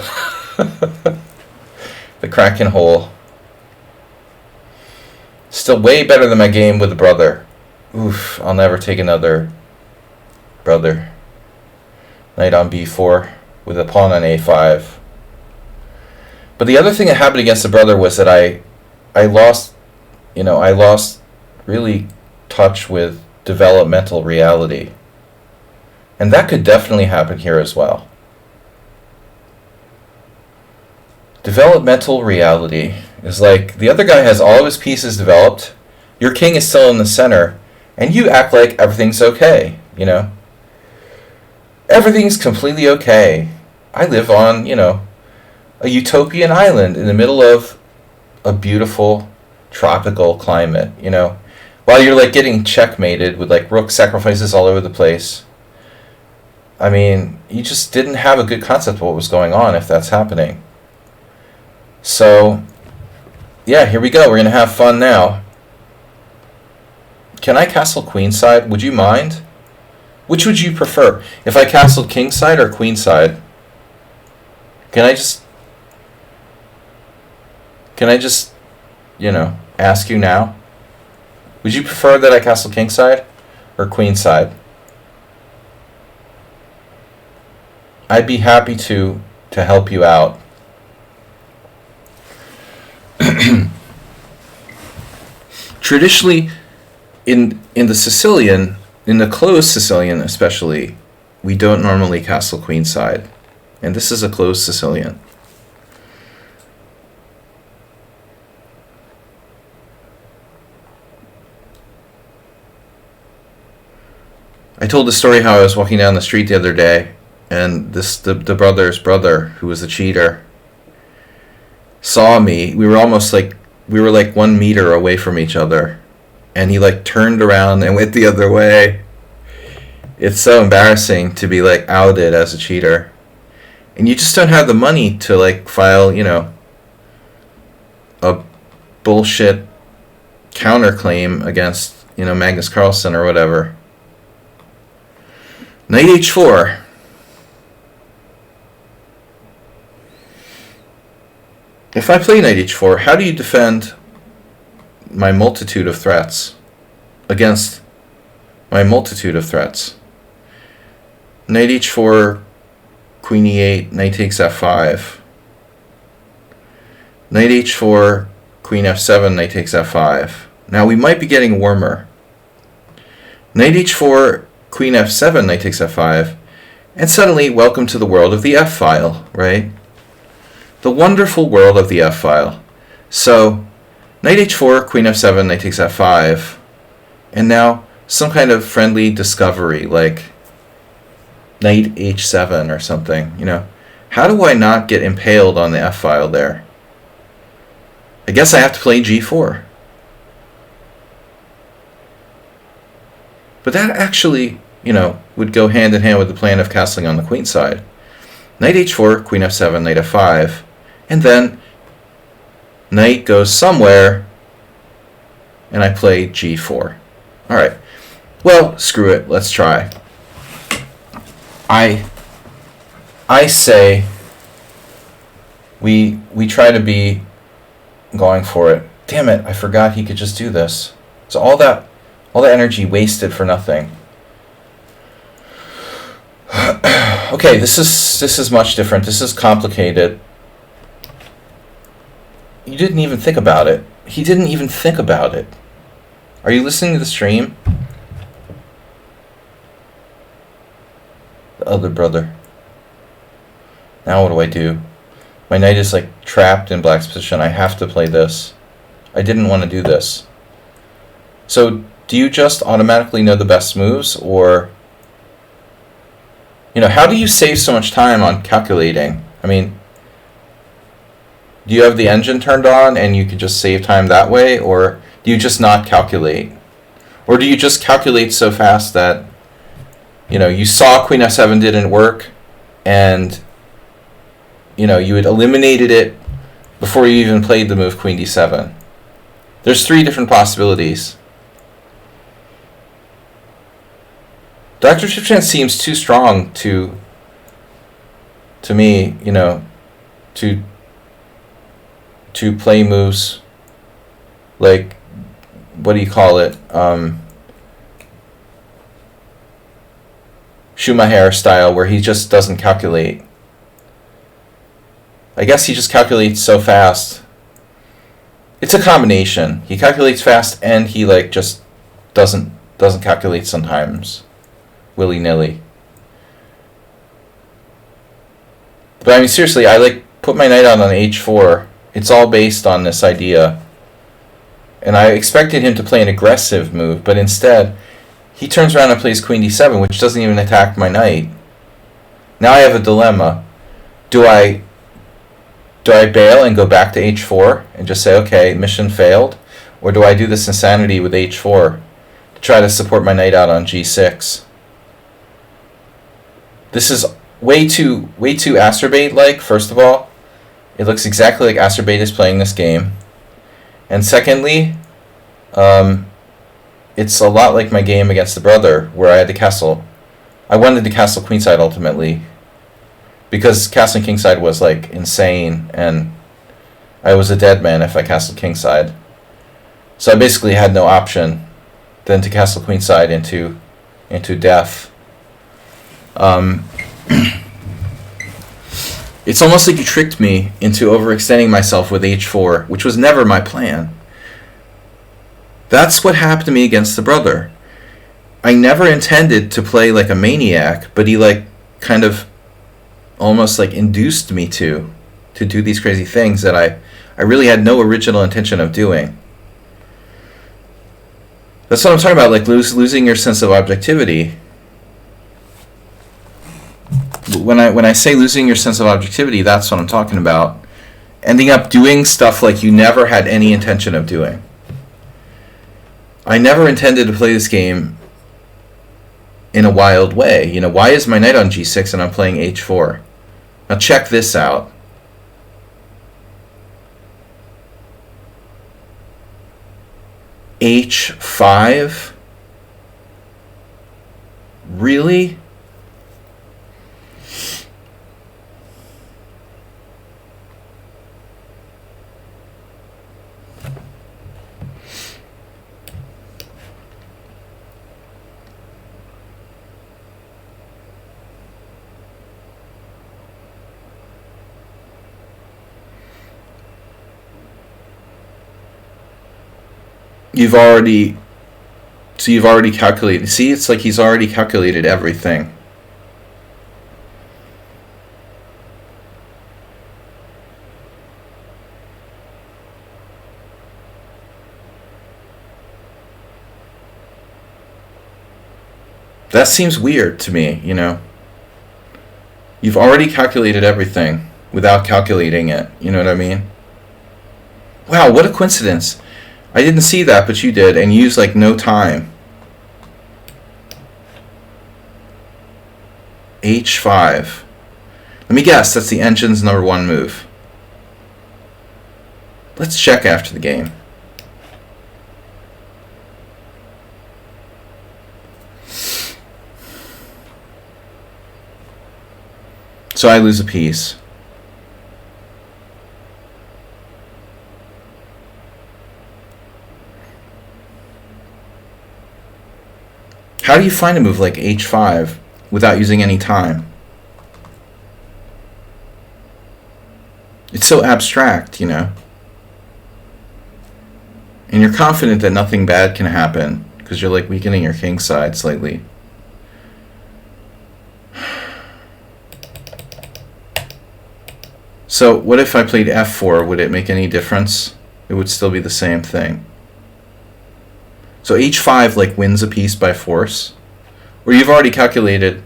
S1: The Kraken hole. Still way better than my game with the brother. Oof, I'll never take another brother. Knight on b4 with a pawn on a5. But the other thing that happened against the brother was that I lost, I lost really touch with developmental reality. And that could definitely happen here as well. Developmental reality is the other guy has all of his pieces developed. Your king is still in the center, And you act like everything's okay, you know? Everything's completely okay. I live on, you know, a utopian island in the middle of a beautiful tropical climate, you know? While you're like getting checkmated with like rook sacrifices all over the place. I mean, you just didn't have a good concept of what was going on if that's happening. So, yeah, here we go. We're going to have fun now. Can I castle queenside? Would you mind? Which would you prefer? If I castled kingside or queenside? Can I just, you know, ask you now? Would you prefer that I castle kingside or queenside? I'd be happy to help you out. Traditionally, in the Sicilian, in the closed Sicilian especially, we don't normally castle queenside. And this is a closed Sicilian. I told the story how I was walking down the street the other day, and the brother's brother, who was a cheater, saw me. We were like 1 meter away from each other, and he like turned around and went the other way. It's so embarrassing to be like outed as a cheater, and you just don't have the money to like file, you know, a bullshit counterclaim against, you know, Magnus Carlsen or whatever. Knight h4. If I play knight h4, how do you defend my multitude of threats against my multitude of threats? Knight h4, queen e8, knight takes f5. Knight h4, queen f7, knight takes f5. Now we might be getting warmer. Knight h4, queen f7, knight takes f5, and suddenly, welcome to the world of the f-file, right? The wonderful world of the f-file. So, knight h4, queen f7, knight takes f5, and now some kind of friendly discovery, like knight h7 or something, you know. How do I not get impaled on the f-file there? I guess I have to play g4. But that actually, you know, would go hand in hand with the plan of castling on the queen side. Knight h4, queen f7, knight f5, and then knight goes somewhere, and I play g4. All right. Well, screw it. Let's try. I say we try to be going for it. Damn it! I forgot he could just do this. So all that energy wasted for nothing. Okay, this is much different. This is complicated. You didn't even think about it. He didn't even think about it. Are you listening to the stream? The other brother. Now what do I do? My knight is like trapped in black's position. I have to play this. I didn't want to do this. So do you just automatically know the best moves, or, you know, how do you save so much time on calculating? I mean, do you have the engine turned on and you can just save time that way, or do you just not calculate? Or do you just calculate so fast that, you know, you saw queen f7 didn't work, and, you know, you had eliminated it before you even played the move queen d7? There's 3 different possibilities. Dr. Chipchan seems too strong to me, you know, to play moves like, what do you call it? Schumacher style, where he just doesn't calculate. I guess he just calculates so fast. It's a combination. He calculates fast and he like just doesn't calculate sometimes. Willy-nilly. But I mean, seriously, I like put my knight out on h4. It's all based on this idea. And I expected him to play an aggressive move, but instead He turns around and plays queen d7, which doesn't even attack my knight. Now I have a dilemma. Do I bail and go back to h4 and just say, okay, mission failed? Or do I do this insanity with h4 to try to support my knight out on g6? This is way too Acerbate-like, first of all. It looks exactly like Acerbate is playing this game. And secondly, it's a lot like my game against the brother, where I had to castle. I wanted to castle queenside ultimately, because castling kingside was like insane, and I was a dead man if I castled kingside. So I basically had no option than to castle queenside into death. It's almost like you tricked me into overextending myself with h4, which was never my plan. That's what happened to me against the brother. I never intended to play like a maniac, but he like kind of almost like induced me to do these crazy things that I really had no original intention of doing. That's what I'm talking about, like losing your sense of objectivity. When I say losing your sense of objectivity, that's what I'm talking about. Ending up doing stuff like you never had any intention of doing. I never intended to play this game in a wild way. You know, why is my knight on g6 and I'm playing h4? Now check this out. h5? Really? You've already calculated. See, it's like he's already calculated everything. That seems weird to me, you know. You've already calculated everything without calculating it, you know what I mean? Wow, what a coincidence. I didn't see that, but you did, and you used like no time. h5. Let me guess, that's the engine's number one move. Let's check after the game. So I lose a piece. How do you find a move like h5 without using any time? It's so abstract, you know. And you're confident that nothing bad can happen because you're like weakening your king side slightly. So what if I played f4? Would it make any difference? It would still be the same thing. So h5 like wins a piece by force. Or you've already calculated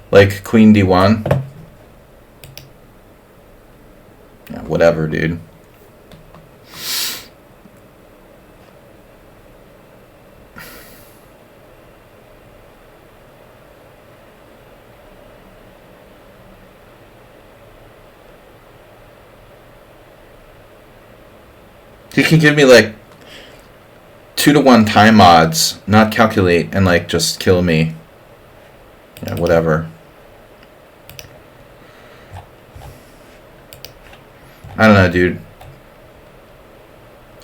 S1: like queen d1. Yeah, whatever, dude. You can give me like 2-to-1 time odds, not calculate, and like just kill me. Yeah, whatever. I don't know, dude.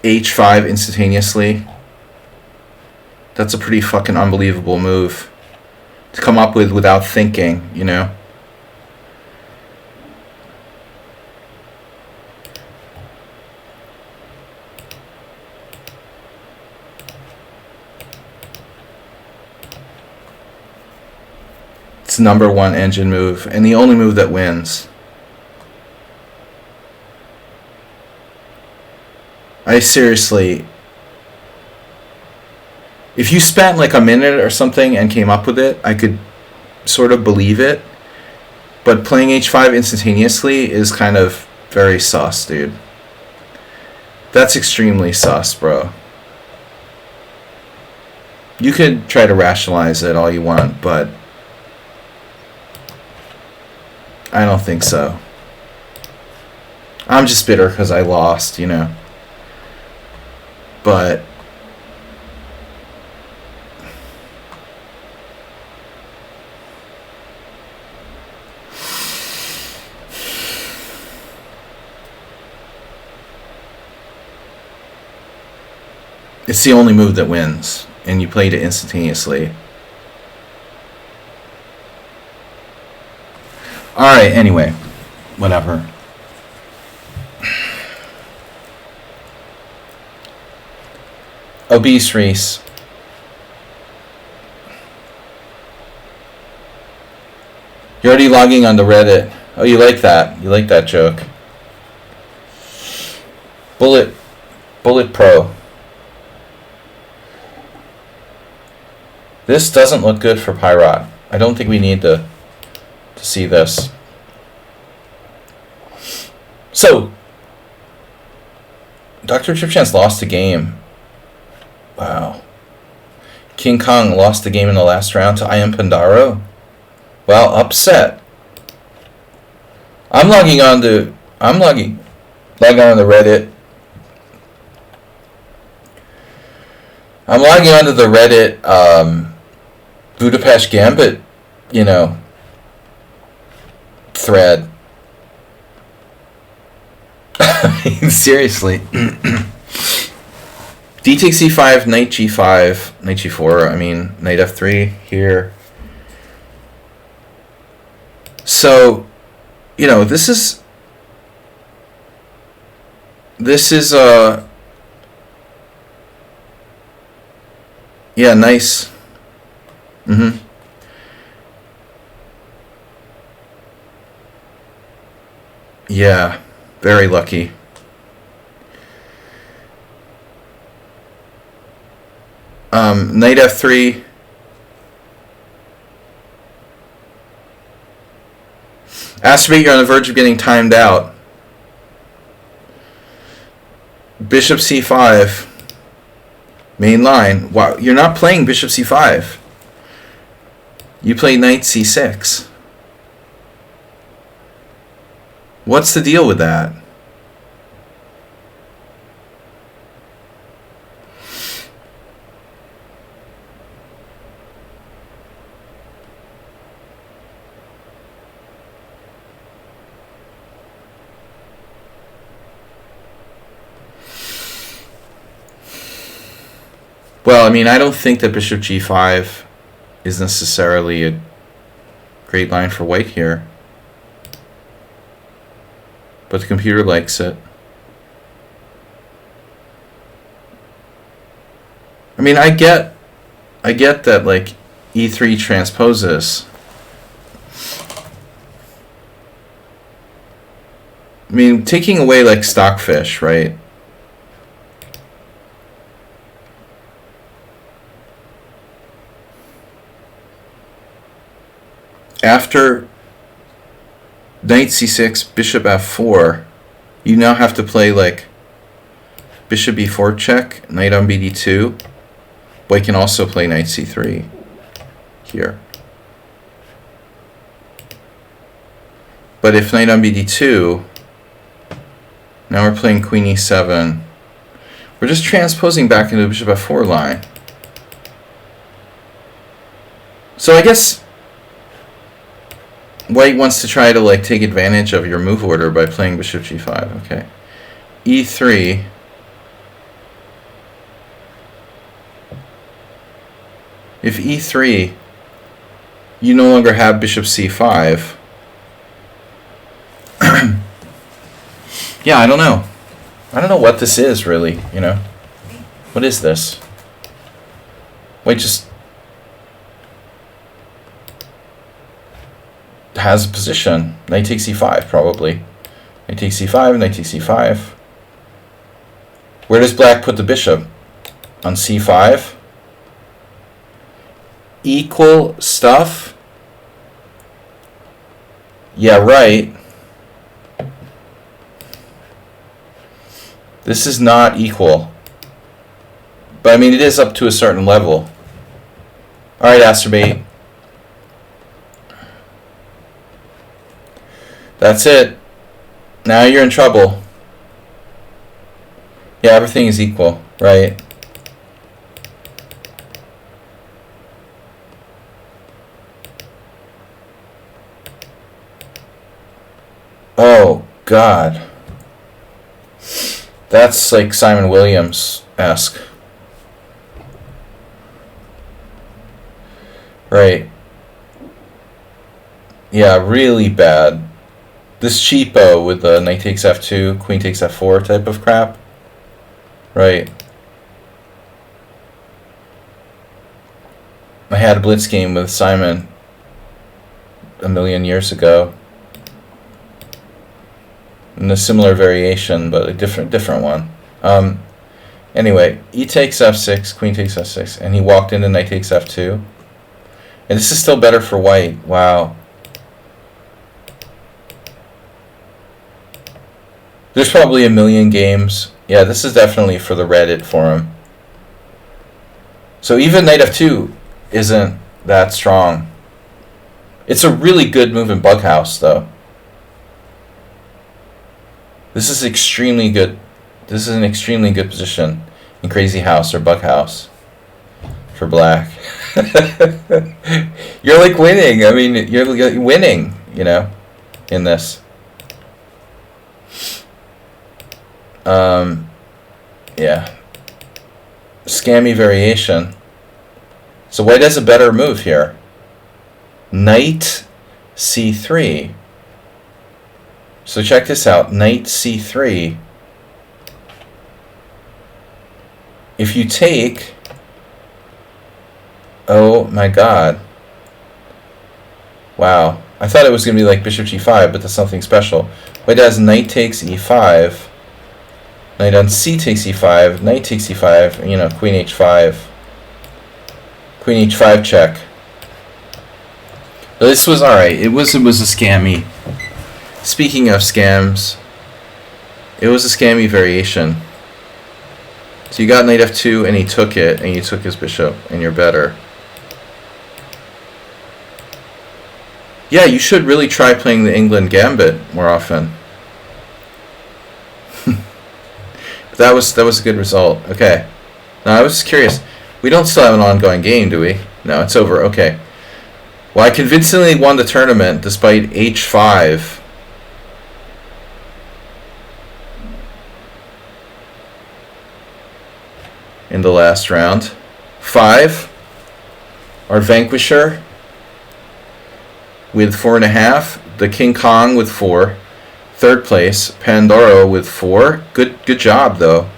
S1: h5 instantaneously. That's a pretty fucking unbelievable move to come up with without thinking, you know? Number one engine move and the only move that wins. If you spent like a minute or something and came up with it, I could sort of believe it. But playing h5 instantaneously is kind of very sus, dude. That's extremely sus, bro. You could try to rationalize it all you want, but I don't think so. I'm just bitter because I lost, you know. But it's the only move that wins, and you played it instantaneously. Alright, anyway. Whatever. Obese Reese. You're already logging on the Reddit. Oh, you like that. You like that joke. Bullet Pro. This doesn't look good for Pyrot. I don't think we need to see this. So, Dr. Tripchan's lost a game. Wow. King Kong lost the game in the last round to I Am Pandaro. Wow, upset. I'm logging on the Reddit. I'm logging onto the Reddit Budapest Gambit, you know, thread. Seriously. D takes c5, knight g5, knight g4, I mean, knight f3 here. So, you know, this is yeah, nice. Yeah, very lucky. Knight f3. Astrobate, you're on the verge of getting timed out. Bishop c5. Main line. Wow, you're not playing bishop c5. You play knight c6. What's the deal with that? Well, I mean, I don't think that bishop g5 is necessarily a great line for white here. But the computer likes it. I mean, I get that, like, e3 transposes. I mean, taking away, like, Stockfish, right? After knight c6, bishop f4, you now have to play like bishop b4 check, knight on bd2. White can also play knight c3 here. But if knight on bd2, now we're playing queen e7. We're just transposing back into the bishop f4 line. So I guess white wants to try to like take advantage of your move order by playing bishop g5. Okay. e3. If e3, you no longer have bishop c5. Yeah, I don't know. I don't know what this is really, you know. What is this? White just has a position. Knight takes c5 probably. Knight takes c5, knight takes c5. Where does black put the bishop? On c5? equal stuff? Yeah, right. This is not equal. But I mean, it is up to a certain level. Alright, Astrobate. That's it. Now you're in trouble. Yeah, everything is equal, right? Oh, God. That's like Simon Williams-esque. Right. Yeah, really bad. This cheapo with the knight takes f2, queen takes f4 type of crap. Right. I had a blitz game with Simon a million years ago. In a similar variation, but a different one. Anyway, e takes f6, queen takes f6, and he walked into knight takes f2. And this is still better for white. Wow. There's probably a million games. Yeah, this is definitely for the Reddit forum. So even knight f2 isn't that strong. It's a really good move in Bughouse, though. This is extremely good. This is an extremely good position in Crazy House or Bughouse for black. You're like winning. I mean, you're winning, you know, in this. Yeah. Scammy variation. So white has a better move here. Knight c3. So check this out. Knight c3. If you take... Oh my god. Wow. I thought it was going to be like bishop g5, but that's something special. White has knight takes e5. Knight on c takes e5. Knight takes e5. You know, queen h5. Queen h5 check. But this was alright. It was a scammy. Speaking of scams, it was a scammy variation. So you got knight f2 and he took it, and you took his bishop, and you're better. Yeah, you should really try playing the England Gambit more often. That was a good result. Okay. Now I was curious. We don't still have an ongoing game, do we? No, it's over. Okay. Well, I convincingly won the tournament despite h5. In the last round. 5. Our vanquisher with 4.5. The King Kong with 4. Third place, Pandora with 4. Good job though.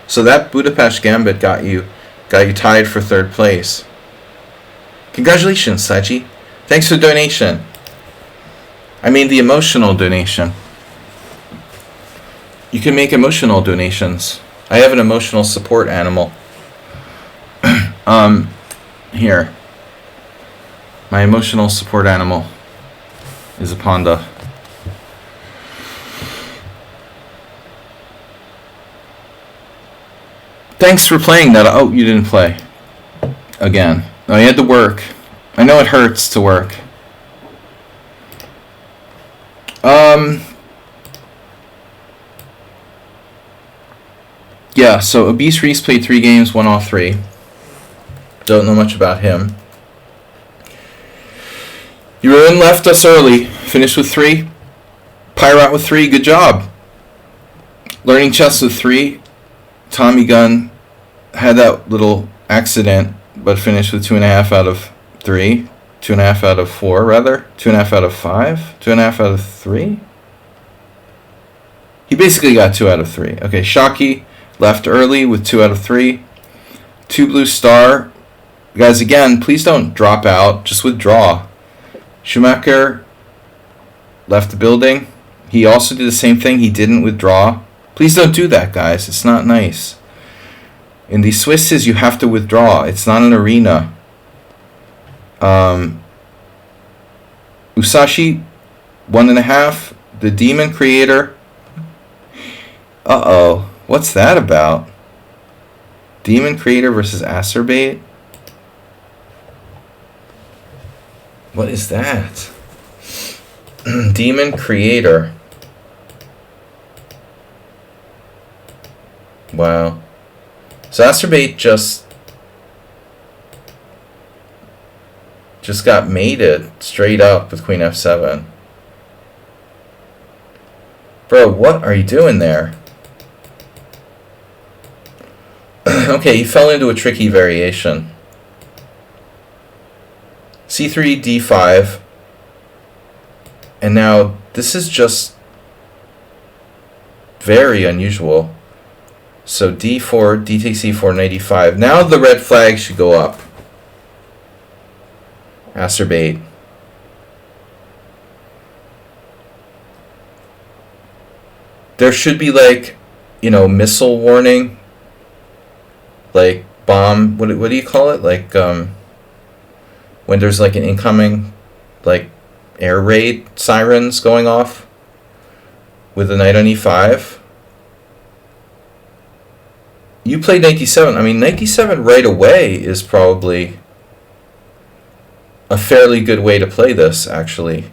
S1: So that Budapest Gambit got you tied for third place. Congratulations, Sladgie. Thanks for the donation. I mean the emotional donation. You can make emotional donations. I have an emotional support animal. Here. My emotional support animal is a Pawnda. Thanks for playing that. Oh, you didn't play. Again. No, you had to work. I know it hurts to work. Yeah, so Obese Reese played 3 games, won all 3. Don't know much about him. Yurin left us early. Finished with 3. Pyrat with 3. Good job. Learning chess with 3. Tommy Gunn had that little accident, but finished with 2.5 out of 3. 2.5 out of 4, rather. 2.5 out of 5. 2.5 out of 3. He basically got 2 out of 3. Okay, Shockey left early with 2 out of 3. 2 Blue Star. Guys, again, please don't drop out. Just withdraw. Schumacher left the building. He also did the same thing. He didn't withdraw. Please don't do that, guys. It's not nice. In the Swisses, you have to withdraw. It's not an arena. Usashi, 1.5. The Demon Creator. Uh-oh. What's that about? Demon Creator versus Acerbate? What is that? Demon Creator. Wow. So Acerbate just got mated straight up with Queen F7. Bro, what are you doing there? Okay, he fell into a tricky variation. C3, D5. And now, this is just very unusual. So D4, D takes C4, Knight E5. Now the red flag should go up. Acerbate. There should be like, missile warning. Like bomb, what do you call it? Like when there's like an incoming like air raid sirens going off with the knight on E5. You played knight D7. I mean, knight D7 right away is probably a fairly good way to play this, actually.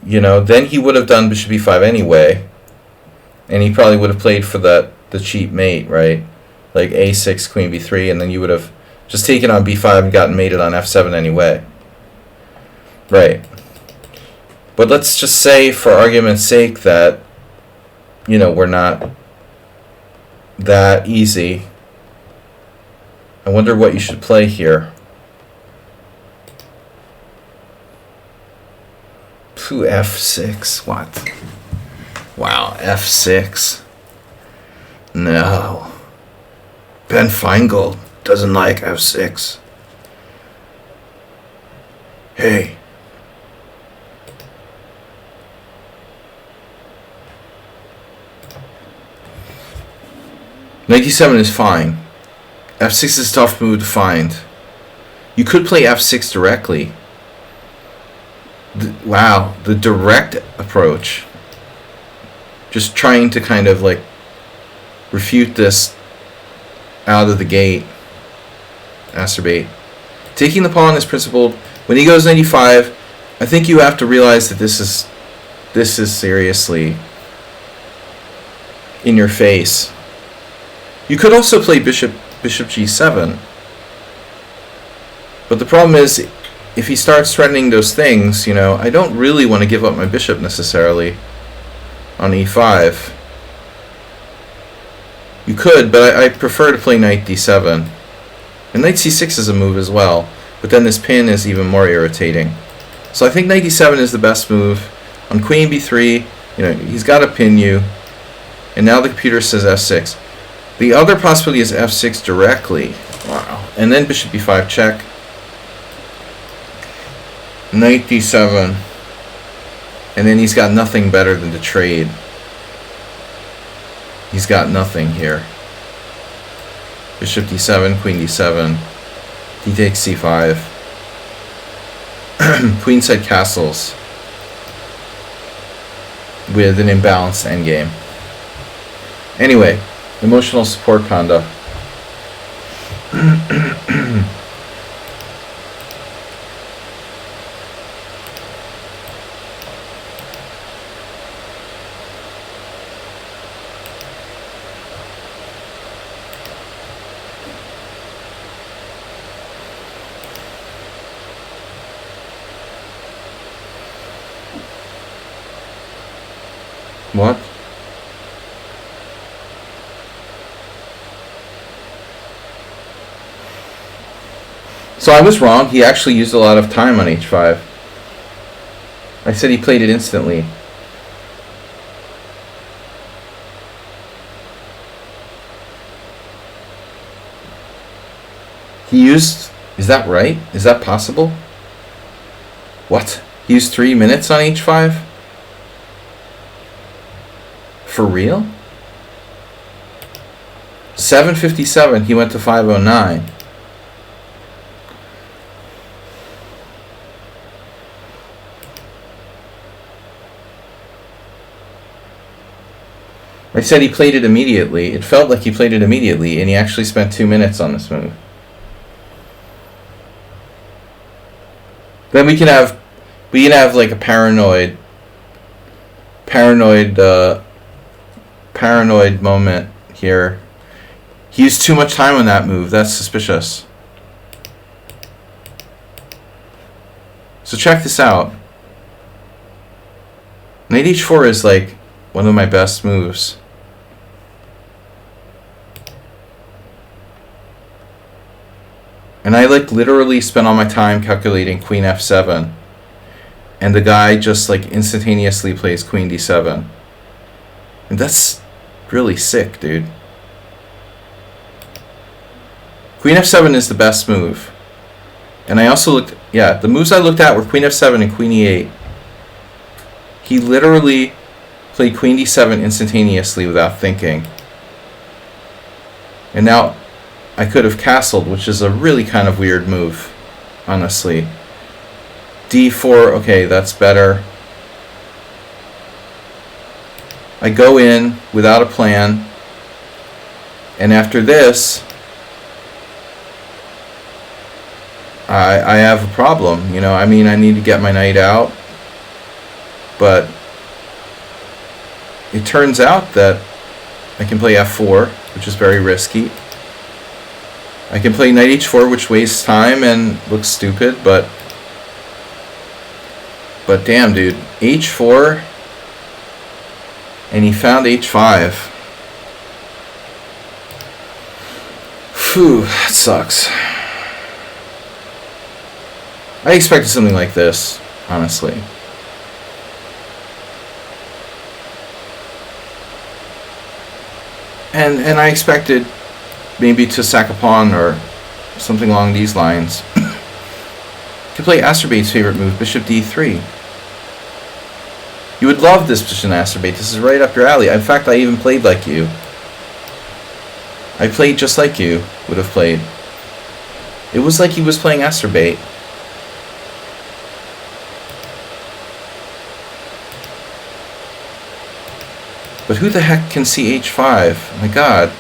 S1: Then he would have done bishop E5 anyway, and he probably would have played for the cheap mate, right? Like A6, Queen B3, and then you would have just taken on B5 and gotten mated on F7 anyway. Right. But let's just say, for argument's sake, that, we're not that easy. I wonder what you should play here. Phew, F6. What? Wow, F6. No. Ben Feingold doesn't like F6. Hey. Knight D7 is fine. F6 is a tough move to find. You could play F6 directly. Wow, the direct approach. Just trying to kind of like refute this out of the gate. Acerbate. Taking the pawn is principled. When he goes 95, I think you have to realize that this is seriously in your face. You could also play bishop G7. But the problem is, if he starts threatening those things, I don't really want to give up my bishop necessarily on E5. You could, but I prefer to play knight D7. And knight C6 is a move as well, but then this pin is even more irritating. So I think knight D7 is the best move. On Queen B3, he's got to pin you. And now the computer says F6. The other possibility is F6 directly. Wow. And then bishop B5 check. Knight D7. And then he's got nothing better than to trade. He's got nothing here. Bishop D7, Queen D7. D takes C5. Queenside castles. With an imbalanced endgame. Anyway, emotional support Pawnda. What? So I was wrong. He actually used a lot of time on H5. I said he played it instantly. He used... Is that right? Is that possible? What? He used 3 minutes on H5? For real? 7:57, he went to 5:09. I said he played it immediately. It felt like he played it immediately, and he actually spent 2 minutes on this move. Then we can have like a paranoid moment here. He used too much time on that move. That's suspicious. So check this out. Knight h4 is like one of my best moves. And I like literally spent all my time calculating queen f7. And the guy just like instantaneously plays queen d7. And that's really sick, dude. Queen f7 is the best move. And I also looked, yeah, the moves I looked at were queen f7 and queen e8. He literally played queen d7 instantaneously without thinking. And now I could have castled, which is a really kind of weird move, honestly. d4, okay, that's better. I go in without a plan. And after this, I have a problem. You know, I mean, I need to get my knight out. But it turns out that I can play f4, which is very risky. I can play knight h4, which wastes time and looks stupid, but damn, dude, h4, and he found h5. Phew, that sucks. I expected something like this, honestly. And I expected maybe to sack a pawn or something along these lines. To play Asturbate's favorite move, bishop d3. You would love this position, Asturbate. This is right up your alley. In fact, I even played like you. I played just like you would have played. It was like he was playing Asturbate. But who the heck can see h5? My god.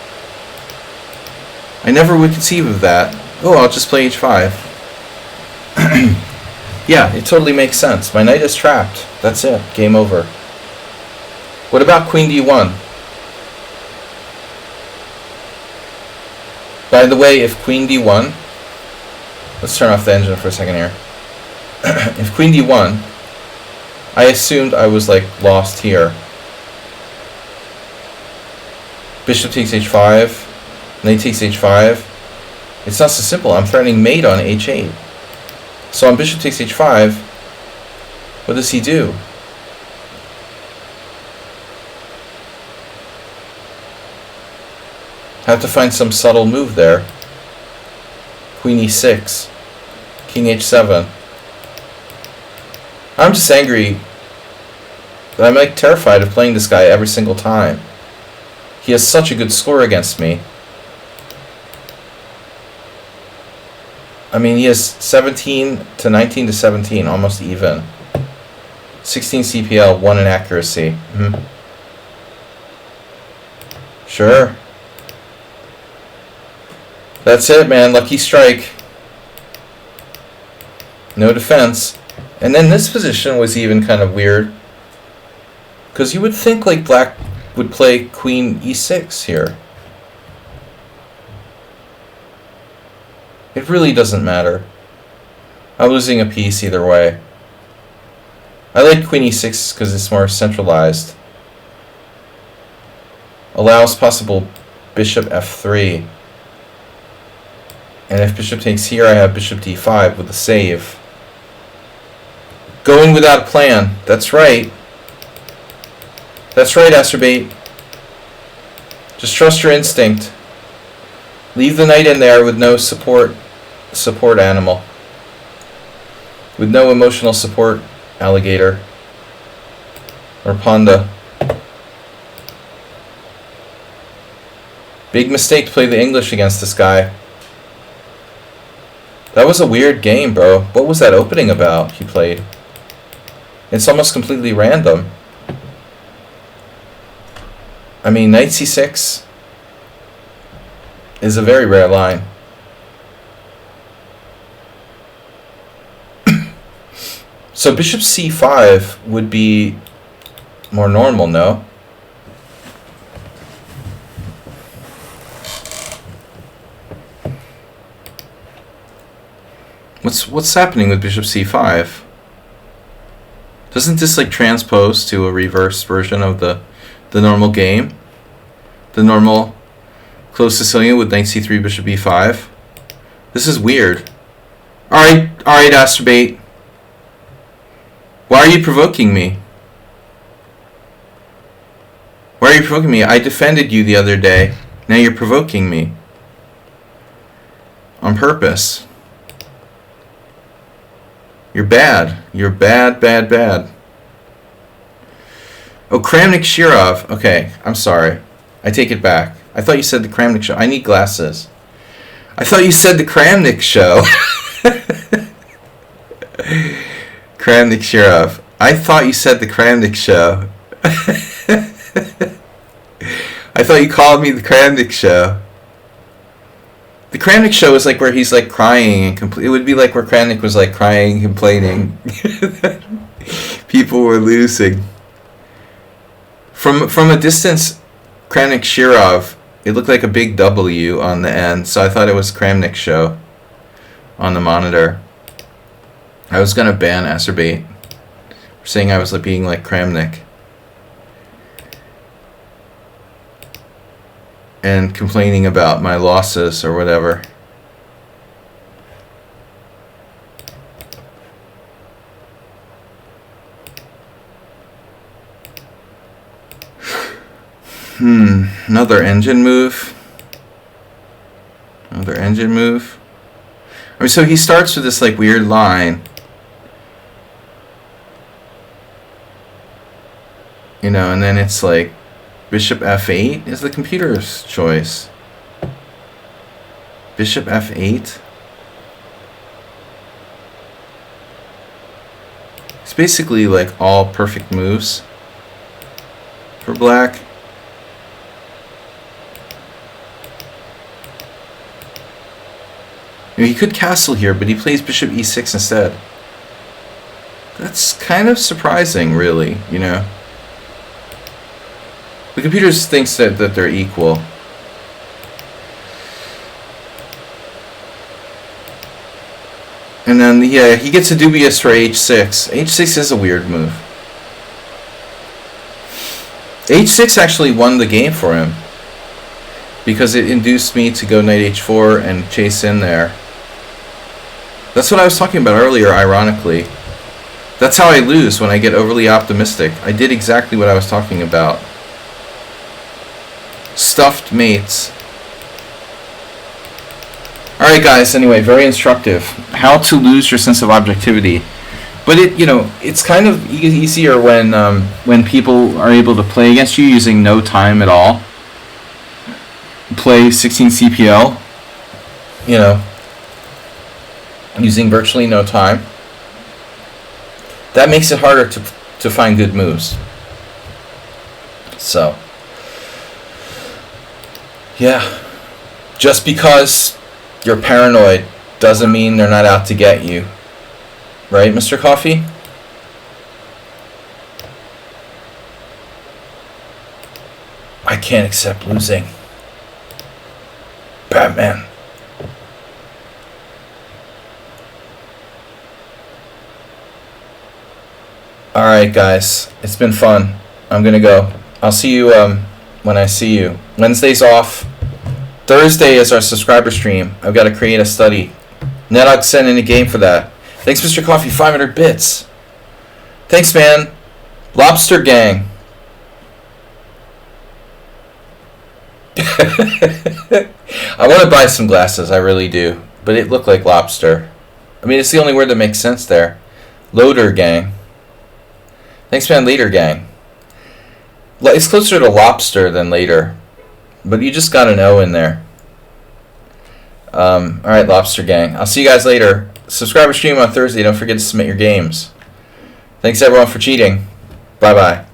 S1: I never would conceive of that. Oh, I'll just play h5. Yeah, it totally makes sense. My knight is trapped. That's it. Game over. What about queen d1? By the way, if queen d1... Let's turn off the engine for a second here. If queen d1, I assumed I was like lost here. Bishop takes h5, knight takes h5. It's not so simple. I'm threatening mate on h8. So on bishop takes h5, what does he do? Have to find some subtle move there. Queen e6, king h7. I'm just angry that I'm like terrified of playing this guy every single time. He has such a good score against me. I mean, he has 17 to 19 to 17, almost even. 16 CPL, 1 in accuracy. Sure. That's it, man. Lucky strike. No defense. And then this position was even kind of weird. Because you would think like black would play queen e6 here. It really doesn't matter. I'm losing a piece either way. I like queen e6 because it's more centralized. Allows possible bishop f3. And if bishop takes here, I have bishop d5 with a save. Going without a plan. That's right. That's right, Asturbate. Just trust your instinct. Leave the knight in there with no support animal. With no emotional support alligator. Or Pawnda. Big mistake to play the English against this guy. That was a weird game, bro. What was that opening about he played? It's almost completely random. I mean, knight c6 is a very rare line. So bishop c5 would be more normal, no? What's happening with bishop c5? Doesn't this like transpose to a reverse version of the normal game? The normal closed Sicilian with knight c3, bishop e5? This is weird. Alright, Astrobate. Why are you provoking me? Why are you provoking me? I defended you the other day. Now you're provoking me. On purpose. You're bad. You're bad, bad, bad. Oh, Kramnik-Shirov. Okay, I'm sorry. I take it back. I thought you said the Kramnik show. I need glasses. I thought you said the Kramnik show. Kramnik-Shirov. I thought you said the Kramnik show. I thought you called me the Kramnik show. The Kramnik show is like where he's like crying and it would be like where Kramnik was like crying, complaining. People were losing. From a distance, Kramnik-Shirov, it looked like a big W on the end, so I thought it was Kramnik show on the monitor. I was gonna ban Acerbate for saying I was like being like Kramnik and complaining about my losses or whatever. Another engine move. Another engine move. I mean, so he starts with this like weird line. You know, and then it's like bishop f8 is the computer's choice. Bishop f8. It's basically like all perfect moves for black. I mean, he could castle here, but he plays bishop e6 instead. That's kind of surprising, really, you know. The computer thinks that they're equal. And then, yeah, he gets a dubious for h6. h6 is a weird move. h6 actually won the game for him, because it induced me to go knight h4 and chase in there. That's what I was talking about earlier, ironically. That's how I lose when I get overly optimistic. I did exactly what I was talking about. Stuffed mates. Alright guys, anyway, very instructive. How to lose your sense of objectivity. But it, you know, it's kind of easier when people are able to play against you using no time at all. Play 16 CPL, you know, using virtually no time. That makes it harder to find good moves. So, yeah, just because you're paranoid doesn't mean they're not out to get you. Right, Mr. Coffee? I can't accept losing. Batman. Alright guys, it's been fun. I'm gonna go. I'll see you when I see you. Wednesday's off. Thursday is our subscriber stream. I've got to create a study. Nedog sent in a game for that. Thanks, Mr. Coffee, 500 bits. Thanks, man. Lobster Gang. I want to buy some glasses, I really do. But it looked like lobster. I mean, it's the only word that makes sense there. Loader Gang. Thanks, man. Later Gang. It's closer to lobster than later. But you just got an O in there. Alright, Lobster Gang. I'll see you guys later. Subscriber stream on Thursday. Don't forget to submit your games. Thanks, everyone, for cheating. Bye-bye.